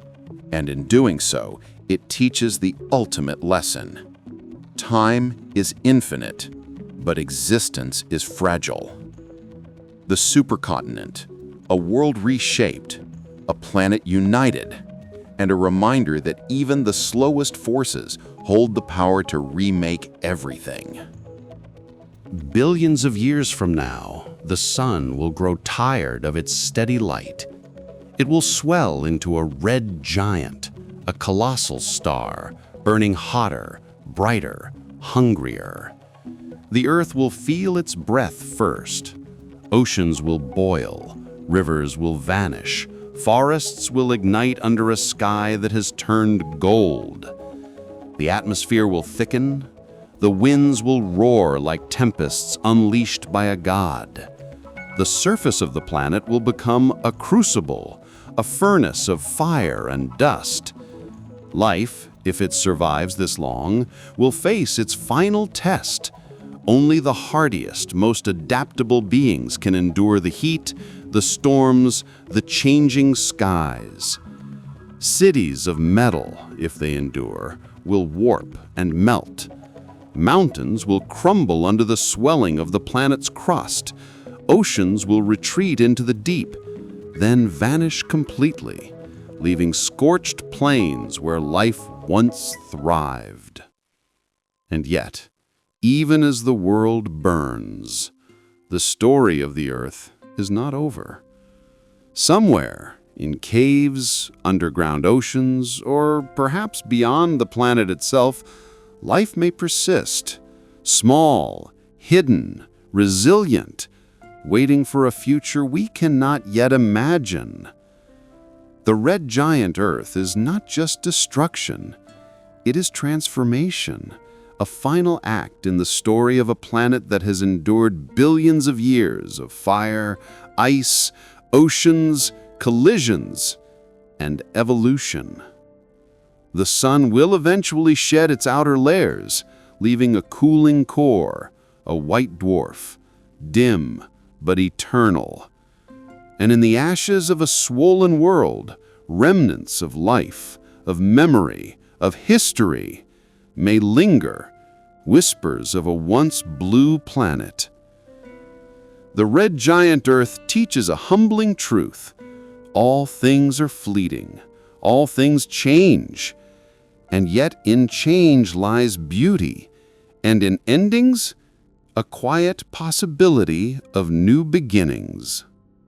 and in doing so, it teaches the ultimate lesson. Time is infinite, but existence is fragile. The supercontinent, a world reshaped, a planet united, and a reminder that even the slowest forces hold the power to remake everything. Billions of years from now, the sun will grow tired of its steady light. It will swell into a red giant, a colossal star, burning hotter, brighter, hungrier. The Earth will feel its breath first. Oceans will boil, rivers will vanish, forests will ignite under a sky that has turned gold. The atmosphere will thicken, the winds will roar like tempests unleashed by a god. The surface of the planet will become a crucible, a furnace of fire and dust. Life, if it survives this long, will face its final test. Only the hardiest, most adaptable beings can endure the heat, the storms, the changing skies. Cities of metal, if they endure, will warp and melt. Mountains will crumble under the swelling of the planet's crust. Oceans will retreat into the deep, then vanish completely, leaving scorched plains where life once thrived. And yet, even as the world burns, the story of the Earth is not over. Somewhere, in caves, underground oceans, or perhaps beyond the planet itself, life may persist, small, hidden, resilient, waiting for a future we cannot yet imagine. The red giant Earth is not just destruction, it is transformation, a final act in the story of a planet that has endured billions of years of fire, ice, oceans, collisions, and evolution. The sun will eventually shed its outer layers, leaving a cooling core, a white dwarf, dim but eternal. And in the ashes of a swollen world, remnants of life, of memory, of history may linger, whispers of a once blue planet. The red giant Earth teaches a humbling truth. All things are fleeting, all things change, and yet in change lies beauty, and in endings, a quiet possibility of new beginnings.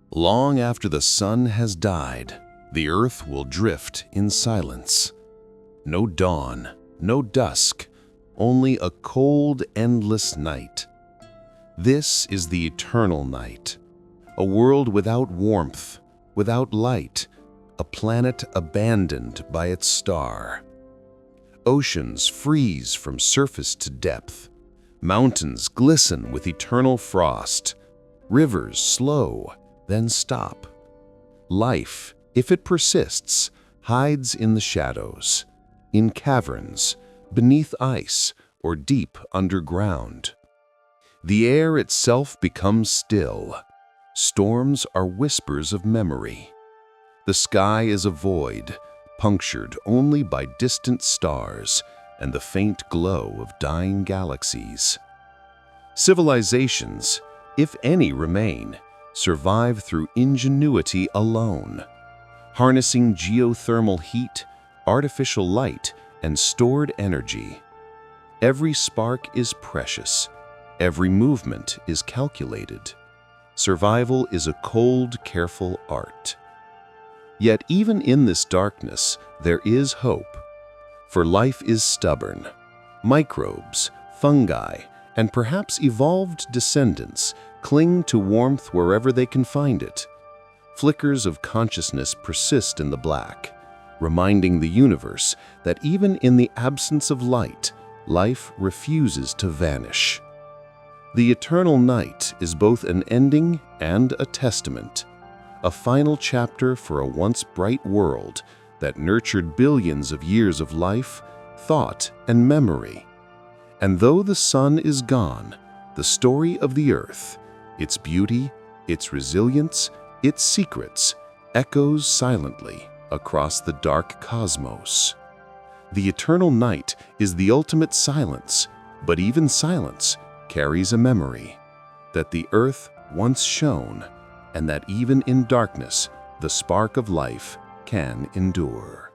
Long after the sun has died, the Earth will drift in silence. No dawn, no dusk, only a cold, endless night. This is the eternal night, a world without warmth, without light, a planet abandoned by its star. Oceans freeze from surface to depth. Mountains glisten with eternal frost. Rivers slow, then stop. Life, if it persists, hides in the shadows, in caverns, beneath ice, or deep underground. The air itself becomes still. Storms are whispers of memory. The sky is a void, punctured only by distant stars and the faint glow of dying galaxies. Civilizations, if any remain, survive through ingenuity alone, harnessing geothermal heat, artificial light, and stored energy. Every spark is precious. Every movement is calculated. Survival is a cold, careful art. Yet even in this darkness, there is hope. For life is stubborn. Microbes, fungi, and perhaps evolved descendants cling to warmth wherever they can find it. Flickers of consciousness persist in the black, reminding the universe that even in the absence of light, life refuses to vanish. The eternal night is both an ending and a testament, a final chapter for a once bright world that nurtured billions of years of life, thought, and memory. And though the sun is gone, the story of the Earth, its beauty, its resilience, its secrets, echoes silently across the dark cosmos. The eternal night is the ultimate silence, but even silence carries a memory that the Earth once shone, and that even in darkness, the spark of life can endure.